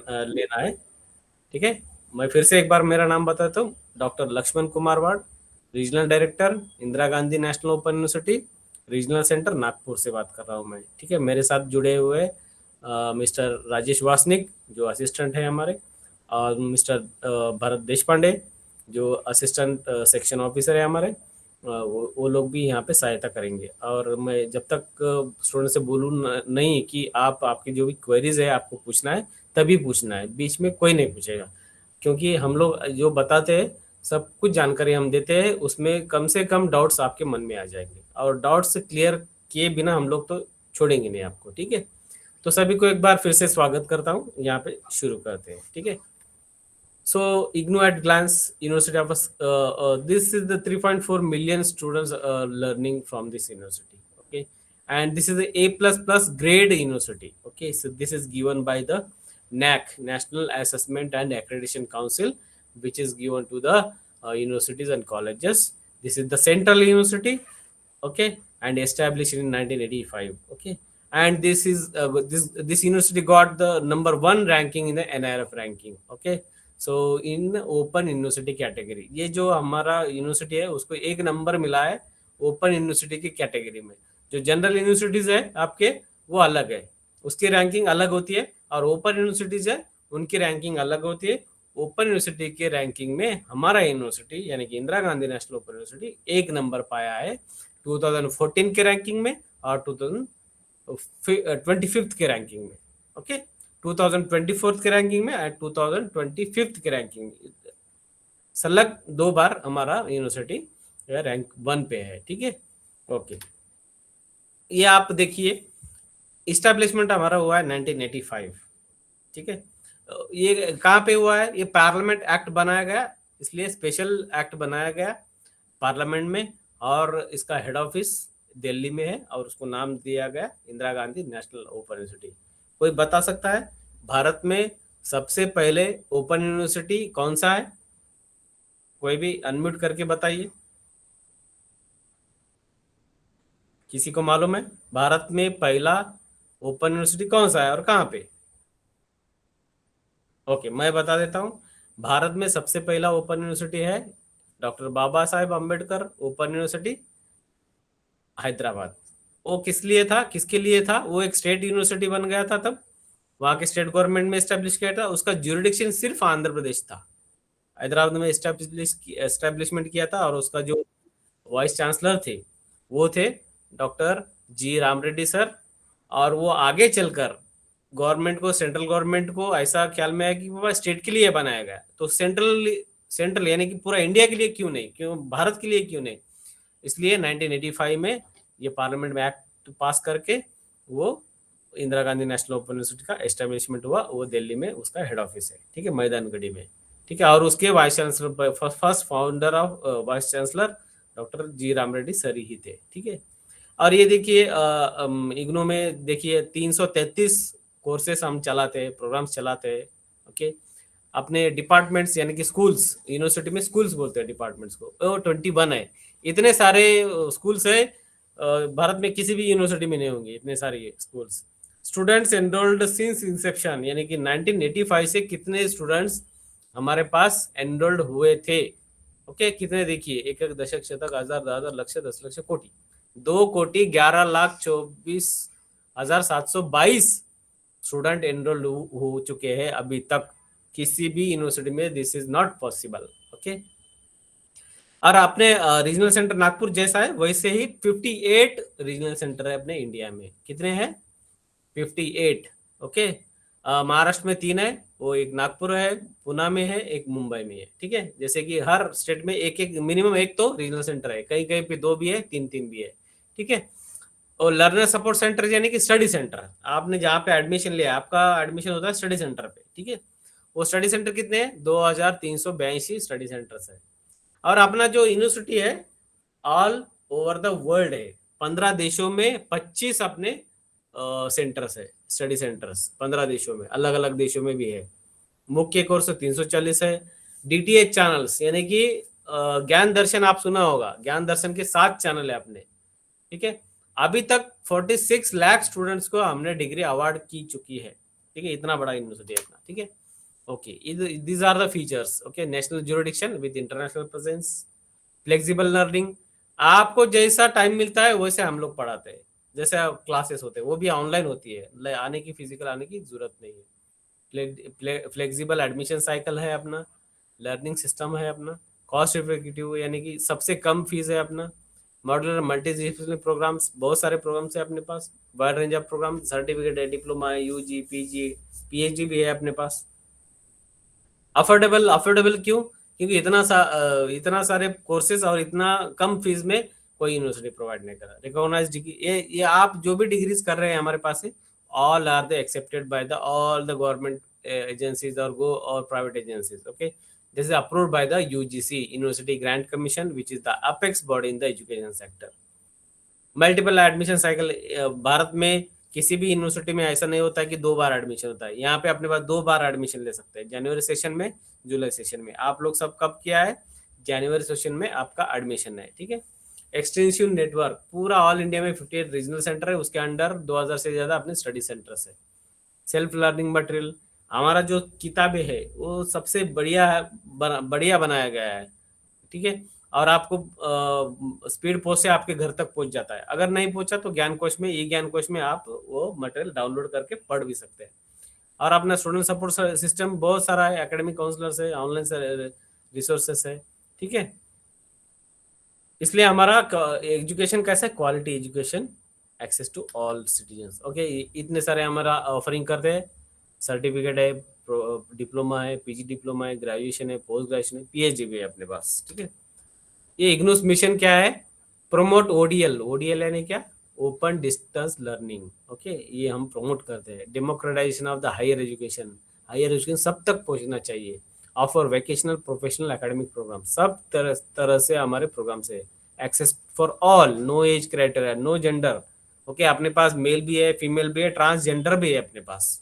लेना है। ठीक है, मैं फिर से एक बार मेरा नाम बताता हूँ। Doctor Laxman Kumar Wad, regional director, Indira Gandhi national open university, regional centre Nagpur से बात कर रहा हूँ मैं। ठीक है, मेरे साथ जुड़े हुए मिस्टर राजेश वासनिक जो असिस्टेंट है हमारे, और मिस्टर भरत देशपांडे जो असिस्टेंट सेक्शन ऑफिसर है हमारे। वो लोग भी यहाँ पे सहायता करेंगे। और मैं जब तक स्टूडेंट से बोलूँ नहीं कि आपकी जो भी क्वेरीज है आपको पूछना है, तभी पूछना है, बीच में कोई नहीं पूछेगा। क्योंकि हम लोग जो बताते हैं, सब कुछ जानकारी हम देते हैं, उसमें कम से कम डाउट्स आपके मन में आ जाएंगे, और डाउट्स क्लियर किए बिना हम लोग तो छोड़ेंगे नहीं आपको। ठीक है, तो सभी को एक बार फिर से स्वागत करता हूँ। यहाँ पे शुरू करते हैं। ठीक है, so IGNOU at glance, University of this is the 3.4 million students learning from this university. Okay, and this is the A++ grade university. Okay, so this is given by the NAC, National Assessment and Accreditation Council, which is given to the universities and colleges. This is the central university. Okay, and established in 1985. Okay, and this university got the #1 ranking in the NIRF ranking. Okay, so in open university category, ये जो हमारा university है उसको एक number मिला है open university की category में। जो जनरल यूनिवर्सिटीज है आपके वो अलग है, उसकी रैंकिंग अलग होती है, और ओपन यूनिवर्सिटीज है उनकी रैंकिंग अलग होती है। ओपन यूनिवर्सिटी के रैंकिंग में हमारा यूनिवर्सिटी यानी कि Indira Gandhi national open university एक नंबर पाया है 2014 के रैंकिंग में और 2025 के रैंकिंग में। ओके, 2024 के रैंकिंग में और 2025 के रैंकिंग में सलग 2 बार हमारा यूनिवर्सिटी रैंक 1 पे है। ठीक है, ओके, ये आप देखिए इस्टेब्लिशमेंट हमारा हुआ है 1985। ठीक है, ये कहाँ पे हुआ है? ये पार्लियामेंट एक्ट बनाया गया, इसलिए स्पेशल एक्ट बनाया गया पार्लियामेंट में, और इसका हेड ऑफिस दिल्ली में है, और उसको नाम दिया गया Indira Gandhi national open university. कोई बता सकता है भारत में सबसे पहले ओपन यूनिवर्सिटी कौन सा है? कोई भी अनम्यूट करके बताइए, किसी को मालूम है भारत में पहला ओपन यूनिवर्सिटी कौन सा है और कहाँ पे? ओके, मैं बता देता हूँ। भारत में सबसे पहला ओपन यूनिवर्सिटी है doctor Baba Saheb Ambedkar open university, Hyderabad. वो किस लिए था, किसके लिए था? वो एक स्टेट यूनिवर्सिटी बन गया था तब, वहां के स्टेट गवर्नमेंट में एस्टेब्लिश किया था। उसका ज्यूरिडिक्शन सिर्फ आंध्र प्रदेश था, हैदराबाद में एस्टेब्लिशमेंट किया था। और उसका जो वाइस चांसलर थे वो थे doctor G Ram Reddy sir. और वो आगे चलकर गवर्नमेंट को, सेंट्रल गवर्नमेंट को ऐसा ख्याल में है कि वो स्टेट के लिए बनाया गया, तो सेंट्रल यानी कि पूरा इंडिया के लिए क्यों नहीं, क्यों भारत के लिए क्यों नहीं? इसलिए 1985 में ये पार्लियामेंट में एक्ट पास करके वो Indira Gandhi national open university का एस्टेब्लिशमेंट हुआ। वो दिल्ली में उसका हेड ऑफिस है। ठीक है, मैदानगढ़ी में। ठीक है, और उसके vice chancellor, first founder of vice chancellor doctor G Ram Reddy sir ही थे। ठीक है, और ये देखिए इग्नू में देखिए 333 कोर्सेस हम चलाते हैं, प्रोग्राम्स चलाते हैं। ओके, अपने डिपार्टमेंट्स यानी कि स्कूल्स, यूनिवर्सिटी में स्कूल्स बोलते हैं डिपार्टमेंट्स को, 21 है। इतने सारे स्कूल्स है, भारत में किसी भी यूनिवर्सिटी में नहीं होंगे इतने सारे schools. Students enrolled since Inception यानी कि 1985 से कितने स्टूडेंट्स हमारे पास एनरोल्ड हुए थे? ओके, कितने देखिए, 1 दशक, शतक, हजार, 10,000, लक्ष, 10 लक्ष, कोटि, 2,11,24,722 स्टूडेंट एनरोल्ड हो चुके हैं अभी तक किसी भी यूनिवर्सिटी में। This is not possible. Okay, और अपने रीजनल सेंटर नागपुर जैसा है वैसे ही 58 रीजनल सेंटर है अपने इंडिया में। कितने हैं? 58। ओके, महाराष्ट्र में 3 है, वो एक नागपुर है, पुणे में है, एक मुंबई में है। ठीक है, जैसे कि हर स्टेट में एक एक मिनिमम एक तो रीजनल सेंटर है, कहीं कहीं पे 2 भी है, 3 भी है। ठीक है, और लर्नर सपोर्ट सेंटर यानी कि स्टडी सेंटर, आपने जहाँ पे एडमिशन लिया, आपका एडमिशन होता है स्टडी सेंटर पे। ठीक है, वो स्टडी सेंटर कितने हैं? 2382 स्टडी सेंटर्स है। और अपना जो यूनिवर्सिटी है ऑल ओवर द वर्ल्ड है, 15 देशों में 25 अपने सेंटर्स है, स्टडी सेंटर्स 15 देशों में, अलग अलग देशों में भी है। मुख्य कोर्स 340 है। डीटीएच चैनल्स यानी कि ज्ञान दर्शन आप सुना होगा, ज्ञान दर्शन के 7 चैनल है अपने। ठीक है, अभी तक 46 लाख स्टूडेंट्स को हमने डिग्री अवार्ड की चुकी है। ठीक है, इतना बड़ा यूनिवर्सिटी है अपना, ठीक है। Okay, these are the features. Okay, national jurisdiction with international presence, flexible learning, आपको जैसा टाइम मिलता है वैसे हम लोग पढ़ाते हैं, जैसे क्लासेस होते हैं वो भी ऑनलाइन होती है, आने की फिजिकल आने की जरूरत नहीं है। फ्लेक्सिबल एडमिशन साइकिल है अपना, लर्निंग सिस्टम है अपना, कॉस्ट इफेक्टिव यानी कि सबसे कम फीस है अपना, मॉड्यूलर मल्टी डिसिप्लिनरी प्रोग्राम्स, बहुत सारे प्रोग्राम्स है अपने पास, wide range of programme, certificate है, डिप्लोमा है, यूजी पीजी पीएचडी भी है अपने पास। अफोर्डेबल, अफोर्डेबल क्यों? क्योंकि इतना सारे कोर्सेज और इतना कम फीस में कोई यूनिवर्सिटी प्रोवाइड नहीं कर रहा। रिकॉग्नाइज डिग्री, ये आप जो भी डिग्रीज कर रहे हैं हमारे पास से, all are the accepted by the all the government agencies और गो और private agencies. Okay, this is approved by the UGC, university grant commission, which is the apex body in the education sector. Multiple admission cycle, Bharat में किसी भी university में ऐसा नहीं होता है कि 2 बार एडमिशन होता है। यहाँ पे अपने पास 2 बार एडमिशन ले सकते हैं, जनवरी सेशन में, जुलाई सेशन में। आप लोग सब कब किया है? जनवरी सेशन में आपका एडमिशन है, ठीक है। एक्सटेंसिव नेटवर्क, पूरा ऑल इंडिया में 58 रीजनल सेंटर है, उसके अंडर 2000 से ज्यादा अपने स्टडी सेंटर्स है। सेल्फ लर्निंग मटेरियल, हमारा जो किताबें है वो सबसे बढ़िया बनाया गया है, ठीक है। और आपको स्पीड पोस्ट से आपके घर तक पहुंच जाता है। अगर नहीं पहुंचा तो ज्ञान कोश में, ई ज्ञान कोश में आप वो मटेरियल डाउनलोड करके पढ़ भी सकते हैं। और अपना स्टूडेंट सपोर्ट सिस्टम बहुत सारा है, एकेडमिक काउंसलर्स है, ऑनलाइन रिसोर्सेस है, ठीक है। इसलिए हमारा एजुकेशन कैसा है? Quality education, access to all citizens. Okay, इतने सारे हमारा ऑफरिंग करते हैं। सर्टिफिकेट है, डिप्लोमा है, पीजी डिप्लोमा है, ग्रेजुएशन है, पोस्ट ग्रेजुएशन है, पीएचडी भी है अपने पास, ठीक है। ये इग्नूस मिशन क्या है? प्रमोट ओडीएल, ओडीएल यानी क्या? Open distance learning. ओके, ये हम प्रमोट करते हैं। Democratization of the higher education, higher education सब तक पहुंचना चाहिए। Offer vocational professional academic programme, सब तरह से हमारे प्रोग्राम से। Access for all, no age criteria, no gender. Okay, अपने पास मेल भी है, फीमेल भी है, ट्रांसजेंडर भी है अपने पास।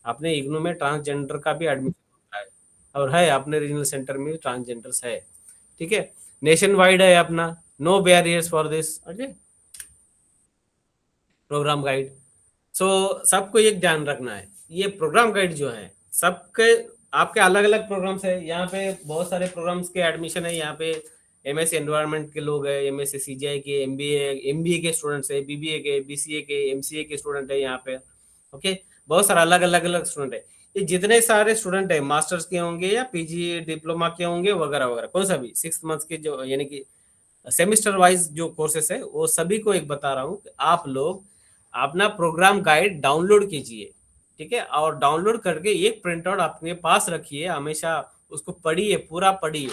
अपने इग्नू में ट्रांसजेंडर का भी एडमिशन होता है, और है अपने रीजनल सेंटर में ट्रांसजेंडर्स है, ठीक है। नेशन वाइड है अपना, no barriers for this. Okay, programme guide, so सबको एक ध्यान रखना है, ये प्रोग्राम गाइड जो है सबके आपके अलग अलग प्रोग्राम्स है। यहाँ पे बहुत सारे प्रोग्राम्स के एडमिशन है। यहाँ पे एमएससी एनवायरनमेंट के लोग है, एमएससी सीजीआई के, एमबीए के स्टूडेंट्स है, बीबीए के, बीसीए के, एमसीए के स्टूडेंट है यहाँ पे। ओके, बहुत सारा अलग अलग अलग स्टूडेंट है। ये जितने सारे स्टूडेंट है, मास्टर्स के होंगे या पीजी डिप्लोमा के होंगे वगैरह वगैरह, कौन सा भी 6 मंथ्स के जो यानी कि सेमिस्टर वाइज जो कोर्सेस है, वो सभी को एक बता रहा हूँ कि आप लोग अपना प्रोग्राम गाइड डाउनलोड कीजिए, ठीक है। और डाउनलोड करके एक प्रिंट आउट अपने पास रखिए, हमेशा उसको पढ़िए, पूरा पढ़िए।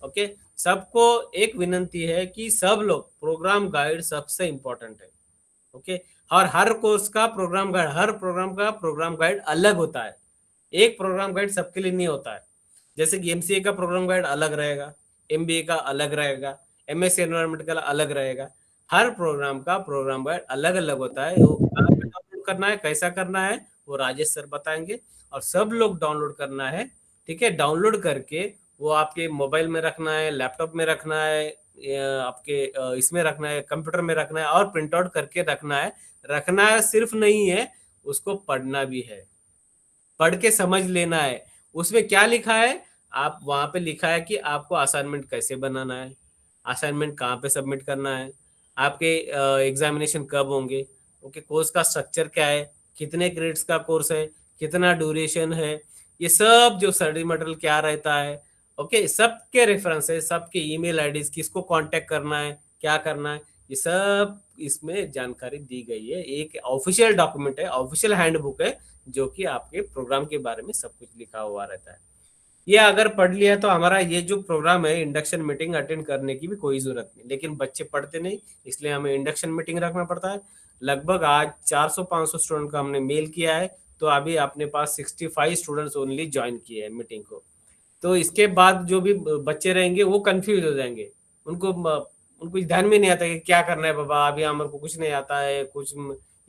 ओके, सबको एक विनंती है कि सब लोग, प्रोग्राम गाइड सबसे इंपॉर्टेंट है। ओके, और हर कोर्स का प्रोग्राम गाइड, हर प्रोग्राम का प्रोग्राम गाइड अलग होता है। एक प्रोग्राम गाइड सबके लिए नहीं होता है। जैसे कि एमसीए का प्रोग्राम गाइड अलग रहेगा, एमबीए का अलग रहेगा, एमएससी एनवायरनमेंट का अलग रहेगा। हर प्रोग्राम का प्रोग्राम गाइड अलग अलग होता है। वो कहाँ पे डाउनलोड करना है, कैसा करना है, वो राजेश सर बताएंगे। और सब लोग डाउनलोड करना है, ठीक है। डाउनलोड करके वो आपके मोबाइल में रखना है, लैपटॉप में रखना है, आपके इसमें रखना है, कंप्यूटर में रखना है, और प्रिंट आउट करके रखना है। रखना है सिर्फ नहीं है, उसको पढ़ना भी है, पढ़ के समझ लेना है। उसमें क्या लिखा है, आप वहां पे लिखा है कि आपको असाइनमेंट कैसे बनाना है, असाइनमेंट कहाँ पे सबमिट करना है, आपके एग्जामिनेशन कब होंगे, ओके, कोर्स का स्ट्रक्चर क्या है, कितने क्रेडिट्स का कोर्स है, कितना ड्यूरेशन है, ये सब जो स्टडी मटेरियल क्या रहता है। ओके, सबके रेफरेंस है, सबके ईमेल आईडीज, किसको कांटेक्ट करना है, क्या करना है, ये सब इसमें जानकारी दी गई है। एक ऑफिशियल डॉक्यूमेंट है, ऑफिशियल हैंडबुक है, जो कि आपके प्रोग्राम के बारे में सब कुछ लिखा हुआ रहता है। ये अगर पढ़ लिया तो हमारा ये जो प्रोग्राम है, इंडक्शन मीटिंग अटेंड करने की भी कोई जरूरत नहीं। लेकिन बच्चे पढ़ते नहीं, इसलिए हमें इंडक्शन मीटिंग रखना पड़ता है। लगभग आज 400-500 स्टूडेंट का हमने मेल किया है, तो अभी अपने पास 65 स्टूडेंट्स ओनली ज्वाइन किए हैं मीटिंग को। तो इसके बाद जो भी बच्चे रहेंगे वो कंफ्यूज हो जाएंगे, उनको उनको ध्यान में नहीं आता कि क्या करना है, बाबा अभी हमारे को कुछ नहीं आता है, कुछ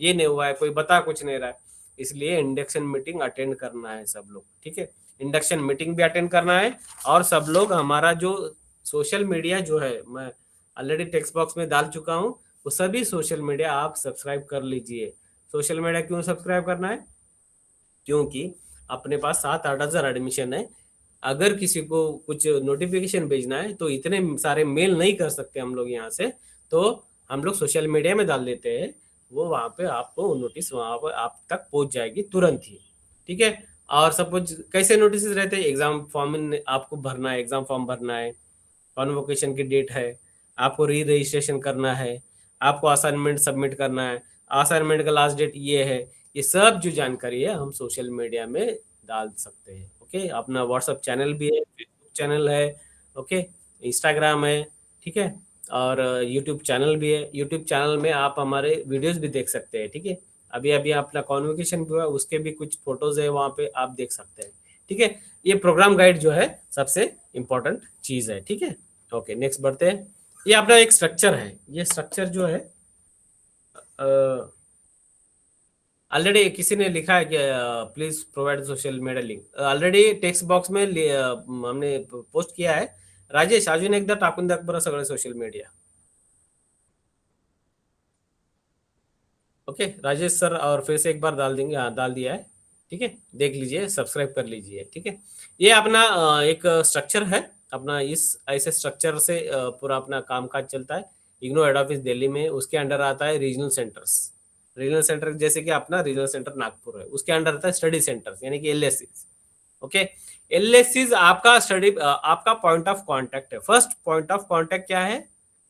ये नहीं हुआ है, कोई बता कुछ नहीं रहा है। इसलिए इंडक्शन मीटिंग अटेंड करना है सब लोग, ठीक है। इंडक्शन मीटिंग भी अटेंड करना है। और सब लोग हमारा जो सोशल मीडिया जो है, मैं ऑलरेडी टेक्स्ट बॉक्स में डाल चुका हूँ, वो सभी सोशल मीडिया आप सब्सक्राइब कर लीजिए। सोशल मीडिया क्यों सब्सक्राइब करना है? क्योंकि अपने पास 7-8 हजार एडमिशन है। अगर किसी को कुछ नोटिफिकेशन भेजना है तो इतने सारे मेल नहीं कर सकते हम लोग यहाँ से, तो हम लोग सोशल मीडिया में डाल देते हैं, वो वहाँ पे आपको नोटिस वहाँ पर आप तक पहुंच जाएगी तुरंत ही। ठीक है। और सपोज कैसे नोटिस रहते हैं, एग्जाम फॉर्म आपको भरना है, एग्जाम फॉर्म भरना है, कॉन्वोकेशन की डेट है, आपको री रजिस्ट्रेशन करना है, आपको असाइनमेंट सबमिट करना है, असाइनमेंट का लास्ट डेट ये है, ये सब जो जानकारी है हम सोशल मीडिया में डाल सकते हैं। ओके, अपना व्हाट्सअप चैनल भी है, फेसबुक चैनल है, ओके, इंस्टाग्राम है, ठीक है, और यूट्यूब चैनल भी है। यूट्यूब चैनल में आप हमारे वीडियोस भी देख सकते हैं। ठीक है, अभी अभी अपना कॉन्वोकेशन भी हुआ, उसके भी कुछ फोटोज है वहाँ पे, आप देख सकते हैं। ठीक है, ये प्रोग्राम गाइड जो है सबसे इम्पोर्टेंट चीज है। ठीक है, ओके, नेक्स्ट बढ़ते हैं। ये अपना एक स्ट्रक्चर है, ये स्ट्रक्चर जो है ऑलरेडी किसी ने लिखा है कि please provide social media link, already text box में हमने पोस्ट किया है। राजेश अजून एकदा टाकून द्या बरं सगळे social media. Okay Rajesh sir, और फिर से एक बार डाल देंगे, हाँ डाल दिया है। ठीक है, देख लीजिए, सब्सक्राइब कर लीजिए। ठीक है, ये अपना एक स्ट्रक्चर है अपना, इस ऐसे स्ट्रक्चर से पूरा अपना कामकाज चलता है। इग्नो हेड ऑफिस दिल्ली में, उसके अंडर आता है रीजनल सेंटर्स। रीजनल सेंटर जैसे कि अपना रीजनल सेंटर नागपुर है, उसके अंडर आता है स्टडी सेंटर्स यानी कि एलएससी। ओके, एलएससी आपका स्टडी, आपका पॉइंट ऑफ कांटेक्ट है। फर्स्ट पॉइंट ऑफ कांटेक्ट क्या है?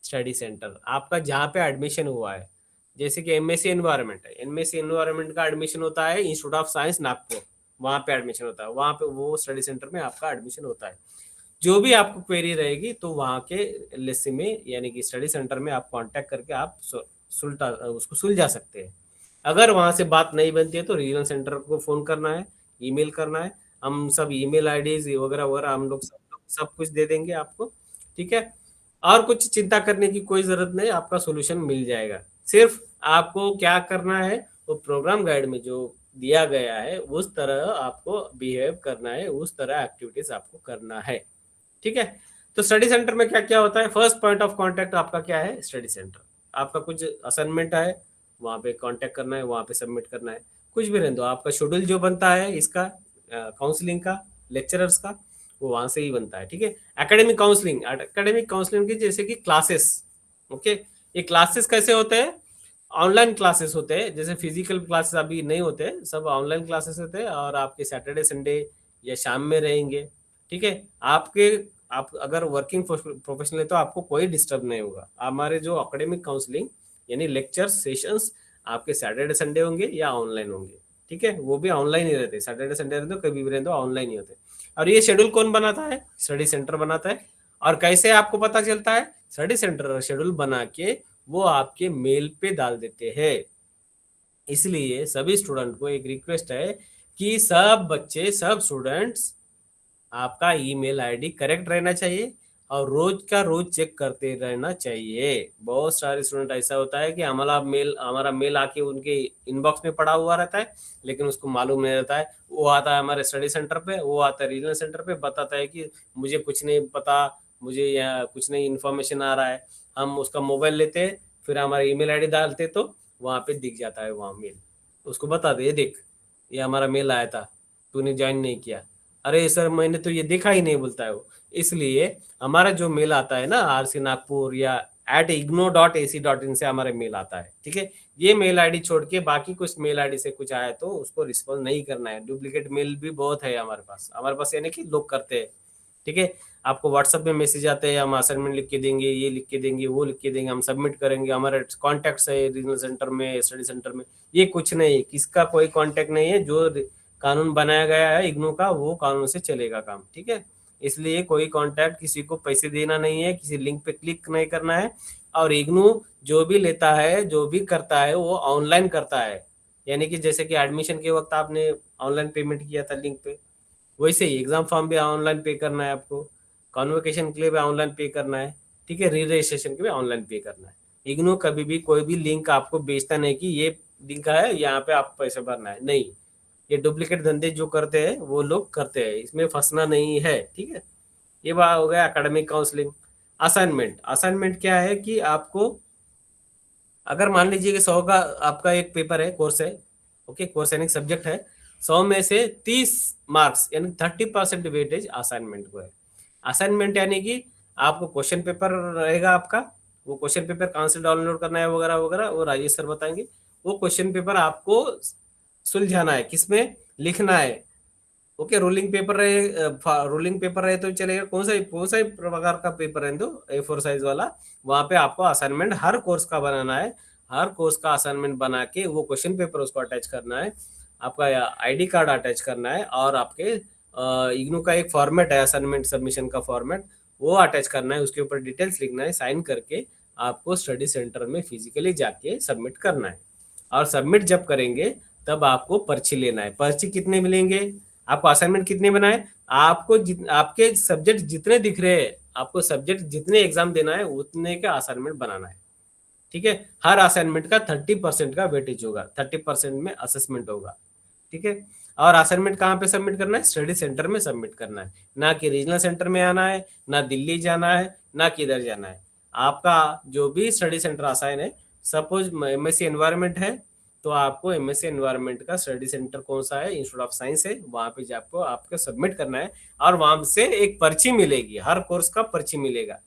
स्टडी सेंटर, आपका जहाँ पे एडमिशन हुआ है। जैसे कि एमएससी एनवायरमेंट है, एमएससी एनवायरमेंट का एडमिशन होता है इंस्टीट्यूट ऑफ साइंस नागपुर, वहाँ पे एडमिशन होता है, वहाँ पे वो स्टडी सेंटर में आपका एडमिशन होता है। जो भी आपको क्वेरी रहेगी तो वहाँ के एलएससी में यानी कि स्टडी सेंटर में आप कांटेक्ट करके आप सुलझा उसको सुलझा सकते हैं। अगर वहाँ से बात नहीं बनती है तो रीजनल सेंटर को फोन करना है, ईमेल करना है, हम सब ईमेल आईडीज वगैरह वगैरह हम लोग सब कुछ दे देंगे आपको। ठीक है, और कुछ चिंता करने की कोई जरूरत नहीं, आपका सोल्यूशन मिल जाएगा। सिर्फ आपको क्या करना है, वो प्रोग्राम गाइड में जो दिया गया है उस तरह आपको बिहेव करना है, उस तरह एक्टिविटीज आपको करना है। ठीक है, तो स्टडी सेंटर में क्या क्या होता है? फर्स्ट पॉइंट ऑफ कांटेक्ट आपका क्या है? Study centre. आपका कुछ असाइनमेंट है, वहाँ पे कांटेक्ट करना है, वहाँ पे सबमिट करना है, कुछ भी रहने दो। आपका शेड्यूल जो बनता है इसका काउंसलिंग का, लेक्चरर्स का, वो वहाँ से ही बनता है। ठीक है, एकेडमिक काउंसलिंग, एकेडमिक काउंसलिंग की जैसे कि क्लासेस। ओके, ये क्लासेस कैसे होते हैं? ऑनलाइन क्लासेस होते हैं, जैसे फिजिकल क्लासेस अभी नहीं होते, सब ऑनलाइन क्लासेस होते हैं, और आपके सैटरडे संडे या शाम में रहेंगे। ठीक है, आपके आप अगर वर्किंग प्रोफेशनल है तो आपको कोई डिस्टर्ब नहीं होगा। हमारे जो एकेडमिक काउंसलिंग यानी लेक्चर सेशंस आपके सैटरडे संडे होंगे या ऑनलाइन होंगे। ठीक है, वो भी ऑनलाइन ही रहते, सैटरडे संडे रहते, कभी भी रहते ऑनलाइन ही होते। और ये शेड्यूल कौन बनाता है? स्टडी सेंटर बनाता है। और कैसे आपको पता चलता है? स्टडी सेंटर शेड्यूल बना के वो आपके मेल पे डाल देते हैं। इसलिए सभी स्टूडेंट को एक रिक्वेस्ट है कि सब बच्चे, सब स्टूडेंट्स, आपका ईमेल आईडी करेक्ट रहना चाहिए और रोज का रोज चेक करते रहना चाहिए। बहुत सारे स्टूडेंट ऐसा होता है कि हमारा मेल आके उनके इनबॉक्स में पड़ा हुआ रहता है, लेकिन उसको मालूम नहीं रहता है। वो आता है हमारे स्टडी सेंटर पे, वो आता है रीजनल सेंटर पे, बताता है कि मुझे कुछ नहीं पता, मुझे यहाँ कुछ नहीं इन्फॉर्मेशन आ रहा है। हम उसका मोबाइल लेते हैं, फिर हमारा ईमेल आईडी डालते तो वहाँ पे दिख जाता है वहाँ मेल। उसको बता दे, देख ये हमारा मेल आया था, तूने ज्वाइन नहीं किया। अरे सर मैंने तो ये देखा ही नहीं, बोलता है वो। इसलिए हमारा जो मेल आता है ना RC नागपुर या @igno.ac.in से हमारा मेल आता है। ठीक है, ये मेल आईडी छोड़ के बाकी कुछ मेल आईडी से कुछ आया तो उसको रिस्पॉन्स नहीं करना है। डुप्लीकेट मेल भी बहुत है हमारे पास यानी कि लोग करते हैं। ठीक है, आपको व्हाट्सएप में मैसेज आते हैं, हम असाइनमेंट लिख के देंगे, ये लिख के देंगे, वो लिख के देंगे, हम सबमिट करेंगे, हमारे कॉन्टैक्ट्स है रीजनल सेंटर में, स्टडी सेंटर में। ये कुछ नहीं है, किसका कोई कॉन्टैक्ट नहीं है। जो कानून बनाया गया है इग्नू का, वो कानून से चलेगा काम। ठीक है, इसलिए कोई कॉन्टैक्ट, किसी को पैसे देना नहीं है, किसी लिंक पे क्लिक नहीं करना है। और इग्नू जो भी लेता है, जो भी करता है, वो ऑनलाइन करता है। यानी कि जैसे कि एडमिशन के वक्त आपने ऑनलाइन पेमेंट किया था लिंक पे, वैसे ही एग्जाम फॉर्म भी ऑनलाइन पे करना है आपको, कॉन्वोकेशन के लिए भी ऑनलाइन पे करना है। ठीक है, री रजिस्ट्रेशन के भी ऑनलाइन पे करना है। इग्नू कभी भी कोई भी लिंक आपको बेचता नहीं कि ये लिंक है यहाँ पे आप पैसे भरना है, नहीं। ये डुप्लीकेट धंधे जो करते हैं वो लोग करते हैं, इसमें फंसना नहीं है। ठीक है, ये बात हो गया एकेडमिक काउंसलिंग। असाइनमेंट, असाइनमेंट क्या है कि आपको अगर मान लीजिए कि 100 का आपका एक पेपर है, कोर्स है, ओके, कोर्स यानी सब्जेक्ट है, 100 में से 30 मार्क्स यानी 30% वेटेज असाइनमेंट को है। असाइनमेंट यानी कि आपको क्वेश्चन पेपर रहेगा आपका, वो क्वेश्चन पेपर कहाँ से डाउनलोड करना है वगैरह वगैरह वो राजेश सर बताएंगे। वो क्वेश्चन पेपर आपको सुलझाना है, किसमें लिखना है। ओके, रोलिंग पेपर रहे तो चलेगा, कौन सा प्रकार का पेपर है तो A4 साइज वाला, वहां पे आपको असाइनमेंट हर कोर्स का बनाना है। हर कोर्स का असाइनमेंट बना के वो क्वेश्चन पेपर उसको अटैच करना है, आपका आईडी कार्ड अटैच करना है, और आपके इग्नू का एक फॉर्मेट है असाइनमेंट सबमिशन का फॉर्मेट, वो अटैच करना है, उसके ऊपर डिटेल्स लिखना है, साइन करके आपको स्टडी सेंटर में फिजिकली जाके सबमिट करना है। और सबमिट जब करेंगे तब आपको पर्ची लेना है। पर्ची कितने मिलेंगे, आपको असाइनमेंट कितने बनाए, आपके सब्जेक्ट जितने दिख रहे हैं, आपको सब्जेक्ट जितने एग्जाम देना है उतने का असाइनमेंट बनाना है। ठीक है, हर असाइनमेंट का 30% का वेटेज होगा, 30% में असेसमेंट होगा। ठीक है, और असाइनमेंट कहाँ पे सबमिट करना है, स्टडी सेंटर में सबमिट करना है, ना कि रीजनल सेंटर में आना है, ना दिल्ली जाना है, ना किधर जाना है। आपका जो भी स्टडी सेंटर असाइन है, सपोज एमएससी एनवायरमेंट है तो आपको एमएससी एनवायरमेंट का स्टडी सेंटर कौन सा है, इंस्टीट्यूट ऑफ साइंस है, वहां पे आपको आपको सबमिट करना है। और वहां से एक पर्ची मिलेगी, हर कोर्स का पर्ची मिलेगा,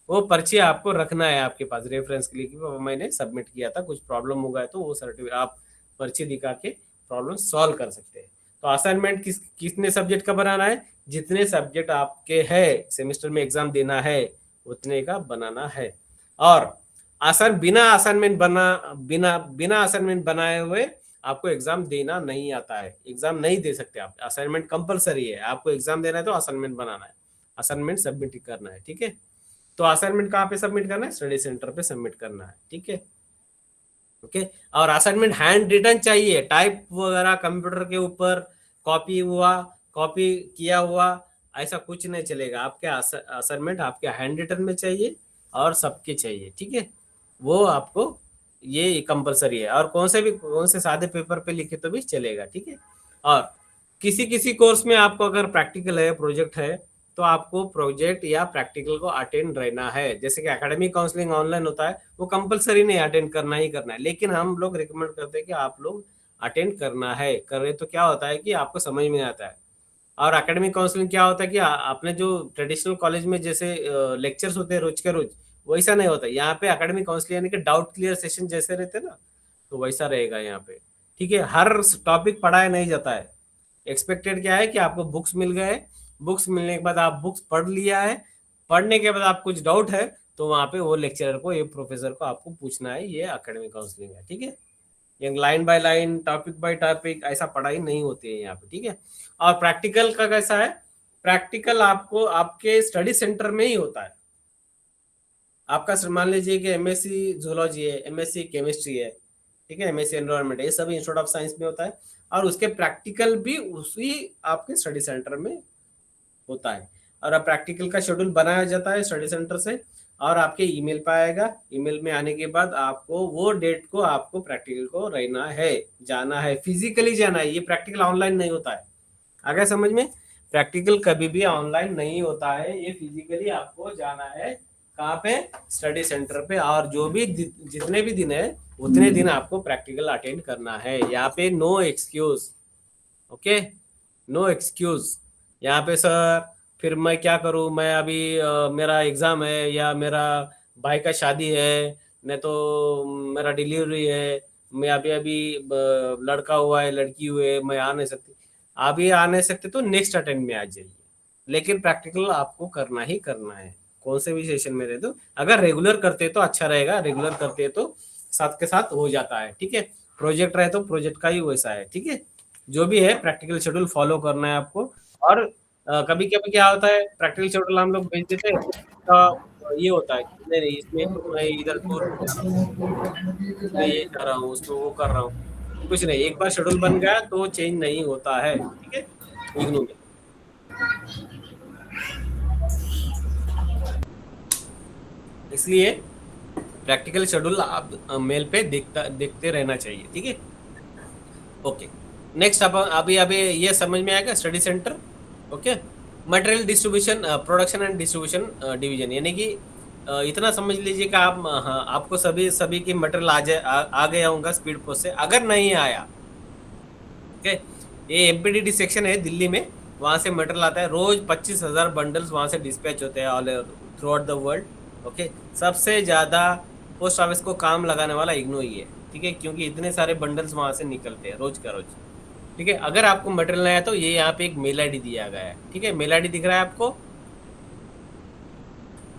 वो पर्ची आपको रखना है आपके पास रेफरेंस के लिए कि मैंने सबमिट किया था, कुछ प्रॉब्लम होगा तो वो सर्टिफिकेट आप पर्ची दिखा के प्रॉब्लम सॉल्व कर सकते हैं। तो असाइनमेंट कितने सब्जेक्ट का बनाना है, जितने सब्जेक्ट आपके है सेमेस्टर में एग्जाम देना है उतने का बनाना है। और बिना असाइनमेंट बनाए हुए आपको एग्जाम देना नहीं आता है, एग्जाम नहीं दे सकते आप। असाइनमेंट कंपलसरी है, आपको एग्जाम देना है तो असाइनमेंट बनाना है, असाइनमेंट सबमिट करना है। ठीक है, तो असाइनमेंट कहाँ पे सबमिट करना है, स्टडी सेंटर पे सबमिट करना है। ठीक है, ओके। और असाइनमेंट हैंड रिटन चाहिए, टाइप वगैरह कंप्यूटर के ऊपर कॉपी हुआ, कॉपी किया हुआ, ऐसा कुछ नहीं चलेगा। आपके असाइनमेंट आपके हैंड रिटन में चाहिए और सबके चाहिए। ठीक है, वो आपको ये कंपलसरी है। और कौन से सादे पेपर पे लिखे तो भी चलेगा। ठीक है, और किसी किसी कोर्स में आपको अगर प्रैक्टिकल है, प्रोजेक्ट है, तो आपको प्रोजेक्ट या प्रैक्टिकल को अटेंड रहना है। जैसे कि एकेडमिक काउंसलिंग ऑनलाइन होता है, वो कंपलसरी नहीं, अटेंड करना ही करना है, लेकिन हम लोग रिकमेंड करते हैं कि आप लोग अटेंड करना है। कर रहे तो क्या होता है कि आपको समझ में आता है। और एकेडमिक काउंसलिंग क्या होता है कि आपने जो ट्रेडिशनल कॉलेज में जैसे लेक्चर्स होते हैं रोज के रोज, वैसा नहीं होता यहाँ पे। एकेडमिक काउंसलिंग यानी कि डाउट क्लियर सेशन जैसे रहते हैं ना, तो वैसा रहेगा यहाँ पे। ठीक है, हर टॉपिक पढ़ाया नहीं जाता है। एक्सपेक्टेड क्या है कि आपको बुक्स मिल गए, बुक्स मिलने के बाद आप बुक्स पढ़ लिया है, पढ़ने के बाद आप कुछ डाउट है तो वहां पे वो लेक्चरर को, ये प्रोफेसर को आपको पूछना है। ये एकेडमिक काउंसलिंग है। ठीक है, ये line by line, topic by topic ऐसा पढ़ाई नहीं होती है यहाँ पे। ठीक है, और प्रैक्टिकल का कैसा है, प्रैक्टिकल आपको आपके स्टडी सेंटर में ही होता है। आपका मान लीजिए कि एमएससी जूलॉजी है, एमएससी केमिस्ट्री है, ठीक है, एमएससी एनवायरमेंट है, ये सब इंस्टीट्यूट ऑफ साइंस में होता है। और उसके प्रैक्टिकल भी उसी आपके स्टडी सेंटर में होता है। और अब प्रैक्टिकल का शेड्यूल बनाया जाता है स्टडी सेंटर से, और आपके ईमेल पे आएगा। ईमेल में आने के बाद आपको वो डेट को आपको प्रैक्टिकल को रहना है, जाना है, फिजिकली जाना है। ये प्रैक्टिकल ऑनलाइन नहीं होता है, आगे समझ में। प्रैक्टिकल कभी भी ऑनलाइन नहीं होता है, ये फिजिकली आपको जाना है। कहाँ पे, स्टडी सेंटर पे। और जो भी जितने भी दिन है उतने दिन आपको प्रैक्टिकल अटेंड करना है। यहाँ पे no excuse, okay, no excuse. यहाँ पे सर फिर मैं क्या करूँ, मैं अभी मेरा एग्जाम है, या मेरा भाई का शादी है, नहीं तो मेरा डिलीवरी है, मैं अभी अभी लड़का हुआ है, लड़की हुई है, मैं आ नहीं सकती। अभी आ नहीं सकते तो नेक्स्ट अटेंड में आ जाइए, लेकिन प्रैक्टिकल आपको करना ही करना है, कौन से भी सेशन में रहे तो। अगर रेगुलर करते तो अच्छा रहेगा, रेगुलर करते तो साथ के साथ हो जाता है। ठीक है, प्रोजेक्ट रहे तो प्रोजेक्ट का ही वैसा है। ठीक है, जो भी है प्रैक्टिकल शेड्यूल फॉलो करना है आपको। और कभी कभी क्या होता है, प्रैक्टिकल शेड्यूल हम लोग भेज देते हैं तो ये होता है कि नहीं नहीं, इसमें तो मैं इधर टूर पे जा रहा हूँ, उसमें ये जा रहा हूँ, उसमें वो कर रहा हूँ। कुछ नहीं, एक बार शेड्यूल बन गया तो चेंज नहीं होता है। ठीक है, इग्नू में इसलिए प्रैक्टिकल शेड्यूल आप मेल पे देखते रहना चाहिए। ठीक है, ओके। नेक्स्ट अब अभी अभी ये समझ में आएगा study centre. Okay, material distribution, production and distribution division, यानी कि इतना समझ लीजिए कि आप, हाँ, आपको सभी की मटेरियल आ गया होगा स्पीड पोस्ट से। अगर नहीं आया, ओके, ये एमपीडीडी सेक्शन है दिल्ली में, वहां से मटेरियल आता है। रोज 25,000 बंडल्स वहां से डिस्पैच होते हैं all through out the world. Okay, सबसे ज्यादा पोस्ट ऑफिस को काम लगाने वाला इग्नू ही है, ठीक है, क्योंकि इतने सारे बंडल्स वहां से निकलते हैं रोज का रोज। ठीक है, अगर आपको मटेरियल नहीं है तो ये यहाँ पे एक मेल आईडी दिया गया है, ठीक है, मेल आईडी दिख रहा है आपको,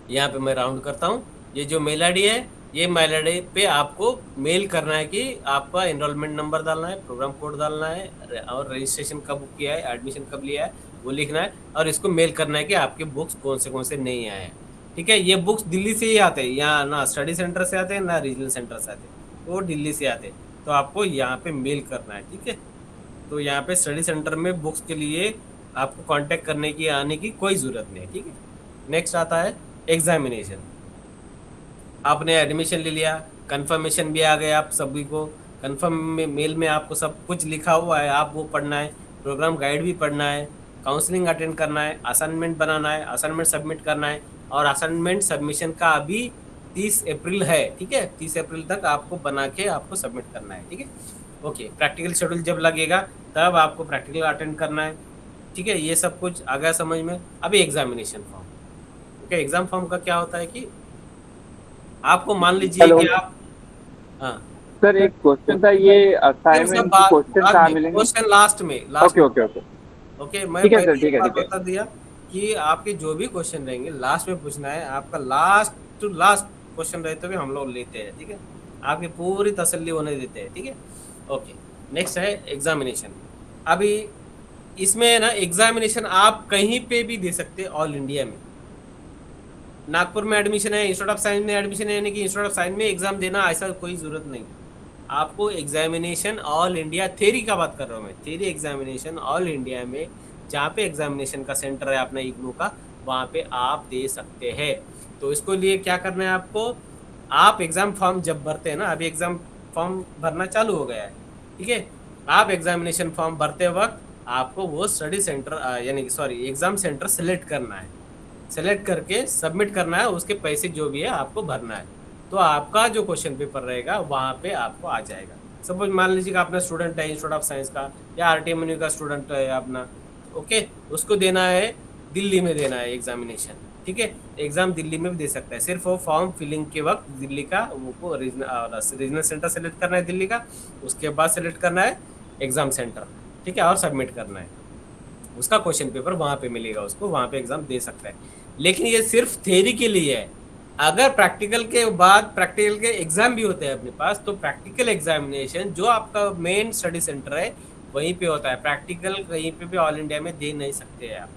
यहाँ पे मैं राउंड करता हूँ। ये जो मेल आईडी है, ये मेल आईडी पे आपको मेल करना है कि आपका एनरोलमेंट नंबर डालना है, प्रोग्राम कोड डालना है, और रजिस्ट्रेशन कब किया है, एडमिशन कब लिया है वो लिखना है, और इसको मेल करना है कि आपके बुक्स कौन से नहीं आए हैं। ठीक है, ये बुक्स दिल्ली से ही आते हैं, यहाँ ना स्टडी सेंटर से आते हैं ना रीजनल सेंटर से आते हैं, तो वो दिल्ली से आते हैं, तो आपको यहाँ पे मेल करना है। ठीक है, तो यहाँ पे स्टडी सेंटर में बुक्स के लिए आपको कांटेक्ट करने की आने की कोई ज़रूरत नहीं है। ठीक है, नेक्स्ट आता है एग्जामिनेशन। आपने एडमिशन ले लिया, कंफर्मेशन भी आ गया आप सभी को, कंफर्म में मेल में आपको सब कुछ लिखा हुआ है, आप वो पढ़ना है, प्रोग्राम गाइड भी पढ़ना है, काउंसलिंग अटेंड करना है, असाइनमेंट बनाना है, असाइनमेंट सबमिट करना है, और असाइनमेंट सबमिशन का अभी 30 अप्रैल है। ठीक है, 30 अप्रैल तक आपको बना के आपको सबमिट करना है। ठीक है, ओके, प्रैक्टिकल शेड्यूल जब लगेगा तब आपको प्रैक्टिकल अटेंड करना है। ठीक है, ये सब कुछ आ गया समझ में। अभी examination form. Okay, exam form का क्या होता है कि आपको मान लीजिए हेलो कि आप, हाँ सर, एक क्वेश्चन था, ये फिर सब असाइनमेंट की बात क्वेश्चन बाद कहाँ में, मिलेंगे? क्वेश्चन लास्ट में, लास्ट ओके में। ओके ओके, ओके, मैं ठीक है सर, पहले ठीक एक है बात ठीक है। बता दिया कि आपके जो भी क्वेश्चन रहेंगे लास्ट में पूछना है, आपका लास्ट टू लास्ट क्वेश्चन रहते हुए हम लोग लेते हैं। ठीक है, आपकी पूरी तसल्ली होने देते हैं। ठीक है, ओके, नेक्स्ट है एग्जामिनेशन। अभी इसमें ना एग्जामिनेशन आप कहीं पे भी दे सकते हैं ऑल इंडिया में। नागपुर में एडमिशन है, इंस्टीट्यूट ऑफ साइंस में एडमिशन है, यानी कि इंस्टीट्यूट ऑफ साइंस में एग्जाम देना, ऐसा कोई जरूरत नहीं। आपको एग्जामिनेशन ऑल इंडिया, थेरी का बात कर रहा हूँ मैं, थेरी एग्जामिनेशन ऑल इंडिया में जहाँ पे एग्जामिनेशन का सेंटर है अपना इग्नू का, वहाँ पे आप दे सकते हैं। तो इसको लिए क्या करना है आपको, आप एग्जाम फॉर्म जब भरते हैं ना, अभी एग्जाम फॉर्म भरना चालू हो गया है। ठीक है, आप एग्जामिनेशन फॉर्म भरते वक्त आपको वो स्टडी सेंटर यानी कि सॉरी एग्जाम सेंटर सेलेक्ट करना है, सेलेक्ट करके सबमिट करना है, उसके पैसे जो भी है आपको भरना है, तो आपका जो क्वेश्चन पेपर रहेगा वहाँ पे आपको आ जाएगा। सपोज मान लीजिए कि अपना स्टूडेंट है इंस्टीट्यूट ऑफ साइंस का या आरटीएमएनयू का स्टूडेंट है अपना, ओके, उसको देना है दिल्ली में देना है एग्जामिनेशन। ठीक है, एग्जाम दिल्ली में भी दे सकता है, सिर्फ वो फॉर्म फिलिंग के वक्त दिल्ली का वो रीजनल सेंटर सेलेक्ट करना है दिल्ली का, उसके बाद सेलेक्ट करना है एग्जाम सेंटर। ठीक है, और सबमिट करना है, उसका क्वेश्चन पेपर वहां पे मिलेगा, उसको वहां पे एग्जाम दे सकता है। लेकिन ये सिर्फ थ्योरी के लिए है। अगर प्रैक्टिकल के बाद प्रैक्टिकल के एग्जाम भी होते हैं अपने पास, तो प्रैक्टिकल एग्जामिनेशन जो आपका मेन स्टडी सेंटर है वहीं पे होता है, प्रैक्टिकल कहीं पे भी ऑल इंडिया में दे नहीं सकते हैं आप।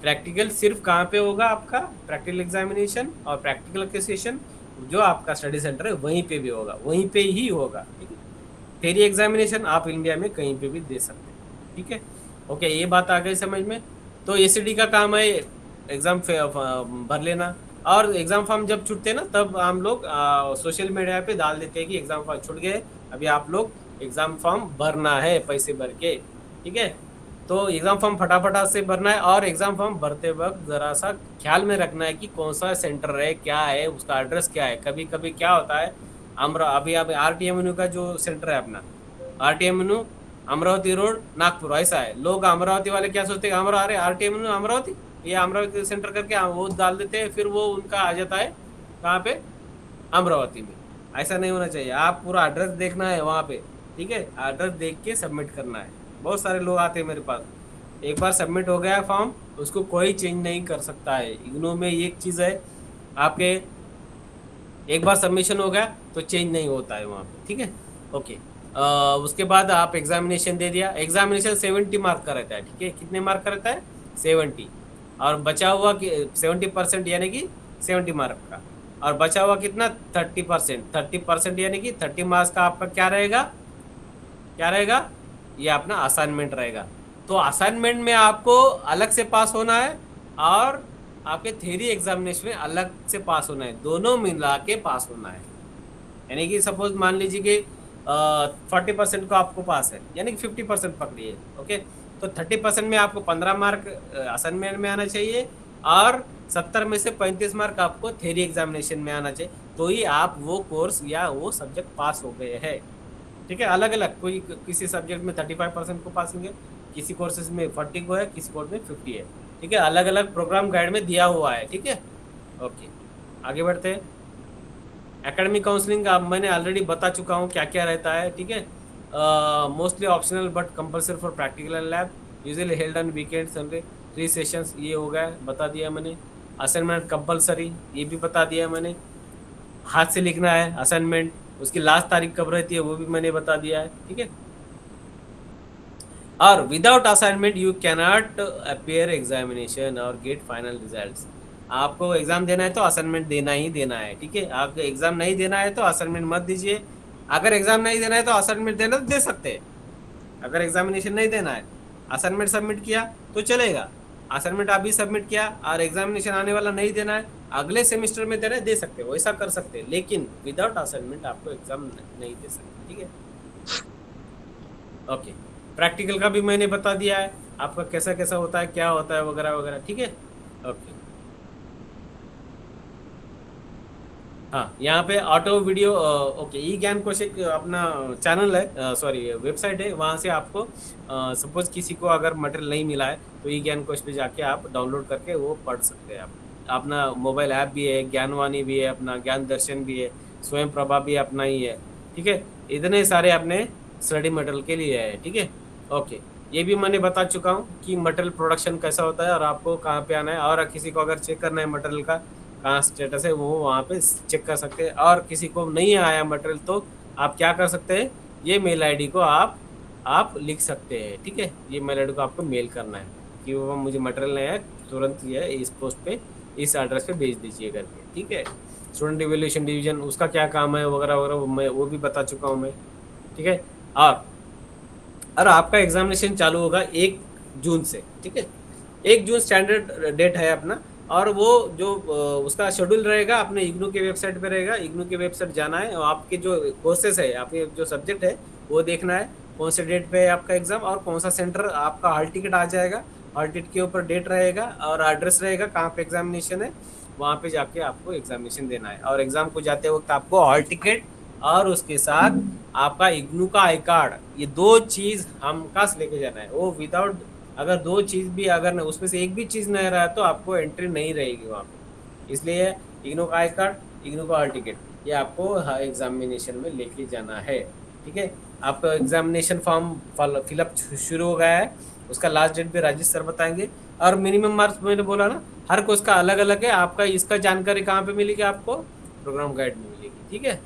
प्रैक्टिकल सिर्फ कहाँ पे होगा आपका, प्रैक्टिकल एग्जामिनेशन और प्रैक्टिकल के सेशन जो आपका स्टडी सेंटर है वहीं पे भी होगा, वहीं पे ही होगा। ठीक है, थ्योरी एग्जामिनेशन आप इंडिया में कहीं पे भी दे सकते हैं। ठीक है, ओके, ये बात आ गई समझ में। तो एसीडी का काम है एग्जाम भर लेना, और एग्जाम फॉर्म जब छूटते हैं ना तब हम लोग सोशल मीडिया पे डाल देते हैं कि एग्जाम फॉर्म छूट गए, अभी आप लोग एग्जाम फॉर्म भरना है पैसे भर के। ठीक है, तो एग्जाम फॉर्म फटाफट से भरना है, और एग्जाम फॉर्म भरते वक्त जरा सा ख्याल में रखना है कि कौन सा सेंटर है, क्या है उसका एड्रेस, क्या है। कभी कभी क्या होता है, अभी आरटीएमएनयू का जो सेंटर है अपना, आरटीएमएनयू अमरावती रोड नागपुर, ऐसा है। लोग अमरावती वाले क्या सोचते हैं, अरे आरटीएमएनयू अमरावती, ये अमरावती सेंटर करके वो डाल देते हैं, फिर वो उनका आ जाता है कहाँ पे, अमरावती में। ऐसा नहीं होना चाहिए, आप पूरा एड्रेस देखना है वहाँ पे। ठीक है, एड्रेस देख के सबमिट करना है। बहुत सारे लोग आते हैं मेरे पास, एक बार सबमिट हो गया फॉर्म, उसको कोई चेंज नहीं कर सकता है। इग्नू में एक चीज़ है, आपके एक बार सबमिशन हो गया तो चेंज नहीं होता है वहाँ पे। ठीक है, ओके, उसके बाद आप एग्जामिनेशन दे दिया, एग्जामिनेशन 70 मार्क का रहता है। ठीक है, कितने मार्क का रहता है, 70, और बचा हुआ 70% यानी कि 70 मार्क का, और बचा हुआ कितना 30%, 30% यानी कि 30 मार्क्स का आपका क्या रहेगा, क्या रहेगा, ये अपना असाइनमेंट रहेगा। तो असाइनमेंट में आपको अलग से पास होना है, और आपके थ्योरी एग्जामिनेशन में अलग से पास होना है, दोनों मिला के पास होना है। यानी कि सपोज मान लीजिए कि 40% को आपको पास है, यानी कि 50% पकड़िए। ओके, तो 30% में आपको 15 मार्क असाइनमेंट में आना चाहिए, और 70 में से 35 मार्क आपको थ्योरी एग्जामिनेशन में आना चाहिए, तो ही आप वो कोर्स या वो सब्जेक्ट पास हो गए हैं। ठीक है, अलग अलग, कोई किसी सब्जेक्ट में 35% को पासिंग है, किसी कोर्सेज में 40 को है, किसी कोर्स में 50 है। ठीक है, अलग अलग प्रोग्राम गाइड में दिया हुआ है। ठीक है, ओके, आगे बढ़ते हैं। एकेडमिक काउंसलिंग अब मैंने ऑलरेडी बता चुका हूँ क्या क्या रहता है। ठीक है, mostly optional but compulsory for practical and lab, usually held on weekend Sunday, 3 sessions, ये हो गया, बता दिया मैंने। असाइनमेंट कंपलसरी, ये भी बता दिया मैंने। हाथ से लिखना है असाइनमेंट, उसकी लास्ट तारीख कब रहती है वो भी मैंने बता दिया है। ठीक है, और without assignment you cannot appear examination और गेट फाइनल रिजल्ट्स। आपको एग्जाम देना है तो असाइनमेंट देना ही देना है। ठीक है, आपको एग्जाम नहीं देना है तो असाइनमेंट मत दीजिए। अगर एग्जाम नहीं देना है तो असाइनमेंट देना तो दे सकते हैं। अगर एग्जामिनेशन नहीं देना है, असाइनमेंट सबमिट किया तो चलेगा। असाइनमेंट अभी सबमिट किया और एग्जामिनेशन आने वाला नहीं देना है, अगले सेमेस्टर में देना है, दे सकते हो, वैसा कर सकते हैं, लेकिन विदाउट असाइनमेंट आपको एग्जाम नहीं दे सकते। ठीक है, ओके। प्रैक्टिकल का भी मैंने बता दिया है आपका कैसा कैसा होता है, क्या होता है, वगैरह वगैरह। ठीक है, ओके। हाँ, यहाँ पे ऑटो वीडियो, ओके, ई ज्ञान कोश एक अपना चैनल है, सॉरी वेबसाइट है, वहाँ से आपको सपोज किसी को अगर मटेरियल नहीं मिला है तो ई ज्ञान कोश पे जाके आप डाउनलोड करके वो पढ़ सकते हैं। आप अपना मोबाइल ऐप भी है, ज्ञानवाणी भी है, अपना ज्ञान दर्शन भी है, स्वयं प्रभा भी अपना ही है। ठीक है, इतने सारे अपने स्टडी मटेरियल के लिए है। ठीक है, ओके, ये भी मैंने बता चुका हूँ कि मटेरियल प्रोडक्शन कैसा होता है और आपको कहाँ पे आना है, और किसी को अगर चेक करना है मटेरियल का कहाँ स्टेटस है वो वहाँ पे चेक कर सकते हैं। और किसी को नहीं आया मटेरियल तो आप क्या कर सकते हैं, ये मेल आईडी को आप लिख सकते हैं। ठीक है, ये मेल आईडी को आपको मेल करना है कि वो मुझे मटेरियल नहीं है, तुरंत ये इस पोस्ट पे इस एड्रेस पे भेज दीजिए करके। ठीक है, स्टूडेंट इवैल्यूएशन डिवीजन उसका क्या काम है वगैरह वगैरह वो भी बता चुका हूँ मैं। ठीक है, और आपका एग्जामिनेशन चालू होगा 1 जून से। ठीक है, 1 जून स्टैंडर्ड डेट है अपना, और वो जो उसका शेड्यूल रहेगा अपने इग्नू के वेबसाइट पे रहेगा। इग्नू के वेबसाइट जाना है और आपके जो कोर्सेस है, आपके जो सब्जेक्ट है वो देखना है कौन से डेट पे है आपका एग्जाम और कौन सा सेंटर। आपका हॉल टिकट आ जाएगा, हॉल टिकट के ऊपर डेट रहेगा और एड्रेस रहेगा कहाँ पे एग्जामिनेशन है, वहाँ पे जाके आपको एग्जामिनेशन देना है। और एग्जाम को जाते वक्त आपको हॉल टिकट और उसके साथ आपका इग्नू का आई कार्ड, ये 2 चीज हम खास लेके जाना है। वो विदाउट, अगर 2 चीज भी अगर न, उसमें से एक भी चीज नहीं रहा तो आपको एंट्री नहीं रहेगी वहाँ पे। इसलिए इग्नू का आई कार्ड, इग्नू का हॉल टिकट, ये आपको एग्जामिनेशन में लेके जाना है। ठीक है, आपका एग्जामिनेशन फॉर्म फिलअप शुरू हो गया है, उसका लास्ट डेट भी राजेश सर बताएंगे। और मिनिमम मार्क्स मैंने बोला ना, हर कोर्स का अलग अलग है। आपका इसका जानकारी कहाँ पे मिलेगी, आपको प्रोग्राम गाइड में मिलेगी। ठीक है,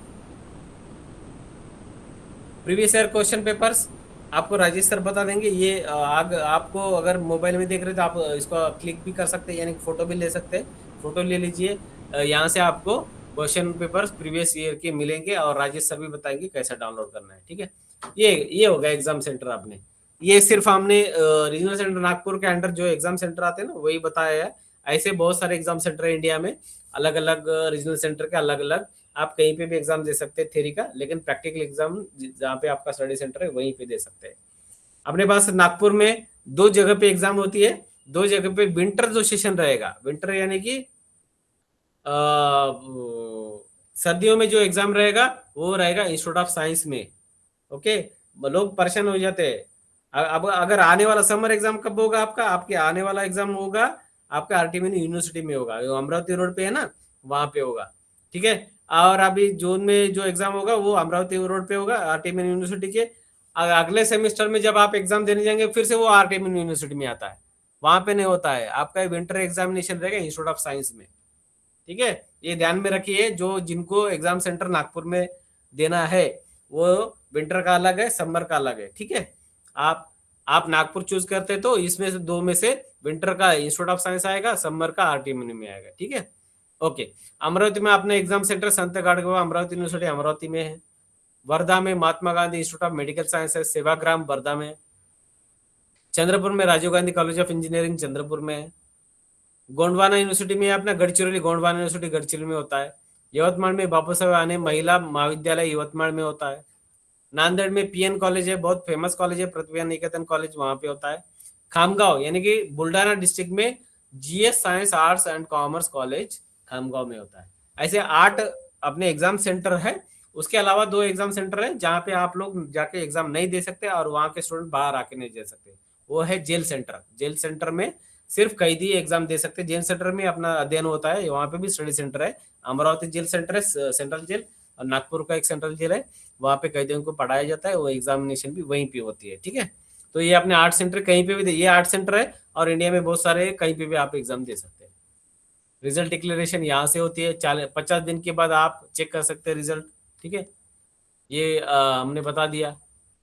प्रीवियस ईयर क्वेश्चन पेपर्स आपको राजेश सर बता देंगे। ये आपको अगर मोबाइल में देख रहे तो आप इसको क्लिक भी कर सकते हैं, यानी फोटो भी ले सकते हैं। फोटो ले लीजिए, यहाँ से आपको क्वेश्चन पेपर्स प्रीवियस ईयर के मिलेंगे और राजेश सर भी बताएंगे कैसा डाउनलोड करना है। ठीक है, ये हो गया एग्जाम सेंटर। आपने ये सिर्फ हमने रीजनल सेंटर नागपुर के अंडर जो एग्जाम सेंटर आते हैं ना वही बताया है। ऐसे बहुत सारे एग्जाम सेंटर है इंडिया में, अलग अलग रीजनल सेंटर के अलग अलग। आप कहीं पे भी एग्जाम दे सकते हैं थ्योरी का, लेकिन प्रैक्टिकल एग्जाम जहाँ पे आपका स्टडी सेंटर है वहीं पे दे सकते हैं। अपने पास नागपुर में 2 जगह पे एग्जाम होती है, 2 जगह पे विंटर जो सेशन रहेगा, विंटर यानी कि सर्दियों में जो एग्जाम रहेगा वो रहेगा इंस्टीट्यूट ऑफ साइंस में। ओके, लोग परेशान हो जाते हैं। अब अगर आने वाला समर एग्जाम कब होगा आपका, आपके आने वाला एग्जाम होगा आपका आरटीमिन यूनिवर्सिटी में होगा, जो अमरावती रोड पे है ना वहां पे होगा। ठीक है, और अभी जून में जो एग्जाम होगा वो अमरावती रोड पे होगा आरटीमिन यूनिवर्सिटी के। अगले सेमेस्टर में जब आप एग्जाम देने जाएंगे फिर से वो आरटीमिन यूनिवर्सिटी में आता है, वहां पे नहीं होता है। आपका विंटर एग्जामिनेशन रहेगा इंस्टीट्यूट ऑफ साइंस में। ठीक है, ये ध्यान में रखिए, जो जिनको एग्जाम सेंटर नागपुर में देना है वो विंटर का अलग है, समर का अलग है। ठीक है, आप नागपुर चूज करते तो इसमें से 2 में से विंटर का इंस्टीट्यूट ऑफ साइंस आएगा, समर का आरटीमिन में आएगा। ठीक है, ओके। अमरावती में अपने एग्जाम सेंटर संत गाडगेबाबा अमरावती यूनिवर्सिटी अमरावती में है। वर्धा में Mahatma Gandhi institute of medical science है, सेवाग्राम वर्धा में। चंद्रपुर में Rajiv Gandhi college of engineering Chandrapur में है। गोंडवाना यूनिवर्सिटी में अपना गढ़चिरौली, गोंडवाना यूनिवर्सिटी गढ़चिरौली में होता है। यवतमाळ में बापूसाहेब आने महिला महाविद्यालय यवतमाळ में होता है। नांदेड़ में पीएन कॉलेज है, बहुत फेमस कॉलेज है, प्रतिभा निकेतन कॉलेज, वहां पे होता है। खामगांव यानी कि बुल्डाना डिस्ट्रिक्ट में GS science arts and commerce college Khamgaon में होता है। ऐसे 8 अपने एग्जाम सेंटर है उसके अलावा 2 एग्जाम सेंटर है जहाँ पे आप लोग जाके एग्जाम नहीं दे सकते और वहाँ के स्टूडेंट बाहर आके नहीं दे सकते। वो है जेल सेंटर। जेल सेंटर में सिर्फ कैदी एग्जाम दे सकते हैं। जेल सेंटर में अपना अध्ययन होता है, वहाँ पे भी स्टडी सेंटर है। अमरावती जेल सेंटर है, सेंट्रल जेल, और नागपुर का एक सेंट्रल जेल है, वहाँ पे कैदियों को पढ़ाया जाता है, वो एग्जामिनेशन भी वहीं पे होती है। ठीक है, तो ये अपने 8 सेंटर कहीं पे भी, ये 8 सेंटर है और इंडिया में बहुत सारे, कहीं पे भी आप एग्जाम दे सकते हैं। रिजल्ट डिक्लेरेशन यहाँ से होती है, 50 दिन के बाद आप चेक कर सकते हैं रिजल्ट। ठीक है, ये हमने बता दिया।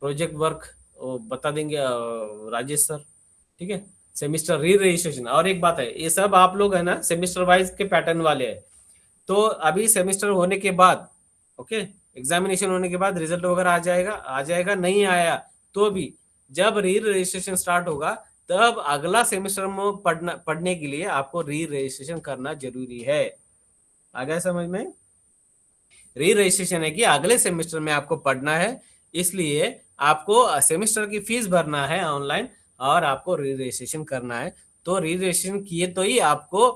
प्रोजेक्ट वर्क बता देंगे राजेश सर। ठीक है, सेमिस्टर री रजिस्ट्रेशन, और एक बात है, ये सब आप लोग है ना सेमिस्टर वाइज के पैटर्न वाले हैं। तो अभी सेमिस्टर होने के बाद, ओके, एग्जामिनेशन होने के बाद रिजल्ट वगैरह आ जाएगा, नहीं आया तो भी जब री रजिस्ट्रेशन स्टार्ट होगा तब अगला सेमेस्टर में पढ़ने के लिए आपको री रजिस्ट्रेशन करना जरूरी है। आ गया समझ में? री रजिस्ट्रेशन है कि अगले सेमेस्टर में आपको पढ़ना है, इसलिए आपको सेमेस्टर की फीस भरना है ऑनलाइन और आपको री रजिस्ट्रेशन करना है। तो री रजिस्ट्रेशन किए तो ही आपको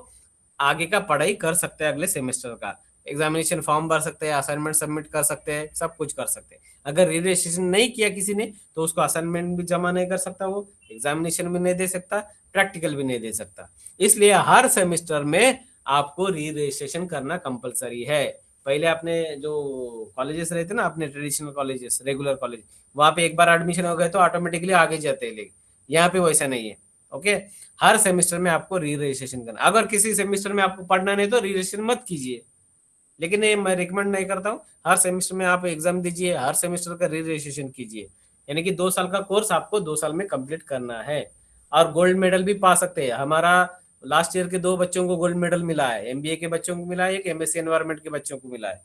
आगे का पढ़ाई कर सकते हैं, अगले सेमेस्टर का एग्जामिनेशन फॉर्म भर सकते हैं, असाइनमेंट सबमिट कर सकते हैं, सब कुछ कर सकते हैं। अगर री रजिस्ट्रेशन नहीं किया किसी ने तो उसको असाइनमेंट भी जमा नहीं कर सकता, वो एग्जामिनेशन भी नहीं दे सकता, प्रैक्टिकल भी नहीं दे सकता। इसलिए हर सेमेस्टर में आपको री रजिस्ट्रेशन करना कंपलसरी है। पहले अपने जो कॉलेजेस रहते ना, अपने ट्रेडिशनल कॉलेजेस, रेगुलर कॉलेज, वहां पे एक बार एडमिशन हो गए तो ऑटोमेटिकली आगे जाते हैं, लेकिन यहाँ पे वैसा नहीं है। ओके, हर सेमेस्टर में आपको री रजिस्ट्रेशन करना। अगर किसी सेमेस्टर में आपको पढ़ना नहीं तो री रजिस्ट्रेशन मत कीजिए, लेकिन ये मैं रिकमेंड नहीं करता हूँ। हर सेमेस्टर में आप एग्जाम दीजिए, हर सेमेस्टर का री रजिस्ट्रेशन कीजिए, यानी कि 2 साल का कोर्स आपको 2 साल में कंप्लीट करना है। और गोल्ड मेडल भी पा सकते हैं। हमारा लास्ट ईयर के 2 बच्चों को गोल्ड मेडल मिला है, एमबीए के बच्चों को मिला है, एक एमएससी एनवायरमेंट के बच्चों को मिला है।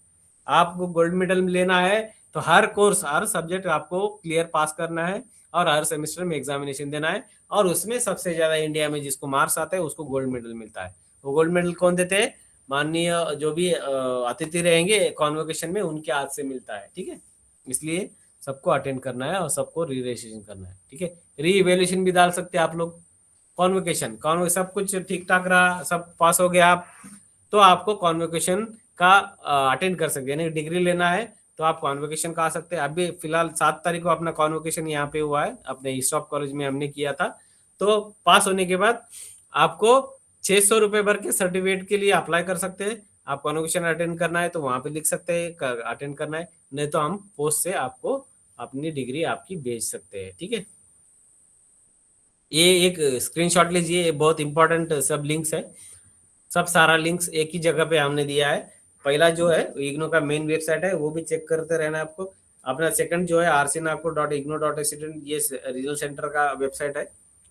आपको गोल्ड मेडल लेना है तो हर कोर्स, हर सब्जेक्ट आपको क्लियर पास करना है और हर सेमेस्टर में एग्जामिनेशन देना है, और उसमें सबसे ज्यादा इंडिया में जिसको मार्क्स आते हैं उसको गोल्ड मेडल मिलता है। वो गोल्ड मेडल कौन देते हैं? माननीय जो भी अतिथि रहेंगे कॉन्वोकेशन में, उनके हाथ से मिलता है। ठीक है, इसलिए सबको अटेंड करना है और सबको री रजिस्ट्रेशन करना है। ठीक है, री इवेल्यूशन भी डाल सकते हैं आप लोग। कॉन्वोकेशन सब कुछ ठीक ठाक रहा, सब पास हो गया आप, तो आपको कॉन्वोकेशन का अटेंड कर सकते हैं। यानी डिग्री लेना है तो आप कॉन्वोकेशन का आ सकते हैं। अभी फिलहाल 7 तारीख को अपना कॉन्वोकेशन यहाँ पे हुआ है, अपने ईस्टॉप कॉलेज में हमने किया था। तो पास होने के बाद आपको 600 रुपये भर के सर्टिफिकेट के लिए अप्लाई कर सकते हैं। आप कॉन्वोकेशन अटेंड करना है तो वहां पे लिख सकते हैं अटेंड करना है, नहीं तो हम पोस्ट से आपको अपनी डिग्री आपकी भेज सकते हैं। ठीक है, ये एक स्क्रीनशॉट लीजिए, ये बहुत इंपॉर्टेंट सब लिंक्स है। सब सारा लिंक्स एक ही जगह पे हमने दिया है। पहला जो है इग्नो का मेन वेबसाइट है, वो भी चेक करते रहना है आपको। अपना सेकंड जो है rcnagpur.igno.ac, ये रीजनल सेंटर का वेबसाइट है।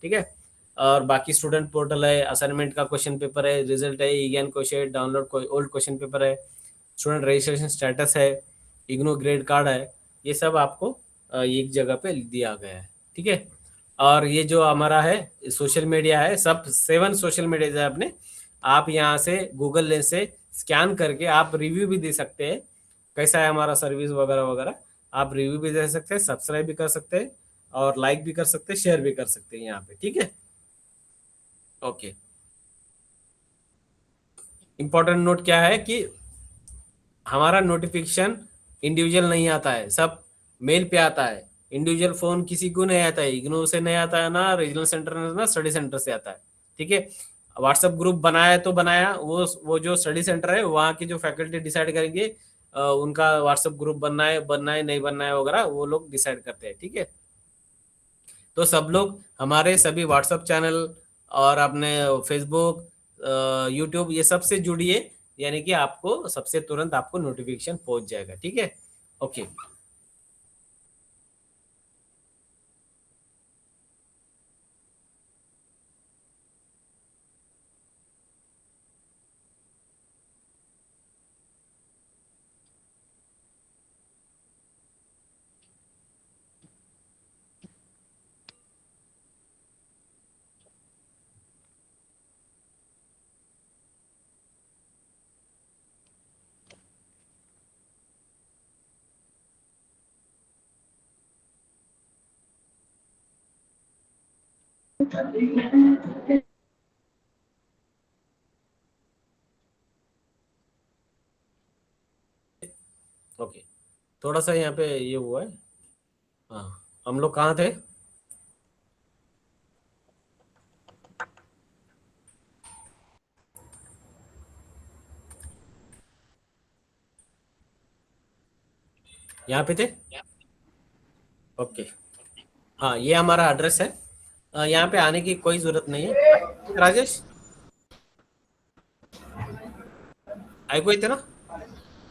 ठीक है, और बाकी स्टूडेंट पोर्टल है, असाइनमेंट का क्वेश्चन पेपर है, रिजल्ट है, ई ज्ञान question, download old question paper है, स्टूडेंट रजिस्ट्रेशन स्टेटस है, इग्नो ग्रेड कार्ड है, ये सब आपको एक जगह पे दिया गया है। ठीक है, और ये जो हमारा है सोशल मीडिया है, सब 7 सोशल मीडिया है अपने। आप यहाँ से गूगल लेंस से स्कैन करके आप रिव्यू भी दे सकते हैं, कैसा है हमारा सर्विस वगैरह वगैरह। आप रिव्यू भी दे सकते हैं, सब्सक्राइब भी कर सकते हैं, और लाइक भी कर सकते हैं, शेयर भी कर सकते हैं यहाँ पे। ठीक है, ओके। इंपॉर्टेंट नोट क्या है कि हमारा नोटिफिकेशन इंडिविजुअल नहीं आता है, सब मेल पे आता है। इंडिविजुअल फोन किसी को नहीं आता है, इग्नो से नहीं आता है, ना रीजनल सेंटर ना स्टडी सेंटर से आता है। ठीक है, व्हाट्सएप ग्रुप बनाया तो बनाया, वो जो स्टडी सेंटर है वहाँ की जो फैकल्टी डिसाइड करेंगे, उनका व्हाट्सएप ग्रुप बनना है नहीं बनना है वगैरह, वो लोग डिसाइड करते हैं। ठीक है, तो सब लोग हमारे सभी व्हाट्सएप चैनल और अपने फेसबुक, यूट्यूब, ये सब से जुड़िए, यानी कि आपको सबसे तुरंत आपको नोटिफिकेशन पहुंच जाएगा। ठीक है, ओके। ओके। थोड़ा सा यहाँ पे ये हुआ है। हाँ, हम लोग कहाँ थे? यहाँ पे थे। ओके। हाँ, ये हमारा एड्रेस है। यहाँ पे आने की कोई जरूरत नहीं है। राजेश, ऐकू येते ना?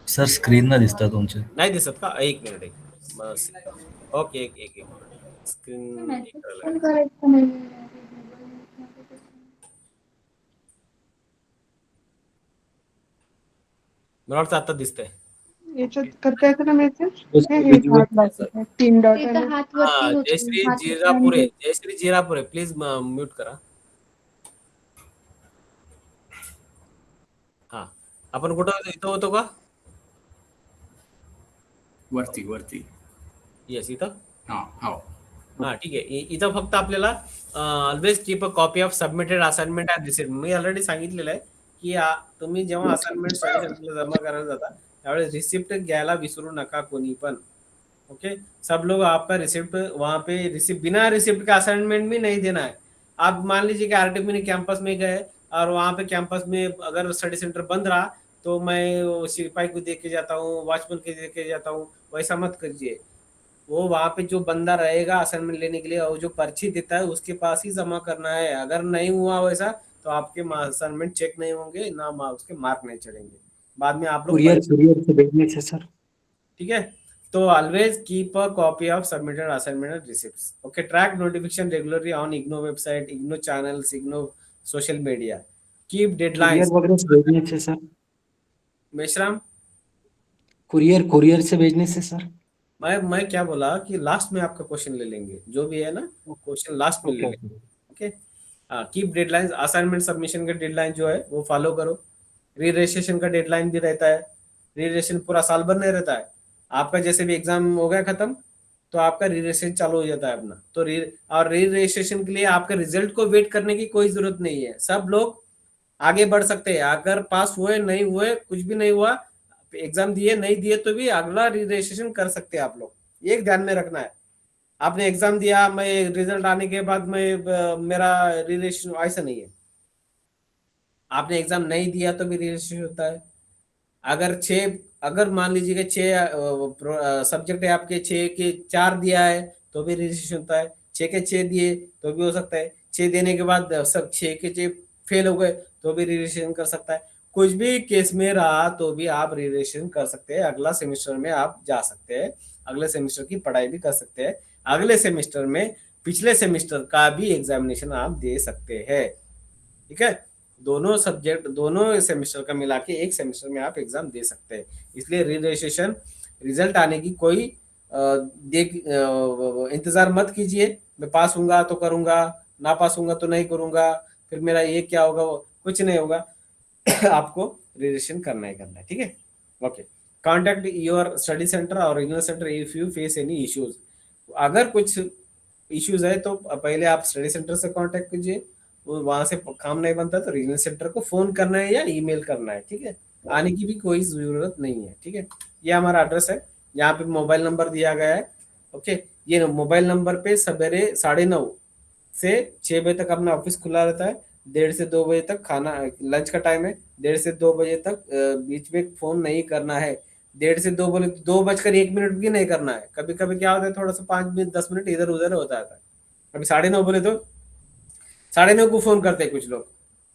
सर स्क्रीन ना दिसतं तुमचे. नाही दिसत का? एक मिनिट, एक मिनिट बस. ओके, एक एक एक मिनिट, स्क्रीन एक करायला लागेल. करायचं नाही. मला वाटतं आता दिसतंय. याच्यात करता येतं ना मेसेज? Yes, हे sir. हात दाखवत आहे. 3 डॉट तिथं आहे. हात हा, वरती होतो. जयश्री हात जिरापुरे, वरती जयश्री जिरापुरे, प्लीज म्यूट करा. हा, आपण कुठं इथं होतो का? वरती वरती. येस, इथं. हो. हा, ठीक आहे. इथं फक्त आपल्याला always keep a copy of submitted assignment at receipt. Me already सांगितलेलं आहे की तुम्ही जेव्हा असाइनमेंट स्टडी सेंटरला जमा करायला जाता त्यावेळेस रिसिप्ट घ्यायला विसरू नका कोणी पण. ओके, सब लोग आपका रिसिप्ट वहाँ पे रिसिप्ट, बिना रिसिप्ट का असाइनमेंट भी नहीं देना है. आप मान लीजिए कि आरटीपी कैंपस में गए और वहाँ पे कैंपस में अगर स्टडी सेंटर बंद रहा तो मैं सिपाही को देख के जाता हूँ, वॉचमैन को देख के जाता हूँ, वैसा मत करिए. वो वहाँ पे जो बंदा रहेगा असाइनमेंट लेने के लिए और जो पर्ची देता है उसके पास ही जमा करना है. अगर नहीं हुआ वैसा तो आपके असाइनमेंट चेक नहीं होंगे, ना उसके मार्क नहीं चढ़ेंगे. बाद में आप लोग कुरियर से भेजने से सर. ठीक है. तो always keep a copy of submitted assignment receipts. Okay, track notification regularly on IGNOU website, IGNOU channels, IGNOU social media. Keep courier deadlines. वगैरह से भेजने से सर. मेश्राम, कुरियर से भेजने से सर. मैं क्या बोला कि लास्ट में आपका क्वेश्चन ले लेंगे, जो भी है ना क्वेश्चन लास्ट में ले ओके लेंगे. Okay. Keep deadlines. Assignment submission का डेडलाइन जो है वो फॉलो करो. री रजिस्ट्रेशन का डेडलाइन भी रहता है. री रजिस्ट्रेशन पूरा साल भर नहीं रहता है. आपका जैसे भी एग्जाम हो गया खत्म तो आपका री रजिस्ट्रेशन चालू हो जाता है अपना. तो री रजिस्ट्रेशन के लिए आपका रिजल्ट को वेट करने की कोई जरूरत नहीं है. सब लोग आगे बढ़ सकते हैं. अगर पास हुए नहीं हुए कुछ भी नहीं हुआ, एग्जाम दिए नहीं दिए तो भी अगला री रजिस्ट्रेशन कर सकते हैं आप लोग. एक ध्यान में रखना है. आपने एग्जाम दिया, मैं रिजल्ट आने के बाद मैं मेरा री रजिस्ट्रेशन, ऐसा नहीं है. आपने एग्जाम नहीं दिया तो भी री रजिस्ट्रेशन होता है. अगर मान लीजिए कि 6 सब्जेक्ट है आपके, 6 के 4 दिया है तो भी रजिस्ट्रेशन होता है. 6 के 6 दिए तो भी हो सकता है. 6 देने के बाद सब 6 के 6 फेल हो गए तो भी रजिस्ट्रेशन कर सकता है. कुछ भी केस में रहा तो भी आप रजिस्ट्रेशन कर सकते हैं. अगला सेमेस्टर में आप जा सकते हैं, अगले सेमेस्टर की पढ़ाई भी कर सकते हैं. अगले सेमेस्टर में पिछले सेमेस्टर का भी एग्जामिनेशन आप दे सकते हैं. ठीक है. दोनों सब्जेक्ट दोनों सेमेस्टर का मिला के एक सेमेस्टर में आप एग्जाम दे सकते हैं. इसलिए री रजिस्ट्रेशन रिजल्ट आने की कोई इंतजार मत कीजिए. मैं पास होऊंगा तो करूंगा, ना पास होऊंगा तो नहीं करूंगा, फिर मेरा ये क्या होगा, कुछ नहीं होगा. आपको रजिस्ट्रेशन करना ही करना है. ठीक है. Okay. Contact your study centre और regional centre if you face any issues. अगर कुछ इश्यूज है तो पहले आप स्टडी सेंटर से कांटेक्ट कीजिए. वहां से काम नहीं बनता तो रीजनल सेंटर को फोन करना है या ईमेल करना है. ठीक है. आने की भी कोई जरूरत नहीं है. ठीक है. ये हमारा एड्रेस है. यहाँ पे मोबाइल नंबर दिया गया है. ओके. ये मोबाइल नंबर पे सवेरे 9:30 से 6 बजे तक अपना ऑफिस खुला रहता है. 1:30 से 2 बजे तक खाना लंच का टाइम है. 1:30 से 2 बजे तक बीच में फोन नहीं करना है. 1:30 से 2 बोले 2:01 भी नहीं करना है. कभी कभी क्या होता है, थोड़ा सा 5 मिनट 10 मिनट इधर उधर होता है. अभी 9:30 बोले तो 9:30 को फोन करते हैं कुछ लोग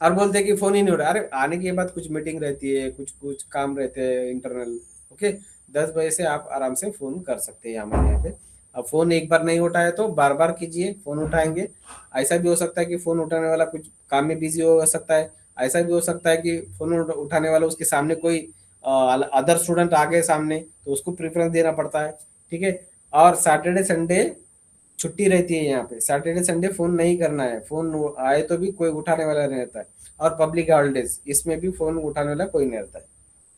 और बोलते हैं कि फोन ही नहीं उठा. अरे आने के बाद कुछ मीटिंग रहती है, कुछ काम रहते हैं इंटरनल. ओके. 10 बजे से आप आराम से फोन कर सकते हैं हमारे यहाँ पे. अब फोन एक बार नहीं उठाए तो बार बार कीजिए, फोन उठाएंगे. ऐसा भी हो सकता है कि फोन उठाने वाला कुछ काम में बिजी हो सकता है. ऐसा भी हो सकता है कि फोन उठाने वाला उसके सामने कोई अदर स्टूडेंट आ गए सामने तो उसको प्रेफरेंस देना पड़ता है. ठीक है. और सैटरडे संडे छुट्टी रहती है यहाँ पे. सैटरडे संडे फोन नहीं करना है. फोन आए तो भी कोई उठाने वाला नहीं रहता है. और पब्लिक हॉलीडेज इसमें भी फोन उठाने वाला कोई नहीं रहता है.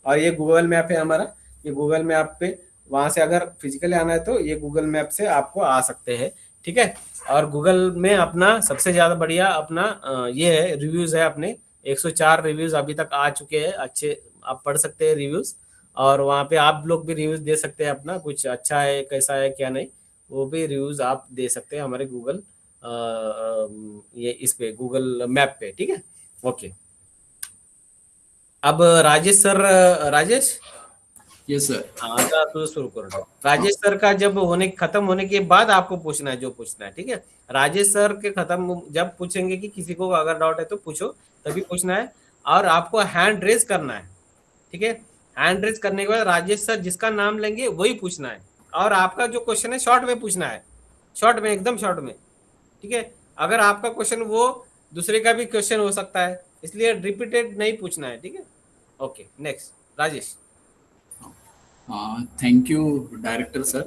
और ये गूगल मैप है हमारा. ये गूगल मैप पे वहां से अगर फिजिकली आना है तो ये गूगल मैप से आपको आ सकते हैं. ठीक है. और गूगल में अपना सबसे ज्यादा बढ़िया अपना ये है, रिव्यूज है अपने 104 रिव्यूज अभी तक आ चुके हैं अच्छे. आप पढ़ सकते हैं रिव्यूज. और वहाँ पे आप लोग भी रिव्यूज दे सकते हैं अपना, कुछ अच्छा है कैसा है क्या नहीं, वो भी रिव्यूज आप दे सकते हैं हमारे गूगल ये इस पे गूगल मैप पे, ठीक है। ओके, अब Rajesh sir, Rajesh, yes sir. हाँ आता तो शुरू करो। राजेश सर का जब खत्म होने के बाद आपको पूछना है जो पूछना है, ठीक है। राजेश सर के खत्म जब पूछेंगे कि किसी को अगर डाउट है तो पूछो, तभी पूछना है, और आपको हैंड रेज करना है, ठीक है। हैंड रेज करने के बाद राजेश सर जिसका नाम लेंगे वही पूछना है, और आपका जो क्वेश्चन है शॉर्ट में पूछना है, शॉर्ट में, एकदम शॉर्ट में, ठीक है। अगर आपका क्वेश्चन वो दूसरे का भी क्वेश्चन हो सकता है, इसलिए रिपीटेड नहीं पूछना है, ठीक है। Okay, next Rajesh. Thank you director sir,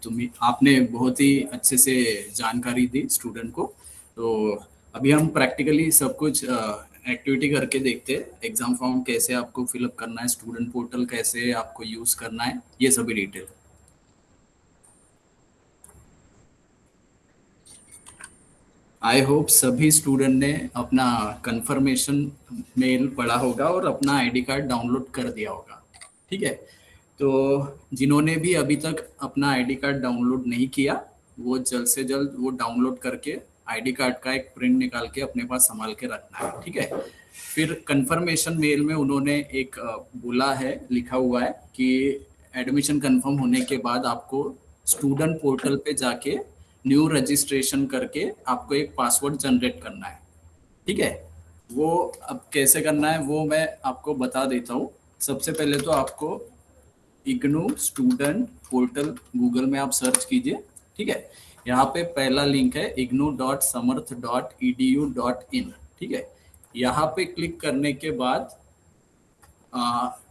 तुम्हें आपने बहुत ही अच्छे से जानकारी दी स्टूडेंट को। तो अभी हम प्रैक्टिकली सब कुछ एक्टिविटी करके देखते हैं, एग्जाम फॉर्म कैसे आपको फिलअप करना है, स्टूडेंट पोर्टल कैसे आपको यूज करना है, ये सभी डिटेल। आई होप सभी स्टूडेंट ने अपना कंफर्मेशन मेल पढ़ा होगा और अपना आईडी कार्ड डाउनलोड कर दिया होगा, ठीक है। तो जिन्होंने भी अभी तक अपना आईडी कार्ड डाउनलोड नहीं किया, वो जल्द से जल्द वो डाउनलोड करके आईडी कार्ड का एक प्रिंट निकाल के अपने पास संभाल के रखना है, ठीक है। फिर कंफर्मेशन मेल में उन्होंने एक बोला है, लिखा हुआ है कि एडमिशन कंफर्म होने के बाद आपको स्टूडेंट पोर्टल पे जाके न्यू रजिस्ट्रेशन करके आपको एक पासवर्ड जनरेट करना है, ठीक है। वो अब कैसे करना है वो मैं आपको बता देता हूँ। सबसे पहले तो आपको इग्नू स्टूडेंट पोर्टल गूगल में आप सर्च कीजिए, ठीक है। यहाँ पे पहला लिंक है ignu.samarth.edu.in, ठीक है। यहाँ पे क्लिक करने के बाद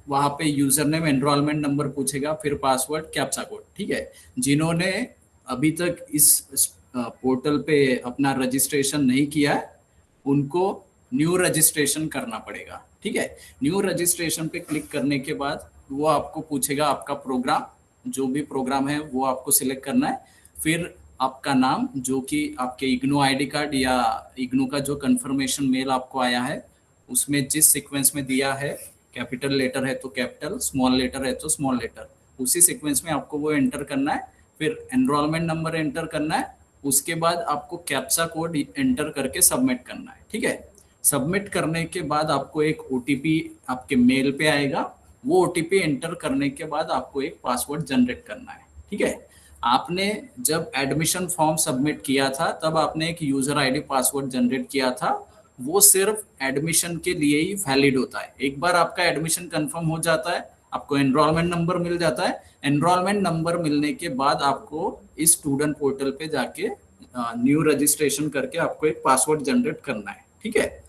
वहाँ पे यूजर नेम, एनरोलमेंट नंबर पूछेगा, फिर पासवर्ड, कैप्चा कोड, ठीक है। जिन्होंने अभी तक इस पोर्टल पे अपना रजिस्ट्रेशन नहीं किया है, उनको न्यू रजिस्ट्रेशन करना पड़ेगा, ठीक है। न्यू रजिस्ट्रेशन पे क्लिक करने के बाद वो आपको पूछेगा आपका प्रोग्राम, जो भी प्रोग्राम है वो आपको सिलेक्ट करना है। फिर आपका नाम, जो कि आपके इग्नू आईडी कार्ड या इग्नू का जो कंफर्मेशन मेल आपको आया है उसमें जिस सीक्वेंस में दिया है, कैपिटल लेटर है तो कैपिटल, स्मॉल लेटर है तो स्मॉल लेटर, उसी सीक्वेंस में आपको वो एंटर करना है। फिर एनरोलमेंट नंबर एंटर करना है, उसके बाद आपको कैप्चा कोड एंटर करके सबमिट करना है, ठीक है। सबमिट करने के बाद आपको एक ओटीपी आपके मेल पे आएगा, वो ओटीपी एंटर करने के बाद आपको एक पासवर्ड जनरेट करना है, ठीक है। आपने जब एडमिशन फॉर्म सबमिट किया था तब आपने एक यूजर आईडी पासवर्ड जनरेट किया था, वो सिर्फ एडमिशन के लिए ही वैलिड होता है। एक बार आपका एडमिशन कंफर्म हो जाता है, आपको एनरोलमेंट नंबर मिल जाता है। एनरोलमेंट नंबर मिलने के बाद आपको इस स्टूडेंट पोर्टल पे जाके न्यू रजिस्ट्रेशन करके आपको एक पासवर्ड जनरेट करना है, ठीक है।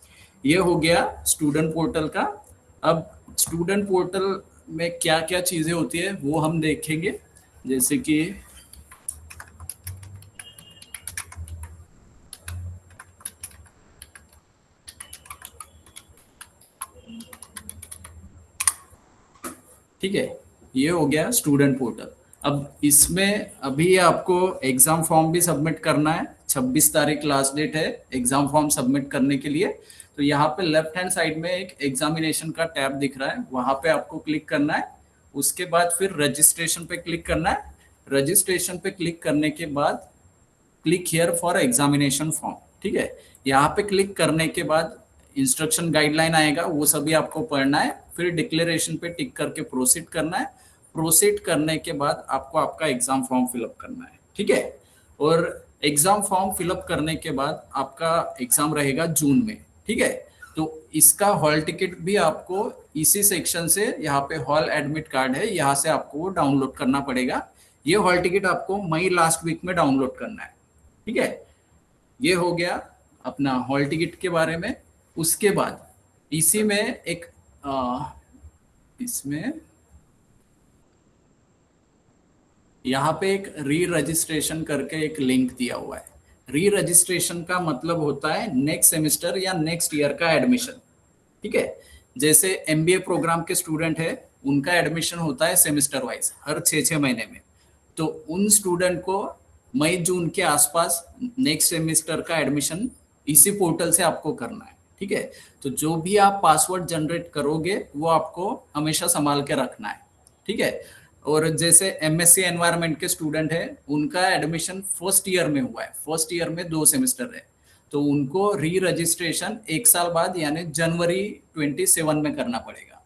ये हो गया स्टूडेंट पोर्टल का। अब स्टूडेंट पोर्टल में क्या क्या चीजें होती है वो हम देखेंगे, जैसे कि ठीक है, ये हो गया स्टूडेंट पोर्टल। अब इसमें अभी आपको एग्जाम फॉर्म भी सबमिट करना है, 26 तारीख लास्ट डेट है एग्जाम फॉर्म सबमिट करने के लिए। तो यहाँ पे लेफ्ट हैंड साइड में एक एग्जामिनेशन का टैब दिख रहा है, वहां पे आपको क्लिक करना है। उसके बाद फिर रजिस्ट्रेशन पे क्लिक करना है। रजिस्ट्रेशन पे क्लिक करने के बाद click here for examination form, ठीक है। यहाँ पे क्लिक करने के बाद इंस्ट्रक्शन गाइडलाइन आएगा, वो सभी आपको पढ़ना है। फिर डिक्लेरेशन पे टिक करके प्रोसीड करना है। प्रोसीड करने के बाद आपको आपका एग्जाम फॉर्म फिलअप करना है, ठीक है। और एग्जाम फॉर्म फिलअप करने के बाद आपका एग्जाम रहेगा जून में, ठीक है। तो इसका हॉल टिकट भी आपको इसी सेक्शन से, यहाँ पे हॉल एडमिट कार्ड है, यहाँ से आपको वो डाउनलोड करना पड़ेगा। ये हॉल टिकट आपको मई लास्ट वीक में डाउनलोड करना है, ठीक है। ये हो गया अपना हॉल टिकट के बारे में। उसके बाद इसी में एक इसमें यहाँ पे एक री रजिस्ट्रेशन करके एक लिंक दिया हुआ है। री रजिस्ट्रेशन का मतलब होता है नेक्स्ट सेमेस्टर या नेक्स्ट ईयर का एडमिशन, ठीक है। जैसे एमबीए प्रोग्राम के स्टूडेंट है, उनका एडमिशन होता है सेमेस्टर वाइज हर 6-6 महीने में। तो उन स्टूडेंट को मई जून के आसपास नेक्स्ट सेमेस्टर का एडमिशन इसी पोर्टल से आपको करना है, ठीक है। तो जो भी आप पासवर्ड जनरेट करोगे वो आपको हमेशा संभाल के रखना है, ठीक है। और जैसे एमएससी एनवायरनमेंट के स्टूडेंट है, उनका एडमिशन फर्स्ट ईयर में हुआ है, फर्स्ट ईयर में 2 सेमेस्टर है, तो उनको री रजिस्ट्रेशन 1 साल बाद यानी जनवरी 27 में करना पड़ेगा,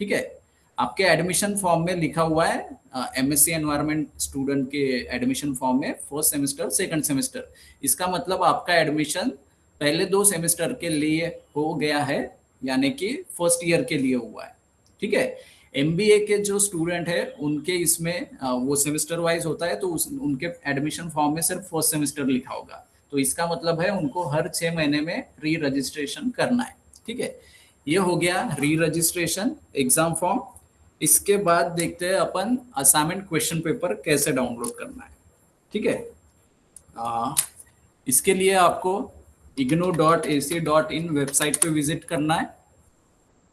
ठीक है। आपके एडमिशन फॉर्म में लिखा हुआ है, एमएससी एनवायरनमेंट स्टूडेंट के एडमिशन फॉर्म में फर्स्ट सेमेस्टर सेकंड सेमेस्टर, इसका मतलब आपका एडमिशन पहले 2 सेमेस्टर के लिए हो गया है, यानी कि फर्स्ट ईयर के लिए हुआ है, ठीक है। एमबीए के जो स्टूडेंट है उनके इसमें वो सेमेस्टर वाइज होता है, तो उनके एडमिशन फॉर्म में सिर्फ फर्स्ट सेमेस्टर लिखा होगा, तो इसका मतलब है उनको हर 6 महीने में री रजिस्ट्रेशन करना है, ठीक है। ये हो गया री रजिस्ट्रेशन एग्जाम फॉर्म। इसके बाद देखते हैं अपन असाइनमेंट क्वेश्चन पेपर कैसे डाउनलोड करना है, ठीक है। इसके लिए आपको ignou.ac.in वेबसाइट पे विजिट करना है।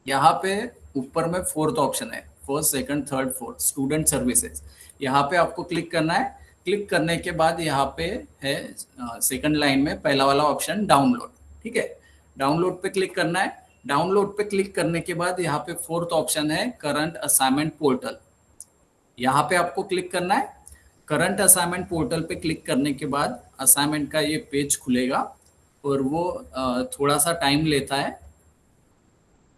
यहाँ पे ऊपर में 4th ऑप्शन है, first second third fourth student services, यहाँ पे आपको क्लिक करना है। क्लिक करने के बाद यहाँ पे है सेकंड लाइन में पहला वाला ऑप्शन डाउनलोड, ठीक है। डाउनलोड पे क्लिक करना है। डाउनलोड पे क्लिक करने के बाद यहाँ पे 4th ऑप्शन है करंट असाइनमेंट पोर्टल, यहाँ पे आपको क्लिक करना है। करंट असाइनमेंट पोर्टल पे क्लिक करने के बाद असाइनमेंट का ये पेज खुलेगा और वो थोड़ा सा टाइम लेता है।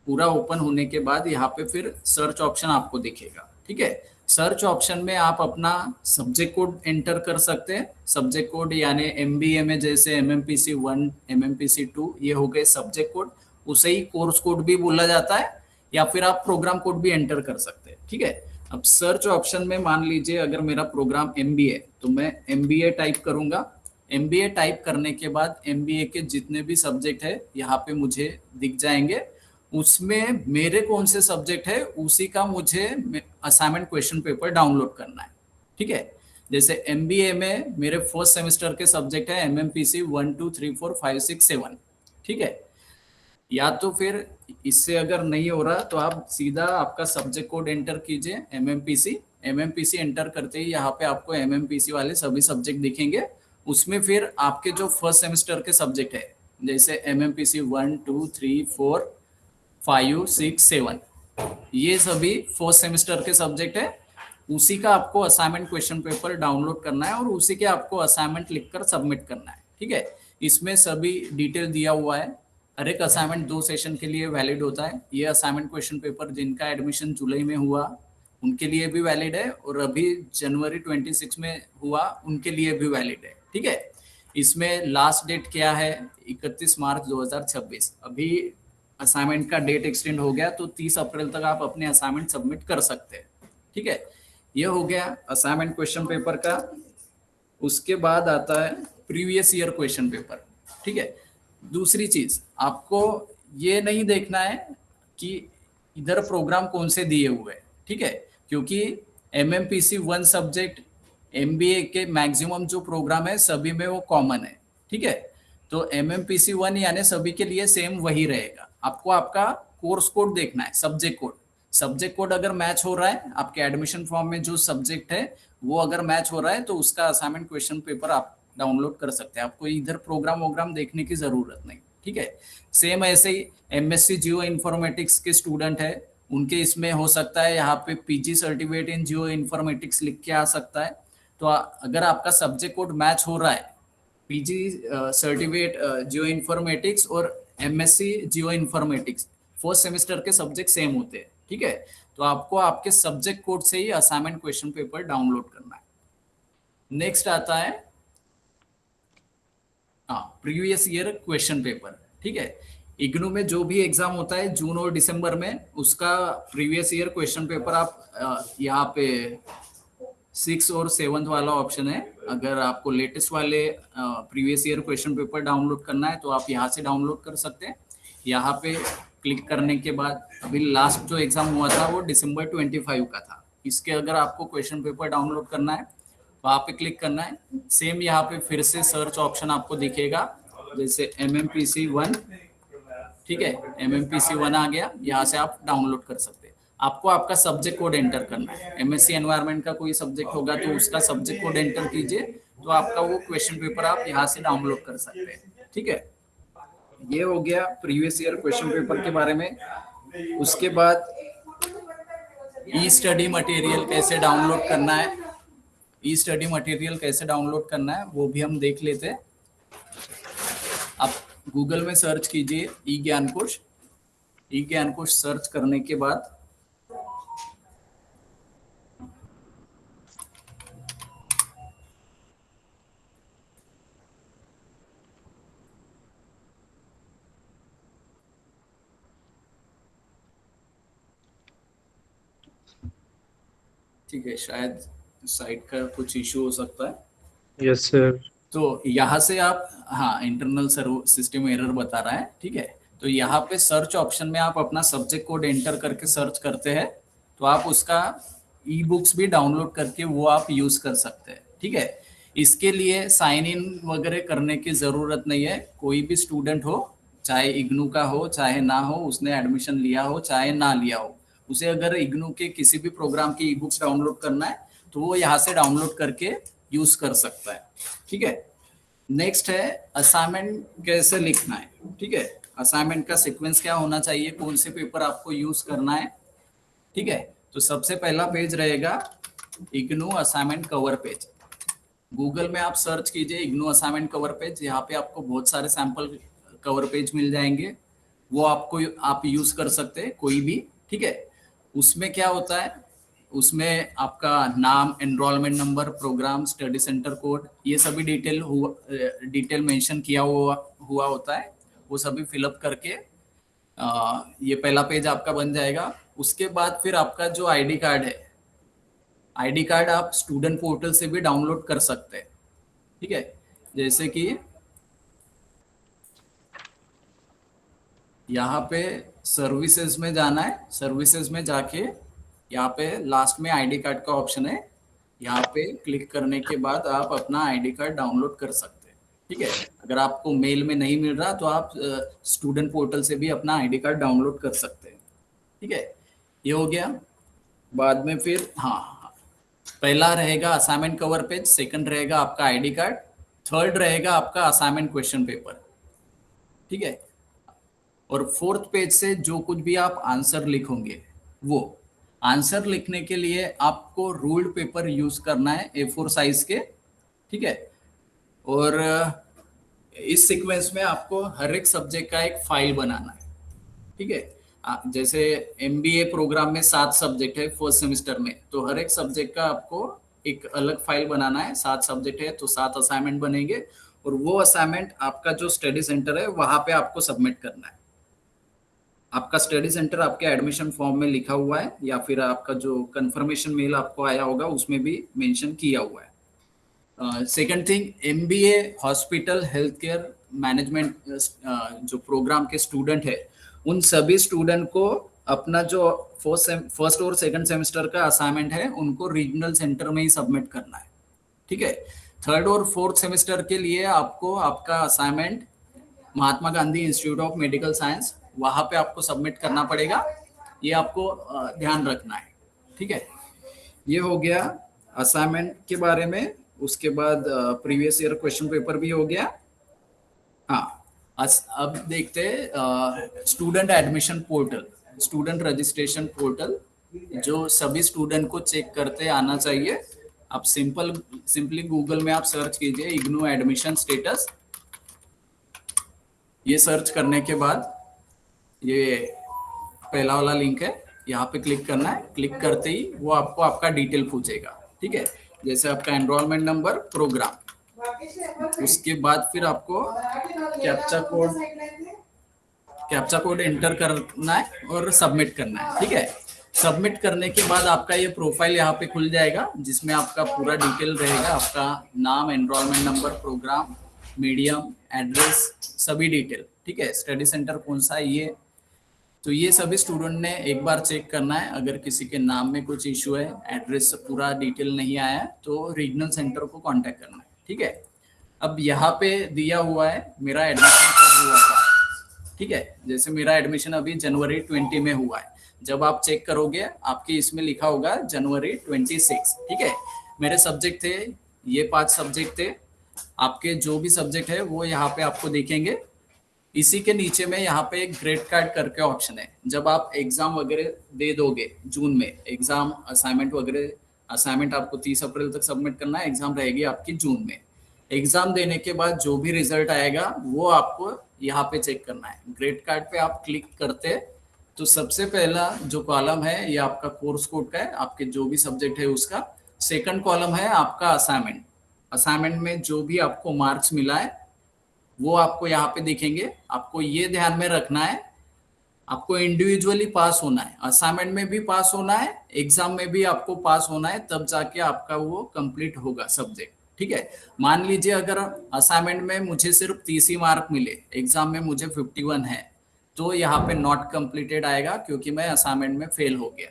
पूरा ओपन होने के बाद यहाँ पे फिर सर्च ऑप्शन आपको दिखेगा, ठीक है। सर्च ऑप्शन में आप अपना सब्जेक्ट कोड एंटर कर सकते हैं। सब्जेक्ट कोड यानी एमबीए में जैसे MMPC 1, MMPC 2 ये हो गए सब्जेक्ट कोड, उसे ही कोर्स कोड भी बोला जाता है, या फिर आप प्रोग्राम कोड भी एंटर कर सकते हैं, ठीक है। अब सर्च ऑप्शन में मान लीजिए अगर मेरा प्रोग्राम MBA, तो मैं MBA टाइप करूंगा। MBA टाइप करने के बाद MBA के जितने भी सब्जेक्ट है यहाँ पे मुझे दिख जाएंगे, उसमें मेरे कौन से सब्जेक्ट है उसी का मुझे असाइनमेंट क्वेश्चन पेपर डाउनलोड करना है, ठीक है। जैसे MBA में मेरे फर्स्ट सेमेस्टर के सब्जेक्ट है MMPC 1, 2, 3, 4, 5, 6, 7, ठीक है। या तो फिर इससे अगर नहीं हो रहा तो आप सीधा आपका सब्जेक्ट कोड एंटर कीजिए MMPC एंटर करते ही यहाँ पे आपको MMPC वाले सभी सब्जेक्ट दिखेंगे। उसमें फिर आपके जो फर्स्ट सेमेस्टर के सब्जेक्ट है जैसे MMPC 1, 2, 3, 4, 5, 6, 7 ये सभी फर्स्ट सेमेस्टर के सब्जेक्ट है, उसी का आपको असाइनमेंट क्वेश्चन पेपर डाउनलोड करना है और उसी के आपको असाइनमेंट लिखकर सबमिट करना है, ठीक है। इसमें सभी डिटेल दिया हुआ है। हर एक असाइनमेंट 2 सेशन के लिए वैलिड होता है। ये असाइनमेंट क्वेश्चन पेपर जिनका एडमिशन जुलाई में हुआ उनके लिए भी वैलिड है, और अभी जनवरी 26 में हुआ उनके लिए भी वैलिड है, ठीक है। इसमें लास्ट डेट क्या है 31 मार्च 2026। अभी असाइनमेंट का डेट एक्सटेंड हो गया तो 30 अप्रैल तक आप अपने असाइनमेंट सबमिट कर सकते हैं, ठीक है। ये हो गया असाइनमेंट क्वेश्चन पेपर का। उसके बाद आता है प्रीवियस ईयर क्वेश्चन पेपर, ठीक है। दूसरी चीज आपको ये नहीं देखना है कि इधर प्रोग्राम कौन से दिए हुए हैं, ठीक है, क्योंकि MMPC 1 सब्जेक्ट MBA के मैक्सिमम जो प्रोग्राम है सभी में वो कॉमन है, ठीक है। तो MMPC 1 यानी सभी के लिए सेम वही रहेगा। आपको आपका कोर्स कोड देखना है, सब्जेक्ट कोड अगर मैच हो रहा है आपके एडमिशन फॉर्म में जो सब्जेक्ट है वो अगर मैच हो रहा है तो उसका असाइनमेंट क्वेश्चन पेपर आप डाउनलोड कर सकते हैं। आपको इधर प्रोग्राम देखने की जरूरत नहीं, ठीक है। सेम ऐसे ही MSc जियो इन्फॉर्मेटिक्स के स्टूडेंट है, उनके इसमें हो सकता है यहाँ पे PG certificate in geo informatics लिख के आ सकता है। तो अगर आपका सब्जेक्ट कोड मैच हो रहा है PG सर्टिफिकेट जियो इन्फॉर्मेटिक्स और MSc geo informatics first semester के सब्जेक्ट सेम होते हैं, ठीक है। तो आपको आपके सब्जेक्ट कोड से ही असाइनमेंट क्वेश्चन पेपर डाउनलोड करना है। नेक्स्ट आता है प्रीवियस ईयर क्वेश्चन पेपर, ठीक है। इग्नू में जो भी एग्जाम होता है जून और दिसंबर में, उसका प्रीवियस ईयर क्वेश्चन पेपर आप यहाँ पे 6 और 7 वाला ऑप्शन है। अगर आपको लेटेस्ट वाले previous year question paper download करना है तो आप यहाँ से डाउनलोड कर सकते हैं। यहाँ पे क्लिक करने के बाद अभी लास्ट जो एग्जाम हुआ था वो दिसंबर 25 का था। इसके अगर आपको क्वेश्चन पेपर डाउनलोड करना है वहाँ पे क्लिक करना है। सेम यहाँ पे फिर से सर्च ऑप्शन आपको दिखेगा जैसे MMPC 1, ठीक है। MMPC 1 आ गया, यहाँ से आप डाउनलोड कर सकते हैं। आपको आपका सब्जेक्ट कोड एंटर करना है। MSc एनवायरनमेंट का कोई सब्जेक्ट होगा तो उसका सब्जेक्ट कोड एंटर कीजिए, तो आपका वो क्वेश्चन पेपर आप यहाँ से डाउनलोड कर सकते हैं, ठीक है। ये हो गया प्रीवियस ईयर क्वेश्चन पेपर के बारे में। उसके बाद ई स्टडी मटेरियल कैसे डाउनलोड करना है, ई स्टडी मटेरियल कैसे डाउनलोड करना है वो भी हम देख लेते हैं। आप गूगल में सर्च कीजिए ई ज्ञान कोश। ई ज्ञान कोश सर्च करने के बाद ठीक है, शायद साइट का कुछ इशू हो सकता है। Yes sir. तो यहाँ से आप, हाँ, इंटरनल सर्व सिस्टम एरर बता रहा है, ठीक है। तो यहाँ पे सर्च ऑप्शन में आप अपना सब्जेक्ट कोड एंटर करके सर्च करते हैं तो आप उसका ई बुक्स भी डाउनलोड करके वो आप यूज कर सकते हैं, ठीक है। इसके लिए साइन इन वगैरह करने की जरूरत नहीं है। कोई भी स्टूडेंट हो, चाहे इग्नू का हो चाहे ना हो, उसने एडमिशन लिया हो चाहे ना लिया हो, उसे अगर इग्नू के किसी भी प्रोग्राम की ई बुक्स डाउनलोड करना है तो वो यहाँ से डाउनलोड करके यूज कर सकता है, ठीक है। नेक्स्ट है असाइनमेंट कैसे लिखना है, ठीक है। असाइनमेंट का सीक्वेंस क्या होना चाहिए, कौन से पेपर आपको यूज करना है, ठीक है। तो सबसे पहला पेज रहेगा IGNOU assignment cover page. Google में आप सर्च कीजिए इग्नू असाइनमेंट कवर पेज, यहाँ पे आपको बहुत सारे सैंपल कवर पेज मिल जाएंगे, वो आपको आप यूज कर सकते हैं कोई भी, ठीक है। उसमें क्या होता है, उसमें आपका नाम, enrolment number, programme, study centre code, ये सभी डिटेल मेंशन किया हुआ होता है। वो सभी फिलअप करके ये पहला पेज आपका बन जाएगा। उसके बाद फिर आपका जो आईडी कार्ड है, आईडी कार्ड आप स्टूडेंट पोर्टल से भी डाउनलोड कर सकते हैं, ठीक है। जैसे कि यहाँ पे सर्विसेज में जाना है, सर्विसेज में जाके यहाँ पे लास्ट में आईडी कार्ड का ऑप्शन है, यहाँ पे क्लिक करने के बाद आप अपना आईडी कार्ड डाउनलोड कर सकते हैं, ठीक है। अगर आपको मेल में नहीं मिल रहा तो आप स्टूडेंट पोर्टल से भी अपना आईडी कार्ड डाउनलोड कर सकते हैं, ठीक है। ये हो गया। बाद में फिर हाँ, पहला रहेगा असाइनमेंट कवर पेज, सेकंड रहेगा आपका आईडी कार्ड, थर्ड रहेगा आपका असाइनमेंट क्वेश्चन पेपर, ठीक है। और फोर्थ पेज से जो कुछ भी आप आंसर लिखोगे, वो आंसर लिखने के लिए आपको रूल्ड पेपर यूज करना है A4 साइज के, ठीक है। और इस सीक्वेंस में आपको हर एक सब्जेक्ट का एक फाइल बनाना है, ठीक है। जैसे MBA प्रोग्राम में 7 सब्जेक्ट है फर्स्ट सेमेस्टर में, तो हर एक सब्जेक्ट का आपको एक अलग फाइल बनाना है। 7 सब्जेक्ट है तो 7 असाइनमेंट बनेंगे, और वो असाइनमेंट आपका जो स्टडी सेंटर है वहां पे आपको सबमिट करना है। आपका स्टडी सेंटर आपके एडमिशन फॉर्म में लिखा हुआ है, या फिर आपका जो कंफर्मेशन मेल आपको आया होगा उसमें भी मेंशन किया हुआ है। Second thing, MBA hospital health care management जो प्रोग्राम के स्टूडेंट है, उन सभी स्टूडेंट को अपना जो फर्स्ट और सेकंड सेमेस्टर का असाइनमेंट है उनको रीजनल सेंटर में ही सबमिट करना है, ठीक है। थर्ड और फोर्थ सेमेस्टर के लिए आपको आपका assignment Mahatma Gandhi institute of medical science, वहां पे आपको सबमिट करना पड़ेगा। ये आपको ध्यान रखना है, ठीक है। ये हो गया असाइनमेंट के बारे में। उसके बाद प्रीवियस ईयर क्वेश्चन पेपर भी हो गया। हाँ, अब देखते हैं student admission portal, student registration portal, जो सभी स्टूडेंट को चेक करते आना चाहिए। आप सिंपली गूगल में आप सर्च कीजिए इग्नू एडमिशन स्टेटस। ये सर्च करने के बाद ये पहला वाला लिंक है, यहाँ पे क्लिक करना है। क्लिक करते ही वो आपको आपका डिटेल पूछेगा, ठीक है। जैसे आपका एनरोलमेंट नंबर, प्रोग्राम, उसके बाद फिर आपको कैप्चा कोड एंटर करना है और सबमिट करना है, ठीक है। सबमिट करने के बाद आपका ये प्रोफाइल यहाँ पे खुल जाएगा, जिसमें आपका पूरा डिटेल रहेगा, आपका नाम, enrolment number, programme, medium, address, सभी डिटेल, ठीक है। स्टडी सेंटर कौन सा है ये, तो ये सभी स्टूडेंट ने एक बार चेक करना है। अगर किसी के नाम में कुछ इशू है, एड्रेस पूरा डिटेल नहीं आया है, तो रीजनल सेंटर को कांटेक्ट करना है, ठीक है। अब यहाँ पे दिया हुआ है मेरा एडमिशन कब हुआ था, ठीक है। जैसे मेरा एडमिशन अभी जनवरी 20 में हुआ है। जब आप चेक करोगे आपके इसमें लिखा होगा जनवरी 26, ठीक है। मेरे सब्जेक्ट थे ये 5 सब्जेक्ट थे। आपके जो भी सब्जेक्ट है वो यहाँ पे आपको देखेंगे। इसी के नीचे में यहाँ पे एक ग्रेड कार्ड करके ऑप्शन है। जब आप एग्जाम वगैरह दे दोगे जून में, एग्जाम असाइनमेंट वगैरह, असाइनमेंट आपको 30 अप्रैल तक सबमिट करना है, एग्जाम रहेगी आपकी जून में। एग्जाम देने के बाद जो भी रिजल्ट आएगा वो आपको यहाँ पे चेक करना है। ग्रेड कार्ड पे आप क्लिक करते तो सबसे पहला जो कॉलम है ये आपका कोर्स कोड का है, आपके जो भी सब्जेक्ट है उसका। सेकंड कॉलम है आपका असाइनमेंट। असाइनमेंट में जो भी आपको मार्क्स मिला है वो आपको यहाँ पे दिखेंगे। आपको ये ध्यान में रखना है, आपको इंडिविजुअली पास होना है, असाइनमेंट में भी पास होना है, एग्जाम में भी आपको पास होना है, तब जाके आपका वो कंप्लीट होगा सब्जेक्ट। ठीक है, मान लीजिए अगर असाइनमेंट में मुझे सिर्फ 30 ही मार्क मिले, एग्जाम में मुझे 51 है, तो यहाँ पे नॉट कंप्लीटेड आएगा क्योंकि मैं असाइनमेंट में फेल हो गया।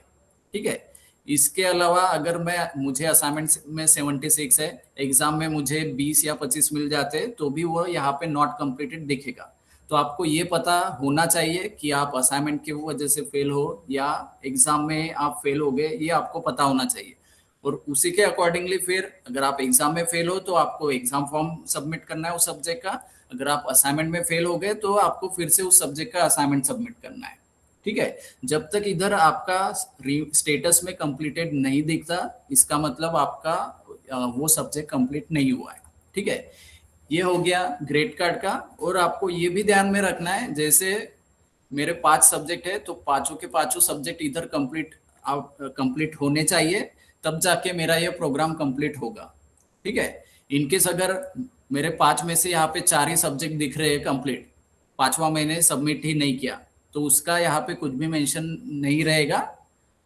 ठीक है, इसके अलावा अगर मुझे असाइनमेंट में 76 है, एग्जाम में मुझे 20 या 25 मिल जाते तो भी वो यहाँ पे नॉट कंप्लीटेड दिखेगा। तो आपको ये पता होना चाहिए कि आप असाइनमेंट की वजह से फेल हो या एग्जाम में आप फेल हो गए, ये आपको पता होना चाहिए। और उसी के अकॉर्डिंगली फिर अगर आप एग्जाम में फेल हो तो आपको एग्जाम फॉर्म सबमिट करना है उस सब्जेक्ट का। अगर आप असाइनमेंट में फेल हो गए तो आपको फिर से उस सब्जेक्ट का असाइनमेंट सबमिट करना है। ठीक है, जब तक इधर आपका स्टेटस में कंप्लीटेड नहीं दिखता, इसका मतलब आपका वो सब्जेक्ट कंप्लीट नहीं हुआ है। ठीक है, ये हो गया ग्रेड कार्ड का। और आपको ये भी ध्यान में रखना है, जैसे मेरे 5 सब्जेक्ट है तो पांचों के पांचों सब्जेक्ट इधर कंप्लीट होने चाहिए, तब जाके मेरा ये प्रोग्राम कंप्लीट होगा। ठीक है, इनकेस अगर मेरे 5 में से यहाँ पे 4 ही सब्जेक्ट दिख रहे हैं कंप्लीट, 5वां मैंने सबमिट ही नहीं किया, तो उसका यहाँ पे कुछ भी मेंशन नहीं रहेगा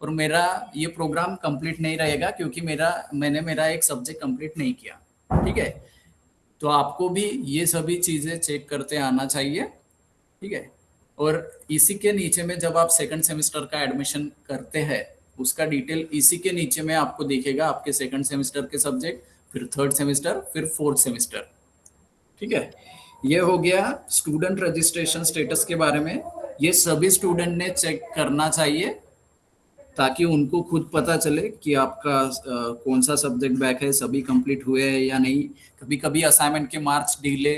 और मेरा ये प्रोग्राम कंप्लीट नहीं रहेगा क्योंकि मैंने मेरा एक सब्जेक्ट कंप्लीट नहीं किया। ठीक है, तो आपको भी ये सभी चीजें चेक करते आना चाहिए। ठीक है, और इसी के नीचे में जब आप सेकंड सेमेस्टर का एडमिशन करते हैं उसका डिटेल इसी के नीचे में आपको दिखेगा, आपके सेकंड सेमेस्टर के सब्जेक्ट, फिर थर्ड सेमेस्टर, फिर फोर्थ सेमेस्टर। ठीक है, ये हो गया स्टूडेंट रजिस्ट्रेशन स्टेटस के बारे में। ये सभी स्टूडेंट ने चेक करना चाहिए ताकि उनको खुद पता चले कि आपका कौन सा सब्जेक्ट बैक है, सभी कंप्लीट हुए हैं या नहीं। कभी कभी असाइनमेंट के मार्क्स डिले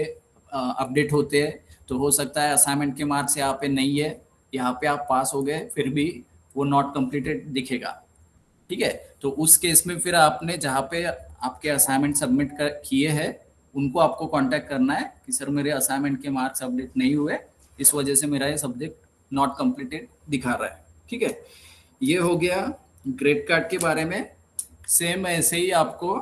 अपडेट होते हैं, तो हो सकता है असाइनमेंट के मार्क्स यहाँ पे नहीं है, यहाँ पे आप पास हो गए फिर भी वो नॉट कंप्लीटेड दिखेगा। ठीक है, तो उस केस में फिर आपने जहाँ पे आपके असाइनमेंट सबमिट किए हैं उनको आपको कांटेक्ट करना है कि सर मेरे असाइनमेंट के मार्क्स अपडेट नहीं हुए, इस वजह से मेरा ये सब्जेक्ट नॉट कंप्लीटेड दिखा रहा है। ठीक है, ये हो गया ग्रेड कार्ड के बारे में। सेम ऐसे ही आपको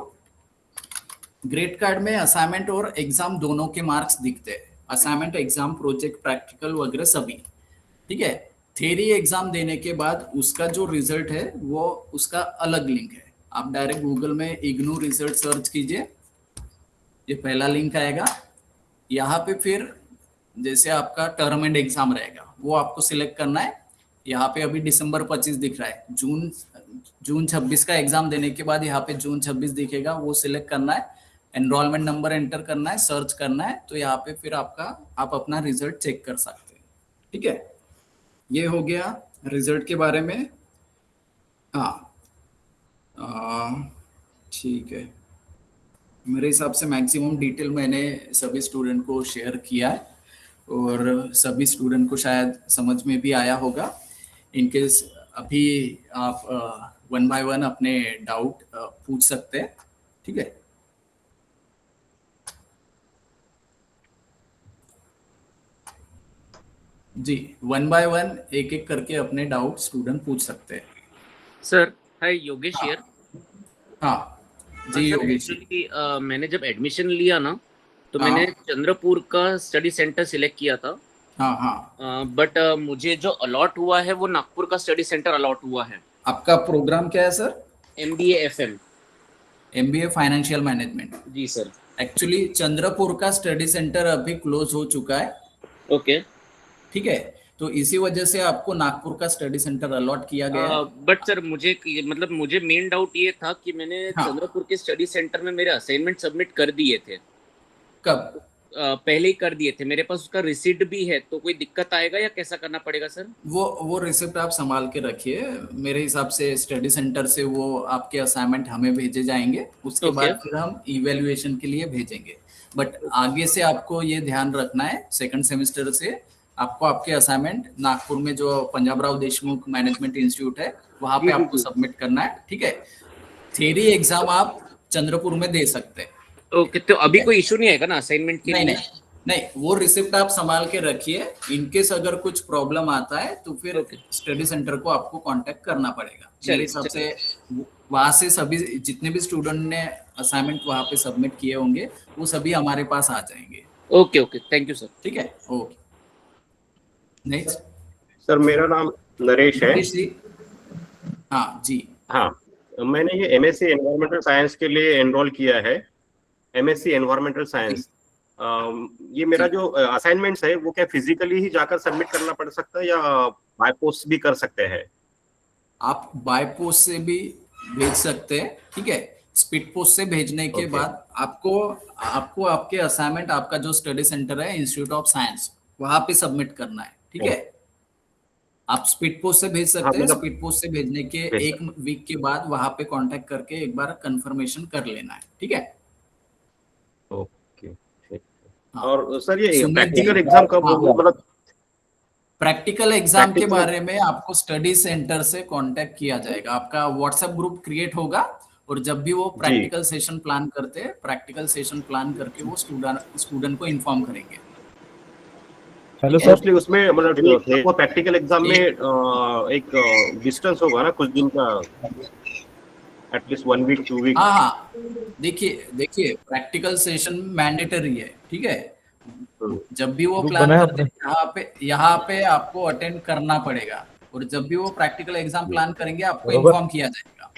ग्रेड कार्ड में असाइनमेंट और एग्जाम दोनों के मार्क्स दिखते हैं, असाइनमेंट, एग्जाम, प्रोजेक्ट, प्रैक्टिकल वगैरह सभी। ठीक है, थ्योरी एग्जाम देने के बाद उसका जो रिजल्ट है वो उसका अलग लिंक है। आप डायरेक्ट गूगल में इग्नू रिजल्ट सर्च कीजिए, ये पहला लिंक आएगा। यहाँ पे फिर जैसे आपका टर्म एंड एग्जाम रहेगा वो आपको सिलेक्ट करना है। यहाँ पे अभी दिसंबर 25 दिख रहा है, जून 26 का एग्जाम देने के बाद यहाँ पे जून 26 दिखेगा, वो सिलेक्ट करना है, एनरोलमेंट नंबर एंटर करना है, सर्च करना है, तो यहाँ पे फिर आप अपना रिजल्ट चेक कर सकते हैं। ठीक है, ये हो गया रिजल्ट के बारे में। हाँ, ठीक है, मेरे हिसाब से मैक्सिमम डिटेल मैंने सभी स्टूडेंट को शेयर किया है और सभी स्टूडेंट को शायद समझ में भी आया होगा। इनकेस अभी आप 1 बाय 1 अपने डाउट पूछ सकते हैं। ठीक है, जी 1 बाय 1 एक एक करके अपने डाउट स्टूडेंट पूछ सकते हैं। Sir hi, Yogesh here. हाँ जी योगेश, एक्चुअली मैंने जब एडमिशन लिया ना तो हाँ। मैंने चंद्रपुर का स्टडी सेंटर सिलेक्ट किया था, हाँ हाँ, बट मुझे जो अलॉट हुआ है वो नागपुर का स्टडी सेंटर अलॉट हुआ है। आपका प्रोग्राम क्या है sir? MBA FM। MBA financial management. जी सर। एक्चुअली चंद्रपुर का स्टडी सेंटर अभी क्लोज हो चुका है। ओके, ठीक है, तो इसी वजह से आपको नागपुर का स्टडी सेंटर अलॉट किया गया है। बट सर मुझे मेन डाउट ये था कि मैंने हाँ। चंद्रपुर के स्टडी सेंटर में मेरे असाइनमेंट सबमिट कर दिए थे। कब? पहले ही कर दिए थे, मेरे पास उसका रिसीट भी है, तो कोई दिक्कत आएगा या कैसा करना पड़ेगा सर? वो रिसिप्ट आप संभाल के रखिए। मेरे हिसाब से स्टडी सेंटर से वो आपके असाइनमेंट हमें भेजे जाएंगे, उसके Okay. बाद फिर हम इवैल्यूएशन के लिए भेजेंगे। बट आगे से आपको ये ध्यान रखना है, सेकंड सेमेस्टर से आपको आपके असाइनमेंट नागपुर में जो पंजाबराव देशमुख मैनेजमेंट इंस्टीट्यूट है वहां पे आपको सबमिट करना है, ठीक है। थ्योरी एग्जाम आप चंद्रपुर में दे सकते हैं। ओके, तो अभी कोई इशू नहीं आएगा ना असाइनमेंट के नहीं लिए? नहीं नहीं, वो रिसिप्ट आप संभाल के रखिए। इनकेस अगर कुछ प्रॉब्लम आता है तो फिर स्टडी सेंटर को आपको कांटेक्ट करना पड़ेगा। मेरे हिसाब से वहां से सभी जितने भी स्टूडेंट ने असाइनमेंट वहां पे सबमिट किए होंगे वो सभी हमारे पास आ जाएंगे। Okay okay, thank you sir. ठीक है, ओके। नेक्स्ट सर मेरा नाम नरेश है। जी, हाँ जी। हाँ, मैंने ये एमएससी एनवायरमेंटल साइंस के लिए एनरोल किया है। एमएससी एनवायरमेंटल साइंस, ये मेरा जो असाइनमेंट्स है वो क्या फिजिकली ही जाकर सबमिट करना पड़ सकता है या बाय पोस्ट भी कर सकते हैं? आप बाय पोस्ट से भी भेज सकते हैं, ठीक है। स्पीड पोस्ट से भेजने के बाद आपको आपके असाइनमेंट आपका जो स्टडी सेंटर है इंस्टीट्यूट ऑफ साइंस वहां पे सबमिट करना है, ठीक है। आप स्पीड पोस्ट से भेज सकते हैं। स्पीड पोस्ट से भेजने के एक वीक के बाद वहां पे कांटेक्ट करके एक बार कंफर्मेशन कर लेना है, ठीक है। ओके, हाँ। और सर ये प्रैक्टिकल एग्जाम कब होगा? मतलब प्रैक्टिकल एग्जाम के बारे में आपको स्टडी सेंटर से कांटेक्ट किया जाएगा। आपका व्हाट्सएप ग्रुप क्रिएट होगा और जब भी वो प्रैक्टिकल सेशन प्लान करते हैं, प्रैक्टिकल सेशन प्लान करके वो स्टूडेंट को इन्फॉर्म करेंगे। हेलो मोस्टली उसमें मतलब वो प्रैक्टिकल एग्जाम में एक डिस्टेंस होगा ना कुछ दिन का, एटलीस्ट 1 वीक 2 वीक। हाँ, देखिए प्रैक्टिकल सेशन मैंडेटरी है, ठीक है। जब भी वो प्लान करते हैं यहाँ पे आपको अटेंड करना पड़ेगा और जब भी वो प्रैक्टिकल एग्जाम प्लान करेंगे आपको इन्फॉर्म किया जाएगा।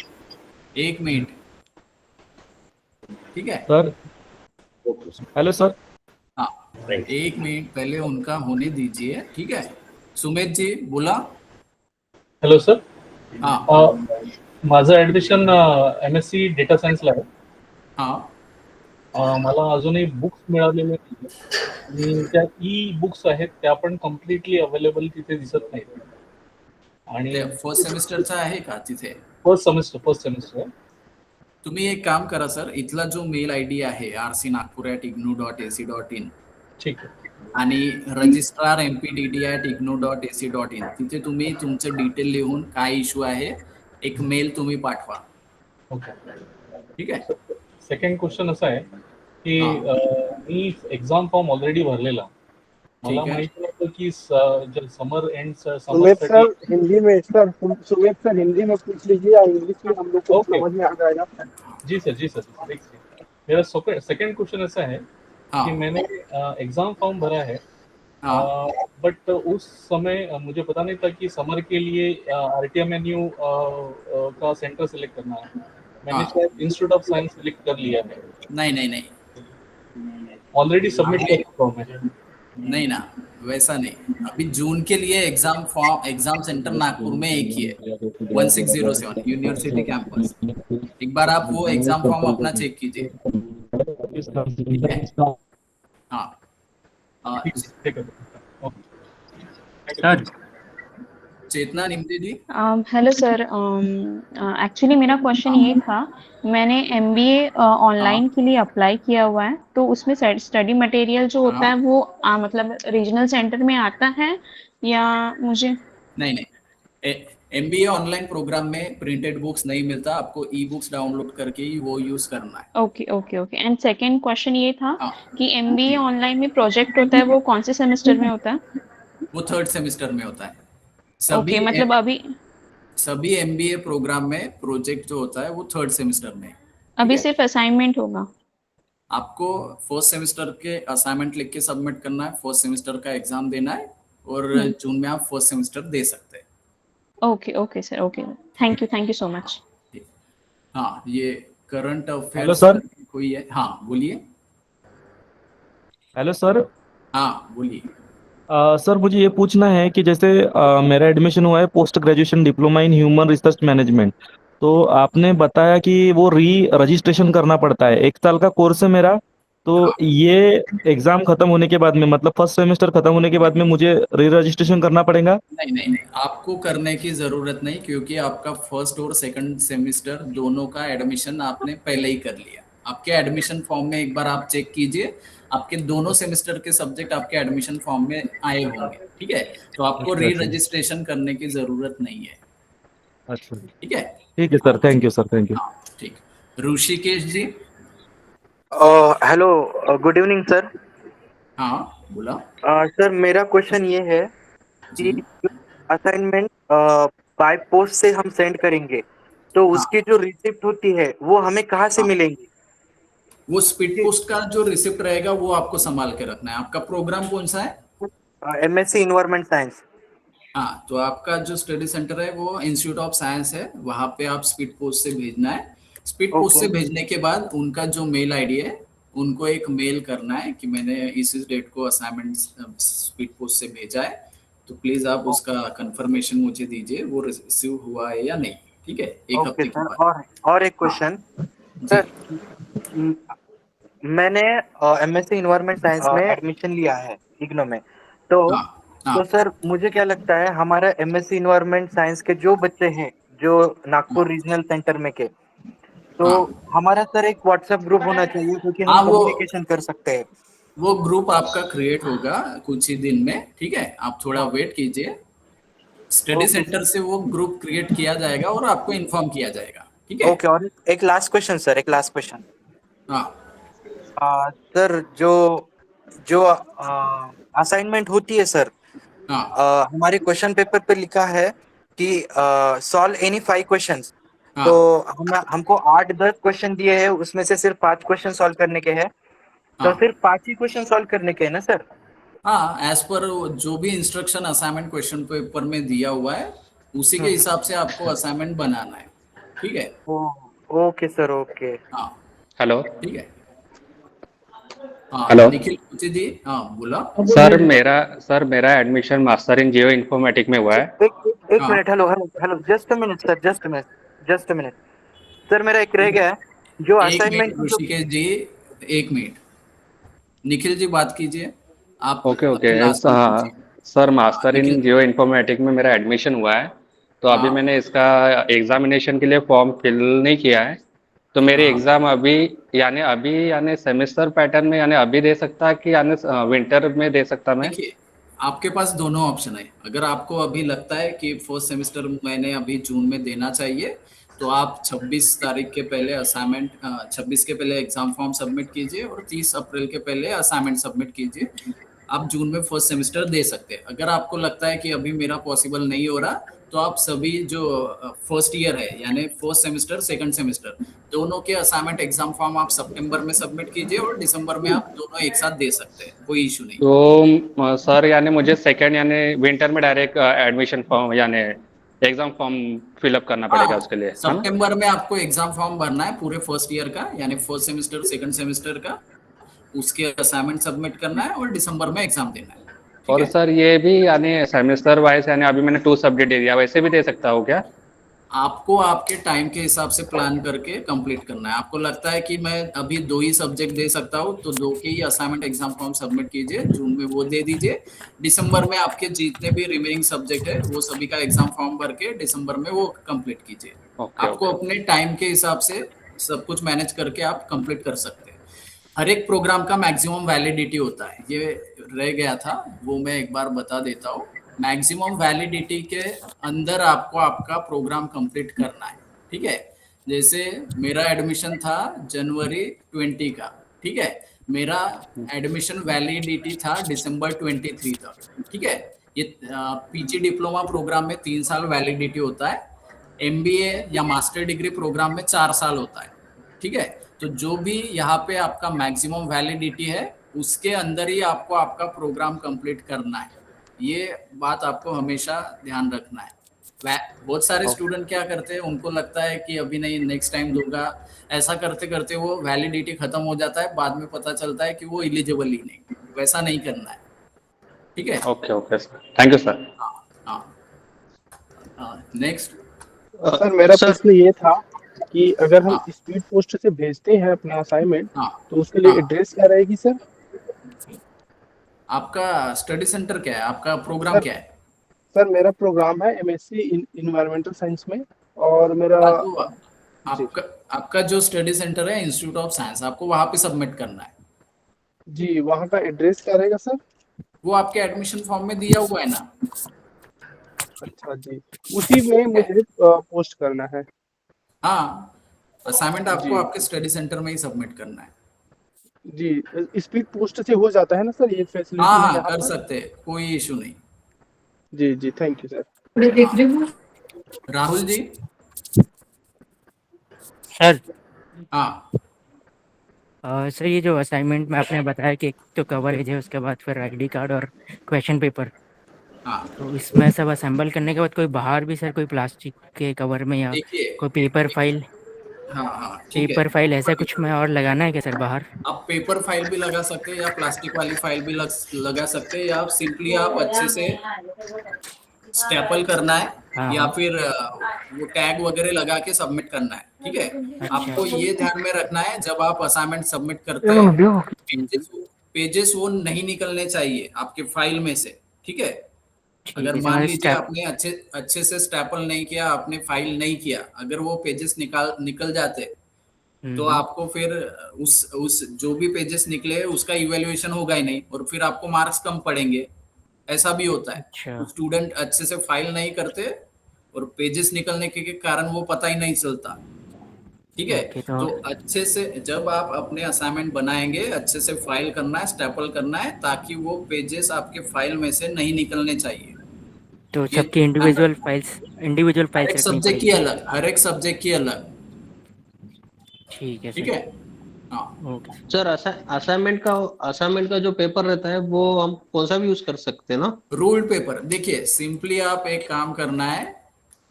1 मिनट, ठीक है सर। Hello sir. हाँ, 1 मिनट पहले उनका होने दीजिए, ठीक है। सुमित जी बोला। हॅलो सर, हाँ माझं ऍडमिशन MSc डेटा सायन्सला आहे. हाँ मला अजूनही बुक्स मिळालेले नाही आणि त्या बुक्स आहेत त्या पण कम्प्लिटली अवेलेबल तिथे दिसत नाहीत. आणि फर्स्ट सेमिस्टरचा आहे का तिथे? फर्स्ट सेमिस्टर आहे. तुम्ही एक काम करा सर, इथला जो मेल आयडी आहे rcnagpur@ignou.ac.in, ठीक आहे. आणि रजिस्ट्रार mpdd@ignou.ac.in तिथे तुम्ही तुमचं डिटेल लिहून काय इश्यू आहे एक मेल तुम्ही पाठवा, ओके. ठीक आहे। सेकंड क्वेश्चन असा आहे की मी एक्झाम फॉर्म ऑलरेडी भरलेला. मला ठीक है। माहिती नव्हतं की summer and Sumit sir Hindi में सर सुमित सर हिंदी में पूछ लीजिए या इंग्लिश में हम लोग को Okay. समझ में आ जाएगा। जी सर एक सेकंड. मेरा सेकंड क्वेश्चन ऐसा है कि मैंने एग्जाम फॉर्म भरा है, बट उस समय मुझे पता नहीं था कि समर के लिए RTMNU का सेंटर सेलेक्ट करना है. मैंने शायद इंस्टीट्यूट ऑफ साइंस सेलेक्ट कर लिया है. नहीं ऑलरेडी सबमिट कर चुका हूँ मैं. नहीं ना, वैसा नहीं। अभी जून के लिए एग्जाम सेंटर नागपुर में एक ही है, 1607 यूनिवर्सिटी कैंपस। एक बार आप वो एग्जाम फॉर्म अपना चेक कीजिए। हाँ सर. चेतना निमते जी। हेलो सर, एक्चुअली मेरा क्वेश्चन ये था, मैंने MBA ऑनलाइन के लिए अप्लाई किया हुआ है, तो उसमें स्टडी मटेरियल जो होता है वो मतलब रीजनल सेंटर में आता है या मुझे? नहीं MBA ऑनलाइन प्रोग्राम में प्रिंटेड बुक्स नहीं मिलता, आपको ई बुक्स डाउनलोड करके ही वो यूज करना है। ओके। एंड सेकंड क्वेश्चन ये था कि MBA ऑनलाइन में प्रोजेक्ट होता है वो कौन से सेमेस्टर में होता है? वो 3rd सेमेस्टर में होता है। ओके, मतलब अभी सभी MBA प्रोग्राम में प्रोजेक्ट जो होता है वो 3rd सेमेस्टर में। अभी सिर्फ असाइनमेंट होगा? आपको फर्स्ट सेमेस्टर के असाइनमेंट लिख के सबमिट करना है, फर्स्ट सेमेस्टर का एग्जाम देना है और जून में आप फर्स्ट सेमेस्टर दे सकते हैं। Okay sir, okay, thank you so much. हाँ, ये करंट अफेयर। Hello sir. कोई है? हाँ बोलिए। Hello sir. हाँ बोलिए। सर मुझे ये पूछना है कि जैसे मेरा एडमिशन हुआ है post graduation diploma in human research management, तो आपने बताया कि वो रजिस्ट्रेशन करना पड़ता है। 1 साल का कोर्स है मेरा, तो ये एग्जाम खत्म होने के बाद में मतलब फर्स्ट सेमेस्टर खत्म होने के बाद में मुझे रजिस्ट्रेशन करना पड़ेगा? नहीं, आपको करने की जरूरत नहीं, क्योंकि आपका फर्स्ट और सेकंड सेमेस्टर दोनों का एडमिशन आपने पहले ही कर लिया। आपके एडमिशन फॉर्म में एक बार आप चेक कीजिए, आपके दोनों सेमेस्टर के सब्जेक्ट आपके एडमिशन फॉर्म में आए होंगे, ठीक है। तो आपको अच्छा, री अच्छा। रजिस्ट्रेशन करने की जरूरत नहीं है, अच्छा, ठीक है। ठीक है sir, thank you sir, thank you. हाँ ठीक। Rishikesh ji. Hello, good evening sir. हाँ बोला। सर मेरा क्वेश्चन ये है कि जी असाइनमेंट बाय पोस्ट से हम सेंड करेंगे तो हाँ, उसकी जो रिसिप्ट होती है वो हमें कहाँ से हाँ। मिलेंगी? वो स्पीड पोस्ट का जो रिसिप्ट रहेगा वो आपको संभाल के रखना है। आपका प्रोग्राम कौन सा है? MSc environment science. हाँ, तो आपका जो स्टडी सेंटर है वो इंस्टीट्यूट ऑफ साइंस है, वहां पे आप स्पीड पोस्ट से भेजना है। स्पीड पोस्ट से ओके, भेजने के बाद उनका जो मेल आईडी है उनको एक मेल करना है कि मैंने इस डेट को असाइनमेंट स्पीड पोस्ट से भेजा है, तो प्लीज आप उसका कंफर्मेशन मुझे दीजिए वो रिसीव हुआ है या नहीं, ठीक है, एक ओके हफ्ते के सर। बाद। और एक हाँ क्वेश्चन जी सर, म- मैंने एमएससी इन्वायरमेंट साइंस में एडमिशन लिया है इग्नू में। तो हाँ हाँ तो सर मुझे क्या लगता है हमारा एमएससी इन्वायरमेंट साइंस के जो बच्चे हैं जो नागपुर रीजनल सेंटर में के, तो हाँ हमारा सर एक व्हाट्सएप ग्रुप होना चाहिए क्योंकि हम हाँ, कम्युनिकेशन कर सकते हैं। वो ग्रुप आपका क्रिएट होगा कुछ ही दिन में, ठीक है, आप थोड़ा वेट कीजिए। स्टडी ओके सेंटर से वो ग्रुप क्रिएट किया जाएगा और आपको इन्फॉर्म किया जाएगा, ठीक है। ओके। और एक लास्ट क्वेश्चन सर, एक लास्ट क्वेश्चन। हाँ सर जो जो असाइनमेंट होती है सर, हाँ हमारे क्वेश्चन पेपर पे लिखा है कि सॉल्व एनी 5 क्वेश्चंस। हाँ तो हमको 8-10 क्वेश्चन दिए हैं, उसमें से सिर्फ 5 क्वेश्चन सॉल्व करने के हैं। तो हाँ सिर्फ 5 ही क्वेश्चन सॉल्व करने के हैं ना सर? हाँ, एज पर जो भी इंस्ट्रक्शन असाइनमेंट क्वेश्चन पेपर में दिया हुआ है उसी के हिसाब से आपको असाइनमेंट बनाना है, ठीक है। Okay sir, okay. हाँ हेलो ठीक है। हाँ हेलो निखिल पूछे जी, हाँ बोला। सर मेरा admission master in geo informatic में हुआ है। एक हाँ minute, hello hello hello, just a minute sir, just a minute sir, मेरा एक रह गया है जो एक असाइनमेंट मिनट ऋषिकेश जी, एक मिनट, निखिल जी बात कीजिए, आप ओके ओके, अपनी लास्ट बात कीजिए। सर हाँ, master in Nikhil. Geo informatic में मेरा एडमिशन हुआ है, तो अभी हाँ मैंने इसका एग्जामिनेशन के लिए फॉर्म फिल नहीं किया है। तो मेरी हाँ, एग्जाम यानी सेमेस्टर पैटर्न में यानी अभी दे सकता कि यानी विंटर में दे सकता मैं? देखिए आपके पास दोनों ऑप्शन है। अगर आपको अभी लगता है कि फर्स्ट सेमेस्टर मैंने अभी जून में देना चाहिए, तो आप 26 तारीख के पहले असाइनमेंट 26 के पहले एग्जाम फॉर्म सबमिट कीजिए और 30 अप्रैल के पहले असाइनमेंट सबमिट कीजिए। आप जून में फर्स्ट सेमेस्टर दे सकते हैं। अगर आपको लगता है कि अभी मेरा पॉसिबल नहीं हो रहा, तो आप सभी जो फर्स्ट ईयर है यानी फर्स्ट सेमेस्टर सेकंड सेमेस्टर दोनों के असाइनमेंट एग्जाम फॉर्म आप सितंबर में सबमिट कीजिए और दिसंबर में आप दोनों एक साथ दे सकते हैं, कोई इशू नहीं। तो सर यानी मुझे सेकेंड यानी विंटर में डायरेक्ट एडमिशन फॉर्म यानी एग्जाम फॉर्म फिलअप करना पड़ेगा उसके लिए, है ना? सितंबर में आपको एग्जाम फॉर्म भरना है पूरे फर्स्ट ईयर का यानी फर्स्ट सेमेस्टर सेकंड सेमेस्टर का, उसके असाइनमेंट सबमिट करना है और दिसंबर में एग्जाम देना है, ठीक और है। सर ये भी यानी सेमेस्टर वाइज यानी अभी मैंने 2 सब्जेक्ट दे दिया, वैसे भी दे सकता हूँ क्या? आपको आपके टाइम के हिसाब से प्लान करके कंप्लीट करना है। आपको लगता है कि मैं अभी 2 ही सब्जेक्ट दे सकता हूँ, तो 2 के ही असाइनमेंट एग्जाम फॉर्म सबमिट कीजिए, जून में वो दे दीजिए। दिसंबर में आपके जितने भी रिमेनिंग सब्जेक्ट है वो सभी का एग्जाम फॉर्म भर के दिसंबर में वो कंप्लीट कीजिए। ओके आपको ओके अपने टाइम के हिसाब से सब कुछ मैनेज करके आप कंप्लीट कर सकते हैं। हर एक प्रोग्राम का मैक्सिमम वैलिडिटी होता है, ये रह गया था वो मैं एक बार बता देता हूँ। मैक्सिमम वैलिडिटी के अंदर आपको आपका प्रोग्राम कंप्लीट करना है, ठीक है। जैसे मेरा एडमिशन था जनवरी 20 का, ठीक है, मेरा एडमिशन वैलिडिटी था दिसंबर 23 तक, ठीक है। ये पीजी डिप्लोमा प्रोग्राम में 3 साल वैलिडिटी होता है, एमबीए या मास्टर डिग्री प्रोग्राम में 4 साल होता है, ठीक है। तो जो भी यहाँ पे आपका मैक्सिमम वैलिडिटी है उसके अंदर ही आपको आपका प्रोग्राम कंप्लीट करना है, ये बात आपको हमेशा ध्यान रखना है। बहुत सारे स्टूडेंट क्या करते हैं, उनको लगता है कि अभी नहीं नेक्स्ट टाइम दूंगा, ऐसा करते करते वो वैलिडिटी खत्म हो जाता है, बाद में पता चलता है कि वो एलिजिबल ही नहीं। वैसा नहीं करना है, ठीक है। Okay okay sir, thank you sir. हाँ हाँ, नेक्स्ट। सर मेरा सर प्रश्न ये था कि अगर हम हाँ स्पीड पोस्ट से भेजते हैं अपना असाइनमेंट हाँ तो उसके लिए हाँ, एड्रेस क्या रहेगी सर? आपका स्टडी सेंटर क्या है, आपका प्रोग्राम सर क्या है? सर मेरा प्रोग्राम है एमएससी इन्वायरमेंटल साइंस में, और मेरा हाँ, तो आपका आपका जो स्टडी सेंटर है इंस्टीट्यूट ऑफ साइंस, आपको वहां पे सबमिट करना है। जी, वहाँ का एड्रेस क्या रहेगा सर? वो आपके एडमिशन फॉर्म में दिया हुआ है ना। अच्छा जी, उसी में मुझे पोस्ट करना है। हाँ, असाइनमेंट आपको जी आपके स्टडी सेंटर में ही सबमिट करना है। जी, स्पीड पोस्ट से हो जाता है ना सर, ये हाँ फैसिलिटी है हाँ, यहाँ कर पर? सकते हैं, कोई इशू नहीं। जी जी, thank you sir. Rahul ji. Sir हाँ सर ये जो असाइनमेंट में आपने बताया कि एक तो कवरेज है, उसके बाद फिर आईडी कार्ड और क्वेश्चन पेपर, हाँ, तो इसमें सब असेंबल करने के बाद कोई बाहर भी सर कोई प्लास्टिक के कवर में या देखिए। कोई पेपर फाइल, हाँ हाँ, ठीक है। पेपर फाइल ऐसा कुछ में और लगाना है क्या सर बाहर? आप पेपर फाइल भी लगा सकते हैं या प्लास्टिक वाली फाइल भी लगा सकते हैं, या आप सिंपली आप अच्छे से स्टेपल करना है, हाँ या हाँ, फिर वो टैग वगैरह लगा के सबमिट करना है। ठीक है, अच्छा आपको ये ध्यान में रखना है जब आप असाइनमेंट सबमिट करते हैं, पेजेस वो नहीं निकलने चाहिए आपके फाइल में से। ठीक है, ठीक अगर है सर, मान मतलब लीजिए स्टेप। आपने अच्छे से स्टेपल नहीं किया, आपने फाइल नहीं किया, अगर वो पेजेस निकल जाते तो आपको फिर उस जो भी पेजेस निकले उसका इवैल्यूएशन होगा ही नहीं, और फिर आपको मार्क्स कम पड़ेंगे। ऐसा भी होता है, अच्छा कुछ स्टूडेंट अच्छे से फाइल नहीं करते और पेजेस निकलने के कारण वो पता ही नहीं चलता। ठीक है, ओके, तो तो अच्छे से जब आप अपने असाइनमेंट बनाएंगे, अच्छे से फाइल करना है, स्टेपल करना है, ताकि वो पेजेस आपके फाइल में से नहीं निकलने चाहिए। ये सबकी ध्यान इंडिविजुअल रखना। फाइल्स हर एक रखनी सब्जेक्ट की पड़ेगी। अलग, हर एक सब्जेक्ट की अलग। ठीक है ठीक सर, है, हाँ। ओके सर असाइनमेंट का जो पेपर रहता है वो हम कौन सा भी यूज कर सकते हैं ना? रूल पेपर, देखिए सिंपली आप एक काम करना है,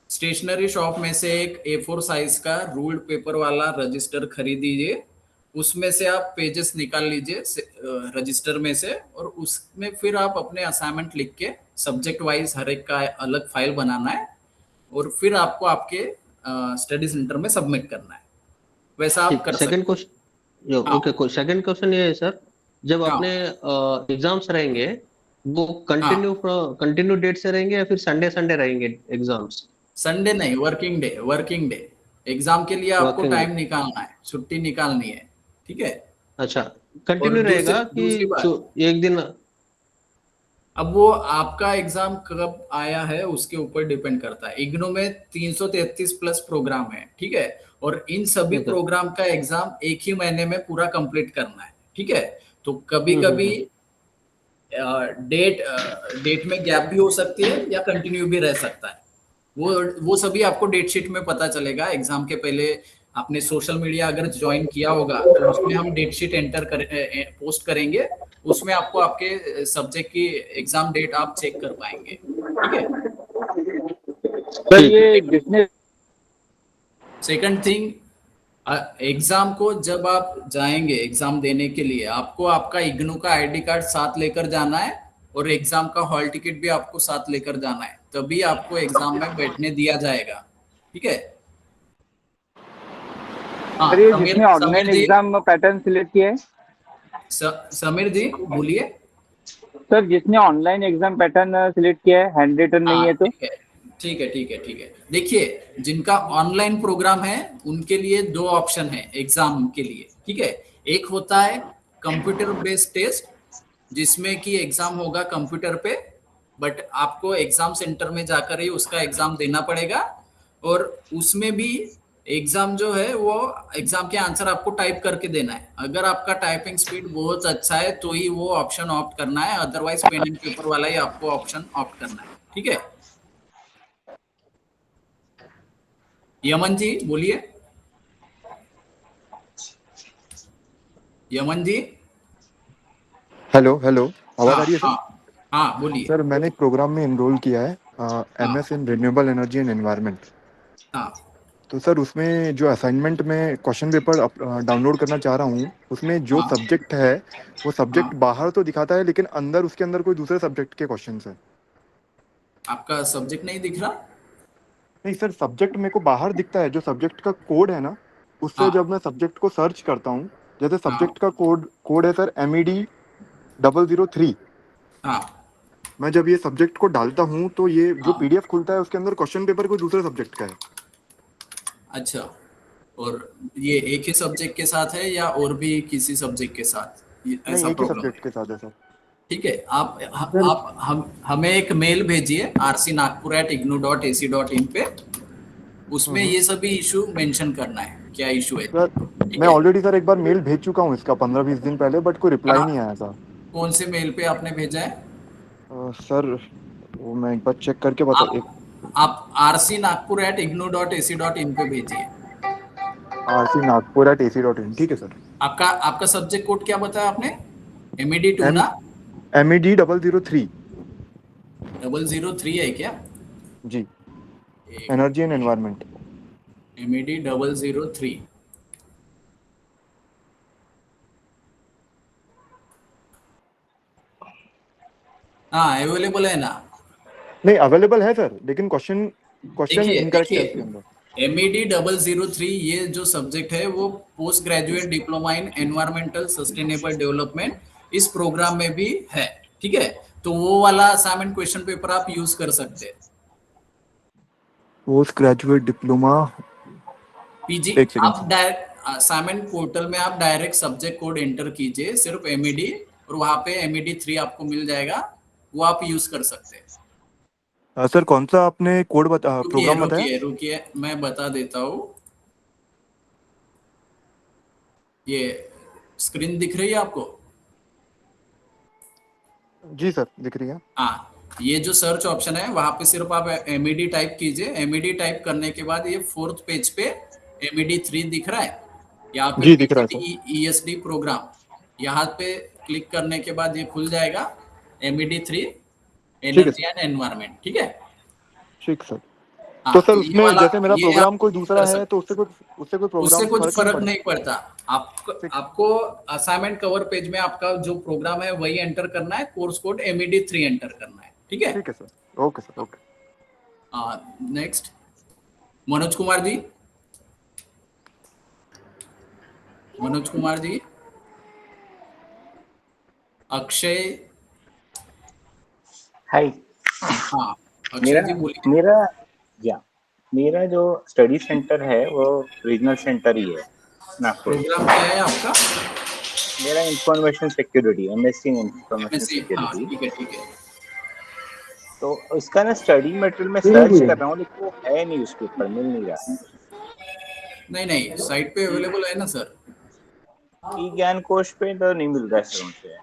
स्टेशनरी शॉप में से एक A4 साइज का रूल्ड पेपर वाला रजिस्टर खरीदीजिए, उसमें से आप पेजेस निकाल लीजिए रजिस्टर में से, और उसमें फिर आप अपने असाइनमेंट लिख के सब्जेक्ट वाइज हर एक का अलग फाइल बनाना है, और फिर आपको आपके स्टडी सेंटर में सबमिट करना है। वैसा आप कर सकते सेकंड क्वेश्चन, हाँ ओके, सेकंड क्वेश्चन ये है सर, जब हाँ अपने एग्जाम्स रहेंगे वो हाँ। कंटिन्यू डेट से रहेंगे या फिर संडे संडे रहेंगे एग्जाम्स? संडे नहीं, वर्किंग डे एग्जाम के लिए आपको वर्किंग डे, टाइम निकालना है, छुट्टी निकालनी है। ठीक है, अच्छा, और कंटिन्यू रहेगा कि दूसरी बात, एक दिन? अब वो आपका एग्जाम कब आया है उसके ऊपर डिपेंड करता है। इग्नू में 333 प्लस प्रोग्राम है। ठीक है, और इन सभी ठीक है। प्रोग्राम का एग्जाम एक ही महीने में पूरा कंप्लीट करना है। ठीक है, तो कभी कभी डेट में गैप भी हो सकती है या कंटिन्यू भी रह सकता है। वो सभी आपको डेट शीट में पता चलेगा। एग्जाम के पहले आपने सोशल मीडिया अगर ज्वाइन किया होगा तो उसमें हम डेट शीट पोस्ट करेंगे, उसमें आपको आपके सब्जेक्ट की एग्जाम डेट आप चेक कर पाएंगे। ठीक है, सर ये जिसने सेकंड थिंग, एग्जाम को जब आप जाएंगे एग्जाम देने के लिए, आपको आपका इग्नू का आईडी कार्ड साथ लेकर जाना है, और एग्जाम का हॉल टिकट भी आपको साथ लेकर जाना है, तभी आपको एग्जाम में बैठने दिया जाएगा। ठीक है, हाँ सर ये जिसने ऑनलाइन एग्जाम पैटर्न सिलेक्ट किया है, समीर जी बोलिए। सर जिसने ऑनलाइन एग्जाम पैटर्न सिलेक्ट किया है, हैंड रिटन नहीं है तो? ठीक है। देखिए, जिनका ऑनलाइन प्रोग्राम है उनके लिए दो ऑप्शन है एग्जाम के लिए। ठीक है, एक होता है कंप्यूटर बेस्ड टेस्ट, जिसमें कि एग्जाम होगा कंप्यूटर पे, बट आपको एग्जाम सेंटर में जाकर ही उसका एग्जाम देना पड़ेगा, और उसमें भी एग्जाम जो है वो एग्जाम के आंसर आपको टाइप करके देना है। अगर आपका टाइपिंग स्पीड बहुत अच्छा है तो ही वो ऑप्शन ऑप्ट करना है, अदरवाइज पेन एंड पेपर वाला ही आपको ऑप्शन ऑप्ट करना है। ठीक है, यमन जी बोलिए। यमन जी, हेलो आवाज आ रही है सर? हाँ बोलिए। सर मैंने एक प्रोग्राम में एनरोल किया है, MS in renewable energy and environment. हाँ, तो सर उसमें जो असाइनमेंट में क्वेश्चन पेपर डाउनलोड करना चाह रहा हूँ, उसमें जो सब्जेक्ट है वो सब्जेक्ट बाहर तो दिखाता है, लेकिन अंदर उसके अंदर कोई दूसरे सब्जेक्ट के क्वेश्चन है। आपका सब्जेक्ट नहीं दिख रहा? नहीं सर, सब्जेक्ट मेरे को बाहर दिखता है, जो सब्जेक्ट का कोड है ना, उससे जब मैं सब्जेक्ट को सर्च करता हूँ, जैसे सब्जेक्ट का कोड है सर MED003। हाँ, मैं जब ये सब्जेक्ट को डालता हूँ तो ये जो PDF खुलता है उसके अंदर क्वेश्चन पेपर कोई दूसरे सब्जेक्ट का है। अच्छा, और ये एक ही सब्जेक्ट के साथ है या और भी किसी सब्जेक्ट के साथ नहीं, ऐसा एक ही प्रॉब्लम सब्जेक्ट है? के साथ है सर। ठीक है, आप हमें एक मेल भेजिए rcnagpur@ignou.ac.in पे, उसमें ये सभी इशू मेंशन करना है, क्या इशू है। सर मैं ऑलरेडी सर एक बार मेल भेज चुका हूँ इसका 15-20 दिन पहले, बट कोई रिप्लाई नहीं आया था। कौन से मेल पे आपने भेजा है? सर वो मैं एक बार चेक करके बता आप rcnagpur@ignou.ac.in पे भेजिए। rcnagpur@ac.in, ठीक है सर। आपका सब्जेक्ट कोड क्या बताया आपने? MED 2 ना? MED 003 003 है क्या? जी, एनर्जी एंड एनवायरनमेंट। MED 003। हाँ, अवेलेबल है ना? नहीं, अवेलेबल है सर, लेकिन क्वेश्चन इनकरेक्ट है इसके अंदर। MED 003 ये जो सब्जेक्ट है वो post graduate diploma in environmental sustainable development इस प्रोग्राम में भी है, ठीक है? तो वो वाला असाइनमेंट क्वेश्चन पेपर आप यूज कर सकते हैं। पोस्ट ग्रेजुएट डिप्लोमा पीजी, एक सेकंड आप डायरेक्ट असाइनमेंट पोर्टल में आप डायरेक्ट सब्जेक्ट कोड एंटर कीजिए, सिर्फ MED, और वहां पे MED 3 आपको मिल जाएगा, वो आप यूज कर सकते हैं। सर कौन सा आपने कोड प्रोग्राम बताया? रुकिए मैं बता देता हूँ। ये स्क्रीन दिख रही है आपको? जी सर दिख रही है। हाँ, ये जो सर्च ऑप्शन है वहां पे सिर्फ आप MED टाइप कीजिए। MED टाइप करने के बाद ये 4th पेज पे MED 3 दिख रहा है, यहाँ पे जी दिख रहा है सर। ESD प्रोग्राम, यहाँ पे क्लिक करने के बाद ये खुल जाएगा MED 3 एनर्जी एंड एनवायरनमेंट, ठीक है? ठीक सर। तो सर उसमें जैसे मेरा प्रोग्राम कोई दूसरा है तो उससे कोई फर्क नहीं पड़ता। आपको असाइनमेंट कवर पेज में आपका जो प्रोग्राम है वही एंटर करना है, कोर्स कोड MED 3 एंटर करना है, ठीक है? ठीक है sir, okay sir, okay. Next Manoj Kumar ji. Manoj Kumar ji, Akshay. Hi. हाँ अक्षय जी बोलिए। मेरा जो स्टडी सेंटर है वो रीजनल सेंटर ही है नागपुर। प्रोग्राम क्या है आपका? मेरा इंफॉर्मेशन सिक्योरिटी, MSc इन इंफॉर्मेशन सिक्योरिटी। ठीक है। तो उसका ना स्टडी मटेरियल में सर्च कर रहा हूँ, लेकिन वो है नहीं, उसके ऊपर मिल नहीं रहा। नहीं साइट पे अवेलेबल है ना सर? ई ज्ञान कोश पे तो नहीं मिल रहा है सर मुझे।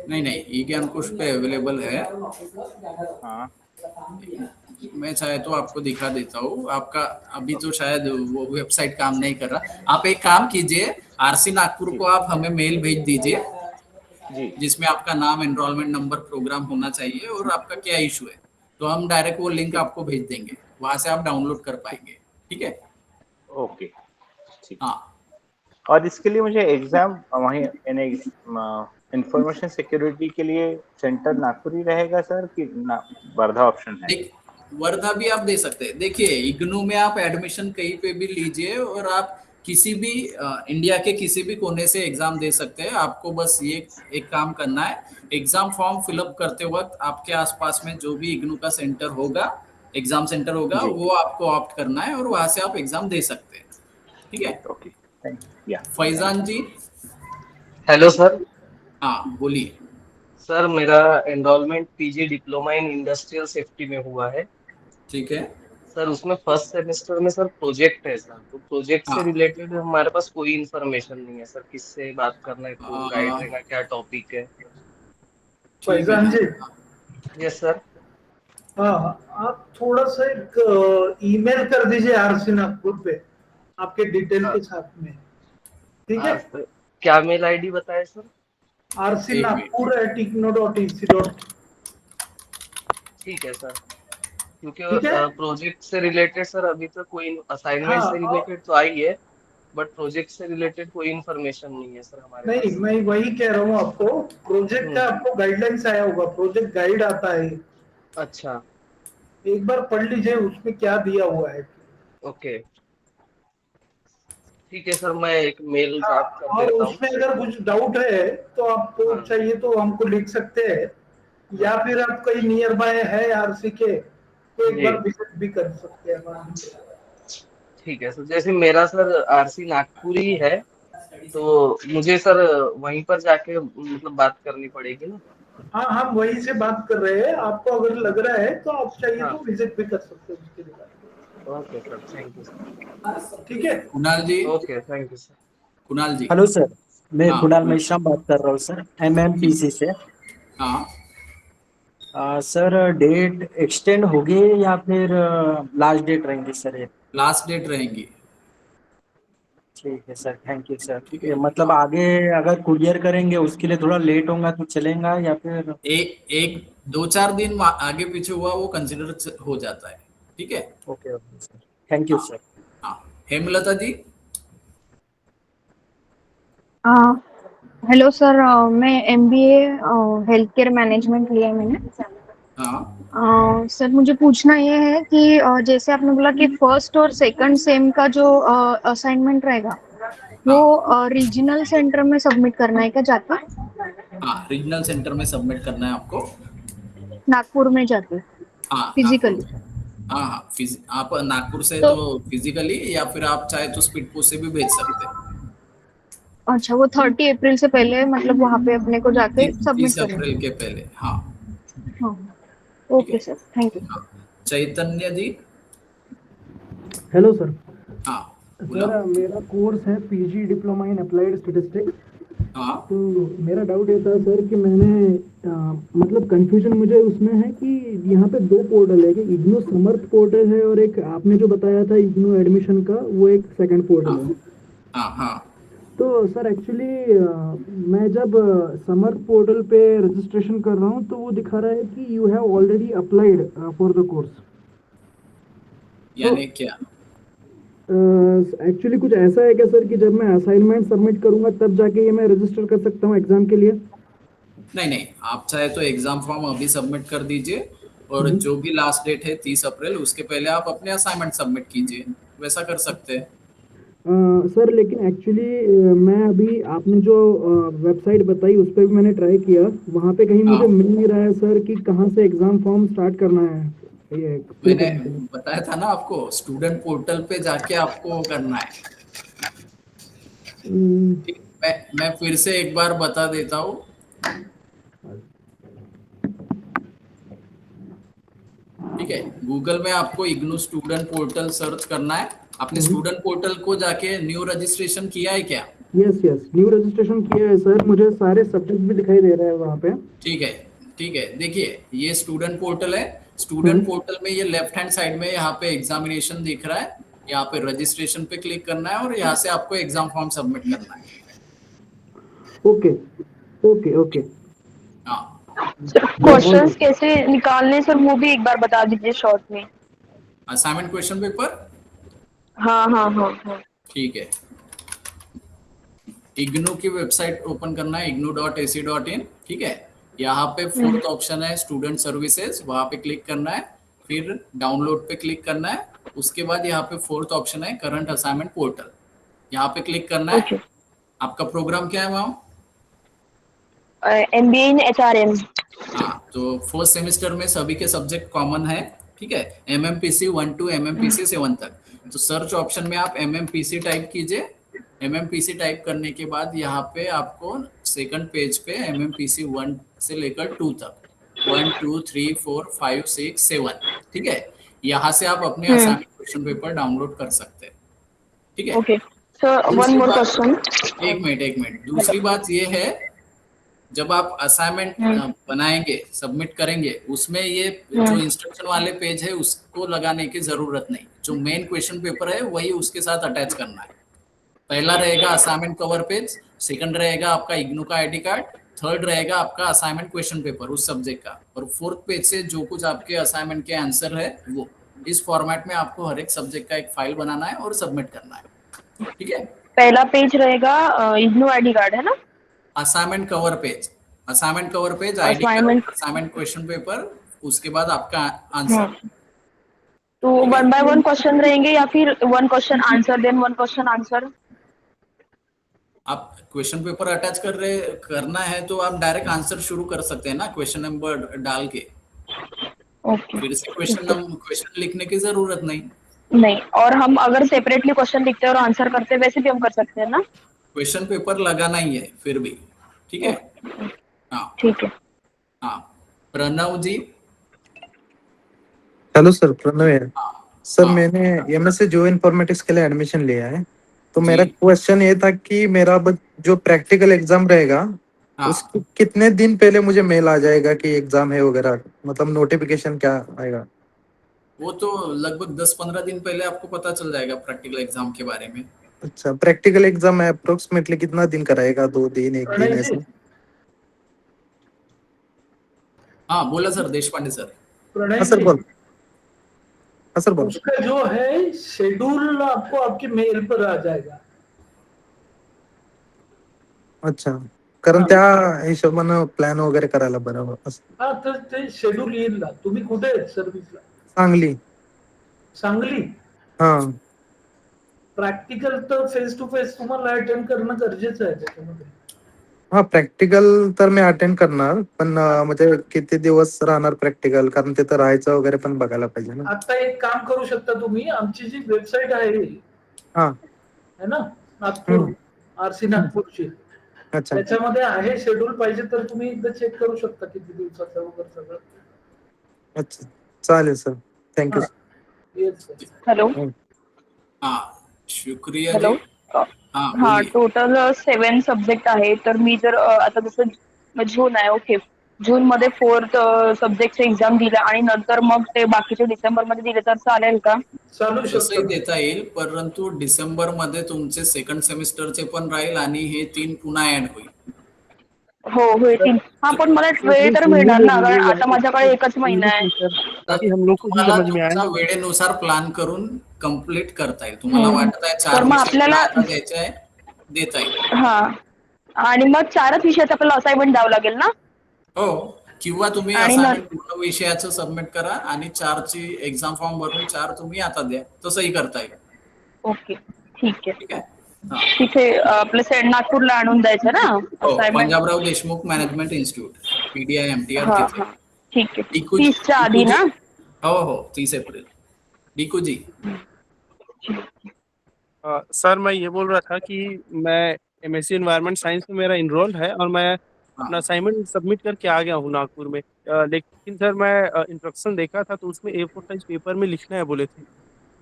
नहीं ई ज्ञान कोश पे अवेलेबल है। हाँ, मैं चाहे तो आपको दिखा देता हूँ। आपका अभी तो शायद वो वेबसाइट काम नहीं कर रहा। आप एक काम कीजिए, RC नागपुर को आप हमें मेल भेज दीजिए जिसमें आपका नाम, एनरोलमेंट नंबर, प्रोग्राम होना चाहिए और आपका क्या इशू है, तो हम डायरेक्ट वो लिंक आपको भेज देंगे, वहां से आप डाउनलोड कर पाएंगे, ठीक है? ओके ठीक। हाँ, और इसके लिए मुझे एग्जाम वहीं इंफॉर्मेशन सिक्योरिटी के लिए सेंटर नागपुर ही रहेगा सर कि वर्धा ऑप्शन है? वर्धा भी आप दे सकते हैं। देखिए इग्नू में आप एडमिशन कहीं पे भी लीजिए और आप किसी भी इंडिया के किसी भी कोने से एग्जाम दे सकते हैं। आपको बस ये एक काम करना है, एग्जाम फॉर्म फिलअप करते वक्त आपके आसपास में जो भी इग्नू का सेंटर होगा, एग्जाम सेंटर होगा, वो आपको ऑप्ट करना है और वहां से आप एग्जाम दे सकते हैं, ठीक है? Okay, thank you. Faizan ji. Hello sir. हाँ बोलिए सर, मेरा enrolment PG diploma in industrial safety में हुआ है, ठीक है सर। उसमें फर्स्ट सेमेस्टर में सर प्रोजेक्ट है सर, तो प्रोजेक्ट से रिलेटेड हमारे पास कोई इंफॉर्मेशन नहीं है सर। किससे बात करना है, तो गाइड रहेगा, क्या टॉपिक है? फैजान जी। Yes sir. हाँ, आप थोड़ा सा एक ईमेल कर दीजिए RC नागपुर पे आपके डिटेल के साथ में, ठीक है? क्या मेल ID बताए सर? rcnagpur@ignou.ac. ठीक है सर, क्योंकि प्रोजेक्ट से रिलेटेड सर अभी तक कोई असाइनमेंट से रिलेटेड तो आई है, बट प्रोजेक्ट से रिलेटेड कोई इंफॉर्मेशन नहीं है सर हमारे नहीं, मैं वही कह रहा हूँ आपको। प्रोजेक्ट का आपको गाइडलाइंस आया होगा, प्रोजेक्ट गाइड आता है। अच्छा, एक बार पढ़ लीजिए उसमें क्या दिया हुआ है। ओके ठीक है सर, मैं एक मेल ड्राफ्ट कर और देता हूँ। उसमें अगर कुछ डाउट है तो आपको चाहिए तो हमको लिख सकते हैं, या फिर आप कहीं नियर बाय है RC के तो एक बार विजिट भी कर सकते हैं। ठीक है सर, जैसे मेरा सर आरसी नागपुर ही है, तो मुझे सर वहीं पर जाके मतलब बात करनी पड़ेगी ना? हाँ, हम वहीं से बात कर रहे हैं। आपको अगर लग रहा है तो आप चाहिए हाँ। तो विजिट भी कर सकते हो उसके लिए। Okay sir, thank you sir. ठीक है, Kunal ji. Okay, thank you sir. Kunal ji. Hello sir, मैं हाँ। कुणाल मेश्राम बात कर रहा हूँ सर, MMPC से। हाँ सर डेट एक्सटेंड होगी या फिर लास्ट डेट रहेंगी सर ये? लास्ट डेट रहेंगी। ठीक है सर, थैंक यू सर। ठीक है। ये मतलब आगे अगर कुरियर करेंगे उसके लिए थोड़ा लेट होगा तो चलेगा या फिर? एक 2-4 दिन आगे पीछे हुआ वो कंसिडर हो जाता है। ठीक है। Okay okay sir, thank you sir. हाँ, हेमलता जी। हेलो सर, मैं MBA हेल्थ केयर मैनेजमेंट लिया है मैंने। हाँ सर मुझे पूछना ये है कि जैसे आपने बोला कि फर्स्ट और सेकंड सेम का जो असाइनमेंट रहेगा वो रीजनल सेंटर में सबमिट करना है क्या जाके? हाँ, रीजनल सेंटर में सबमिट करना है आपको। नागपुर में जाके हाँ फिजिकली? हाँ हाँ, आप नागपुर से तो- तो फिजिकली, या फिर आप चाहे तो स्पीड पोस्ट से भी भेज सकते हैं। अच्छा, वो 30 अप्रैल से पहले मतलब वहाँ पे अपने को जाके सबमिट 30 करना है? अप्रैल के पहले। हाँ। हाँ, okay sir, thank you. Chaitanya ji. Hello sir. हाँ सर मेरा कोर्स है PG diploma in applied statistics. हाँ। तो मेरा डाउट ये था सर कि मैंने मतलब कंफ्यूजन मुझे उसमें है कि यहाँ पे 2 पोर्टल है, कि इग्नू समर्थ पोर्टल है और एक आपने जो बताया था इग्नू एडमिशन का वो एक सेकंड पोर्टल है। हाँ हाँ। तो सर एक्चुअली मैं जब समर्थ पोर्टल पे रजिस्ट्रेशन कर रहा हूँ तो वो दिखा रहा है कि you have already applied for the course. यानी क्या? एक्चुअली कुछ ऐसा है क्या सर कि जब मैं असाइनमेंट सबमिट करूंगा तब जाके ये मैं रजिस्टर कर सकता हूँ एग्जाम के लिए? नहीं नहीं, आप चाहे तो एग्जाम फॉर्म अभी सबमिट कर दीजिए, और जो भी लास्ट डेट है 30 अप्रैल, उसके पहले आप अपने असाइनमेंट सबमिट कीजिए, वैसा कर सकते हैं। सर लेकिन एक्चुअली मैं अभी आपने जो वेबसाइट बताई उस पर भी मैंने ट्राई किया, वहाँ पे कहीं मुझे मिल नहीं रहा है सर कि कहाँ से एग्जाम फॉर्म स्टार्ट करना है। ये मैंने बताया था ना आपको, स्टूडेंट पोर्टल पे जाके आपको करना है। मैं फिर से एक बार बता देता हूँ। ठीक है, गूगल में आपको इग्नू स्टूडेंट पोर्टल सर्च करना है। आपने स्टूडेंट पोर्टल को जाके न्यू रजिस्ट्रेशन किया है क्या? यस न्यू रजिस्ट्रेशन किया है सर, मुझे सारे सब्जेक्ट भी दिखाई दे रहे हैं वहाँ पे। ठीक है, देखिए ये स्टूडेंट पोर्टल है। स्टूडेंट पोर्टल में ये लेफ्ट हैंड साइड में यहाँ पे एग्जामिनेशन दिख रहा है, यहाँ पे रजिस्ट्रेशन पे क्लिक करना है और यहाँ से आपको एग्जाम फॉर्म सबमिट करना है। ओके। हाँ, क्वेश्चंस कैसे निकालने सर वो भी एक बार बता दीजिए शॉर्ट में। Assignment question paper. हाँ। ठीक है, इग्नू की वेबसाइट ओपन करना है, ignu.ac.in। ठीक है, यहाँ पे फोर्थ ऑप्शन है स्टूडेंट सर्विसेज, वहां पे क्लिक करना है, फिर डाउनलोड पे क्लिक करना है। उसके बाद यहाँ पे फोर्थ ऑप्शन है करंट असाइनमेंट पोर्टल, यहाँ पे क्लिक करना है। आपका प्रोग्राम क्या है वहाँ? MBA इन HRM। हाँ, तो फर्स्ट सेमेस्टर में सभी के सब्जेक्ट कॉमन है। ठीक है, MMPC 1 to MMPC 7 तक। तो सर्च ऑप्शन में आप MMPC टाइप कीजिए। MMPC टाइप करने के बाद यहाँ पे आपको सेकंड पेज पे MMPC 1 से लेकर 2 तक 1 2 3 4 5 6 7। ठीक है, यहाँ से आप अपने असाइनमेंट क्वेश्चन पेपर डाउनलोड कर सकते हैं। ठीक है। Okay sir, one more question. एक मिनट। दूसरी बात ये है, जब आप असाइनमेंट बनाएंगे, सबमिट करेंगे, उसमें ये जो इंस्ट्रक्शन वाले पेज है उसको लगाने की जरूरत नहीं। जो मेन क्वेश्चन पेपर है वही उसके साथ अटैच करना है। पहला रहेगा असाइनमेंट कवर पेज, सेकंड रहेगा आपका इग्नू का आईडी कार्ड, थर्ड रहेगा आपका असाइनमेंट क्वेश्चन पेपर उस सब्जेक्ट का, और फोर्थ पेज से जो कुछ आपके असाइनमेंट के आंसर है वो। इस फॉर्मेट में आपको हर एक सब्जेक्ट का एक फाइल बनाना है और सबमिट करना है। ठीक है, पहला पेज रहेगा इग्नू आईडी कार्ड है ना? Assignment cover page ID card, assignment question paper, उसके बाद आपका आंसर। तो 1 by 1 क्वेश्चन रहेंगे या फिर 1 question answer then 1 question answer? आप क्वेश्चन पेपर अटैच करना है तो आप डायरेक्ट आंसर शुरू कर सकते हैं ना, क्वेश्चन नंबर डाल के। फिर से क्वेश्चन लिखने की जरूरत नहीं। नहीं, और हम अगर सेपरेटली क्वेश्चन लिखते हैं और आंसर करते हैं वैसे भी हम कर सकते हैं ना? क्वेश्चन पेपर लगाना ही है फिर भी, ठीक है। हाँ ठीक है। हाँ, प्रणव जी। हेलो सर, प्रणव है सर। हाँ। मैंने एमएससी जियो इन्फॉर्मेटिक्स के लिए एडमिशन लिया है, तो मेरा क्वेश्चन ये था कि मेरा जो प्रैक्टिकल एग्जाम रहेगा उसके कितने दिन पहले मुझे मेल आ जाएगा कि एग्जाम है वगैरह, मतलब नोटिफिकेशन क्या आएगा? वो तो लगभग 10-15 दिन पहले आपको पता चल जाएगा प्रैक्टिकल एग्जाम के बारे में। अच्छा, प्रैक्टिकल एग्जाम अप्रोक्सीमेटली कितना दिन कराएगा? 2 दिन, 1 दिन ऐसे? हाँ बोला सर, देशपांडे सर। हाँ सर बोल। हाँ सर बोल। उसका जो है शेड्यूल आपको आपकी मेल पर आ जाएगा। अच्छा, कारण त्या हिशोबानं प्लॅन वगैरे करायला बरं असं. हा, तर ते शेड्यूल येईल ना. तुम्ही कुठे आहेत सर्व्हिसला? सांगली. सांगली. हा. प्रॅक्टिकल तर फेस टू फेस तुम्हाला अटेंड करणं गरजेचं आहे त्याच्यामध्ये. हा, प्रॅक्टिकल तर मी अटेंड करणार, पण म्हणजे किती दिवस राहणार प्रॅक्टिकल, कारण तिथं राहायचं वगैरे पण बघायला पाहिजे ना. आता एक काम करू शकता तुम्ही, आमची जी वेबसाईट आहे हा. है ना, नागपूर, आरसी नागपूरची, अच्छा. त्याच्यामध्ये आहे शेड्यूल. पाहिजे तर तुम्ही एकदा चेक करू शकता किती दिवसाचं वगैरे सगळं. अच्छा, चालेल सर, थँक्यू. हेलो. हाँ, शुक्रिया हेलो. जी। हाँ हाँ, टोटल 7 सब्जेक्ट आहे. तर मी जर आता जसं जून आहे, ओके, जून मध्ये 4th सब्जेक्टचे एक्झाम दिला आणि नंतर मग ते बाकीचे डिसेंबर मध्ये दिले तर चालेल का? तसंही देता येईल, परंतु डिसेंबर मध्ये तुमचे सेकंड सेमिस्टरचे पण राहील आणि हे 3 पुन्हा ऍड होईल. हो होईल. हा, पण मला वेळ तर मिळणार ना, कारण आता माझ्याकडे एकच महिना आहे. तुम्हाला तुमचा वेळेनुसार प्लान करून कंप्लीट करता येईल. तुम्हाला वाटत आहे 4 तर मग विषय आपल्याला आता द्यायचे आहे, देता येईल. हा, आणि मग 4च विषयाचं आपल्याला असाइनमेंट द्यावं लागेल ना? हो, किंवा तुम्ही आणि असाइनमेंट पूर्ण विषयाचं सबमिट करा आणि 4ची एक्झाम फॉर्म भरून 4 तुम्ही आता द्या, तसंही करता येईल. ओके, ठीक आहे. हा. तिथे आपलं नागपूरला आणून द्यायचं ना हो, assignment? Panjabrao Deshmukh management institute, PDI MTR हा तिथे. हा, ठीक आहे. डिकू 30च्या आधी ना? हो हो, 30 अप्रैल. डिकू जी। सर मैं ये बोल रहा था कि मैं एमएससी एनवायरनमेंट साइंस में मेरा इनरोल है और मैं अपना असाइनमेंट सबमिट करके आ गया हूँ नागपुर में। लेकिन सर मैं इंस्ट्रक्शन देखा था तो उसमें A4 साइज पेपर में लिखना है बोले थे,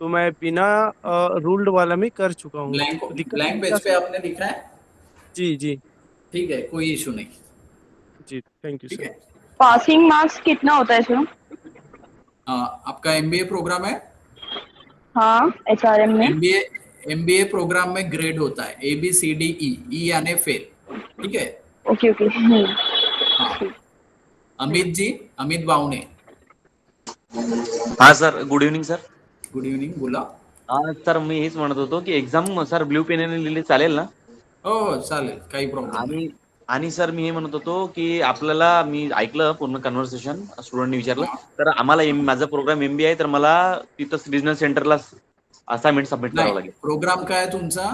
तो मैं बिना रूल्ड वाला में कर चुका हूँ। ब्लैंक पेज पे आपने लिखा है? जी जी, ठीक है, कोई इशू नहीं जी, thank you sir. Passing marks कितना होता है इसमें? आपका एमबीए प्रोग्राम है? हाँ, HRM में। एमबीए प्रोग्राम में ग्रेड होता है ABCDE, ई यानी फेल, ठीक है। Okay okay. हाँ, अमित जी, अमित बावणे। हा sir, good evening sir. Good evening, बोला. सर मी हेच म्हणत होतो की एक्झाम सर ब्ल्यू पेनने लिहिली चालेल ना? हो चालेल, काही प्रॉब्लेम नाही. आणि सर मी हे म्हणत होतो की आपल्याला, मी ऐकलं पूर्ण कन्व्हर्सेशन, स्टुडंटनी विचारलं, तर आम्हाला माझा प्रोग्राम MBA आहे, तर मला तिथं रिजनल सेंटरला असाइनमेंट सबमिट करावं लागेल. प्रोग्राम काय आहे तुमचा?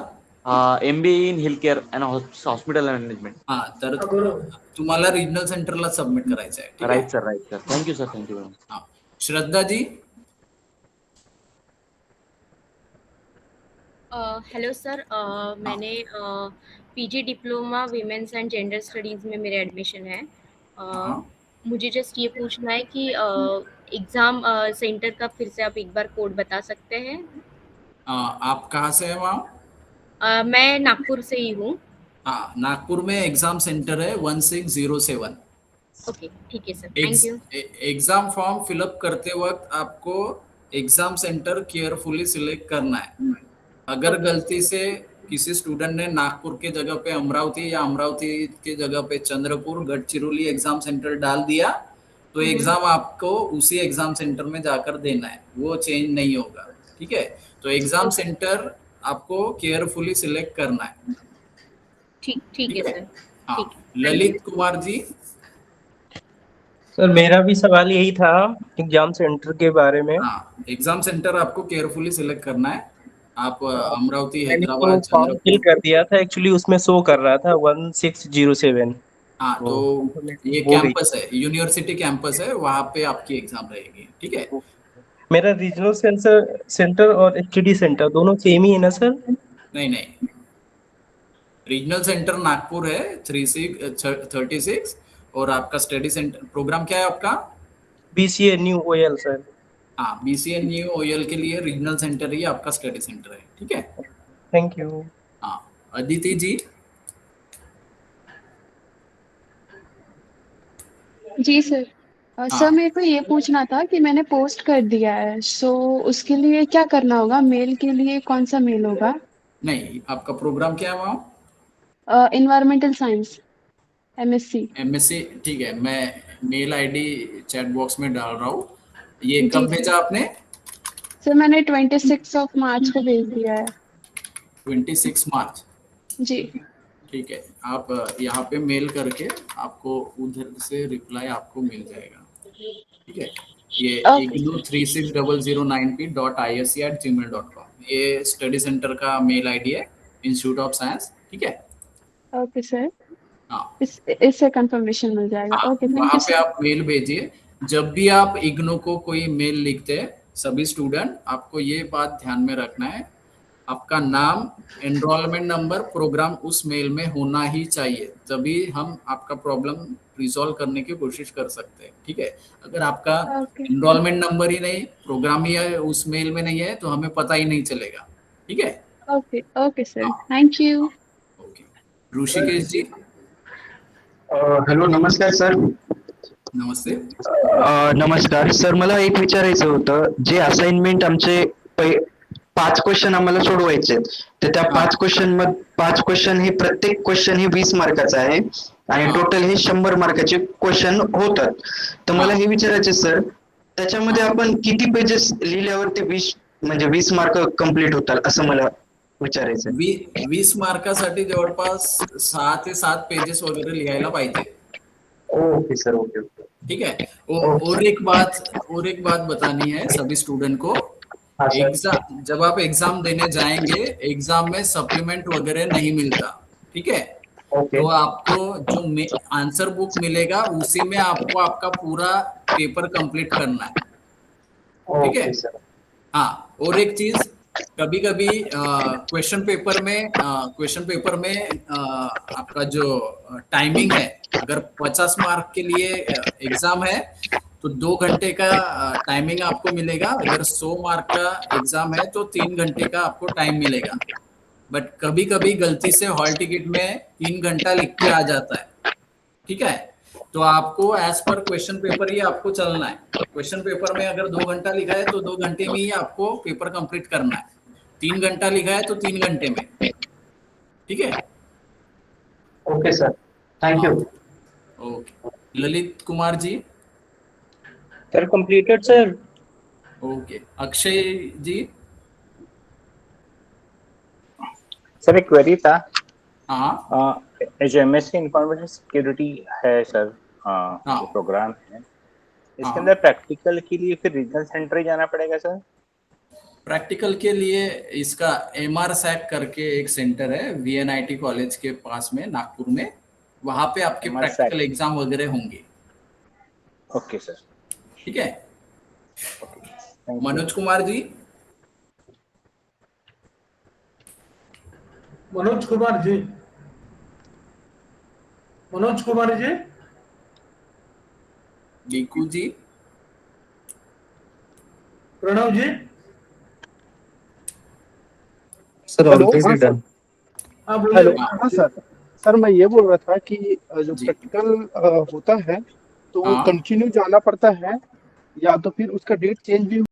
MBA in health care and hospital management. हा, तर तुम्हाला रिजनल सेंटरला सबमिट करायचं आहे. Right sir, right sir. Thank you sir, thank you very much. Shraddha ji. Hello sir, मैंने PG diploma women's and gender studies में मेरा एडमिशन है. मुझे जस्ट ये पूछना है कि एग्ज़ाम सेंटर का फिर से आप एक बार कोड बता सकते हैं? आप कहाँ से हैं वहाँ? मैं नागपुर से ही हूँ. हाँ, नागपुर में एग्जाम सेंटर है 1607. ओके, ठीक है sir, thank you. Exam form fill up करते वक्त आपको एग्जाम सेंटर केयरफुली सिलेक्ट करना है. अगर गलती से किसी स्टूडेंट ने नागपुर के जगह पे अमरावती या अमरावती के जगह पे चंद्रपुर, गढ़चिरौली एग्जाम सेंटर डाल दिया तो एग्जाम आपको उसी एग्जाम सेंटर में जाकर देना है, वो चेंज नहीं होगा. ठीक है, तो एग्जाम सेंटर आपको केयरफुली सिलेक्ट करना है. ठीक है सर. हाँ, ललित कुमार जी. सर मेरा भी सवाल यही था एग्जाम सेंटर के बारे में. हाँ, एग्जाम सेंटर आपको केयरफुली सिलेक्ट करना है. आप अमरावती, मैंने तो हैदराबाद, फॉर्म फिल कर दिया था, एक्चुअली उसमें शो कर रहा था 1607. हाँ, तो ये कैंपस है, यूनिवर्सिटी कैंपस है, वहाँ पे आपकी एग्जाम रहेगी. ठीक है, मेरा रीजनल सेंटर और एचडी सेंटर दोनों सेम ही है ना सर? नहीं, रीजनल सेंटर नागपुर है 36 और आपका स्टडी सेंटर प्रोग्राम क्या है आपका? BCA new OL sir. हाँ, बीसीए न्यू ओएल के लिए रीजनल सेंटर ही आपका स्टडी सेंटर है, ठीक है। Thank you. हाँ, अदिति जी। जी सर। सर मेरे को ये पूछना था कि मैंने पोस्ट कर दिया है, सो उसके लिए क्या करना होगा? मेल के लिए कौन सा मेल होगा? नहीं, आपका प्रोग्राम क्या है वहाँ? Environmental science MSc. ठीक है, मैं मेल आईडी चैट बॉक्स में डाल रहा हूँ। ये कब भेजा आपने? सर मैंने 26 मार्च को भेज दिया है। 26 मार्च? जी, ठीक है। आप यहाँ पे मेल करके आपको उधर से रिप्लाई आपको मिल जाएगा, ठीक है। ये ignou36009p.isc@gmail.com ये स्टडी सेंटर का मेल आईडी है, इंस्टीट्यूट ऑफ साइंस, ठीक है। Okay sir. हाँ, इससे कंफर्मेशन मिल जाएगा। ओके, थैंक वहाँ यू पे आप मेल भेजिए। जब भी आप इग्नू को कोई मेल लिखते हैं, सभी स्टूडेंट आपको ये बात ध्यान में रखना है, आपका नाम, एनरोलमेंट नंबर, प्रोग्राम उस मेल में होना ही चाहिए, तभी हम आपका प्रॉब्लम रिजॉल्व करने की कोशिश कर सकते हैं, ठीक है। अगर आपका एनरोलमेंट नंबर ही नहीं, प्रोग्राम ही उस मेल में नहीं है, तो हमें पता ही नहीं चलेगा, ठीक है। Okay sir, thank you. Rishikesh ji. Hello, नमस्कार सर. नमस्ते. नमस्कार सर, मला एक विचारायचं होतं, जे असाइनमेंट आमचे 5 क्वेश्चन आम्हाला सोडवायचे, तर त्या 5 क्वेश्चन हे प्रत्येक क्वेश्चन हे 20 मार्काचा आहे आणि टोटल हे 100 मार्काचे क्वेश्चन होतात. तर मला हे विचारायचे सर, त्याच्यामध्ये आपण किती पेजेस लिहिल्यावर ते 20 मार्क कंप्लीट होतात असं मला विचारायचं. 20 मार्कासाठी जवळपास 6 ते 7 पेजेस वगैरह लिहायला पाहिजे. ओके सर, ओके, ठीक है। और एक बात बतानी है सभी स्टूडेंट को। एग्जाम, जब आप एग्जाम देने जाएंगे, एग्जाम में सप्लीमेंट वगैरह नहीं मिलता, ठीक है। तो आपको जो आंसर बुक मिलेगा, उसी में आपको आपका पूरा पेपर कंप्लीट करना है, ठीक है। हाँ, और एक चीज, कभी कभी क्वेश्चन पेपर में आपका जो टाइमिंग है, अगर 50 मार्क के लिए एग्जाम है तो 2 घंटे का टाइमिंग आपको मिलेगा। अगर 100 मार्क का एग्जाम है तो 3 घंटे का आपको टाइम मिलेगा। बट कभी कभी गलती से हॉल टिकट में 3 घंटा लिख के आ जाता है, ठीक है। तो आपको एज पर क्वेश्चन पेपर ही आपको चलना है। क्वेश्चन पेपर में अगर 2 घंटा लिखा है तो 2 घंटे में ही आपको पेपर कंप्लीट करना है। 3 घंटा लिखा है तो 3 घंटे में, ठीक है। Okay sir, thank you. Okay, Lalit Kumar ji. Sir completed sir. Okay, Akshay ji. Sir एक क्वेरी था। हाँ, जो एमएससी इंफॉर्मेशन सिक्योरिटी है सर, जो प्रोग्राम है, इसके अंदर प्रैक्टिकल के लिए फिर रीजनल सेंटर ही जाना पड़ेगा सर? प्रैक्टिकल के लिए इसका एमआर सैक करके एक सेंटर है वीएनआईटी कॉलेज के पास में, नागपुर में, वहां पे आपके प्रैक्टिकल एग्जाम वगैरह होंगे। ओके सर, ठीक है। Manoj Kumar ji. Manoj Kumar ji. Diku ji. Pranav ji. Sir already done. Hello. हाँ सर मैं ये बोल रहा था कि जो प्रैक्टिकल होता है तो वो कंटिन्यू जाना पड़ता है, या तो फिर उसका डेट चेंज भी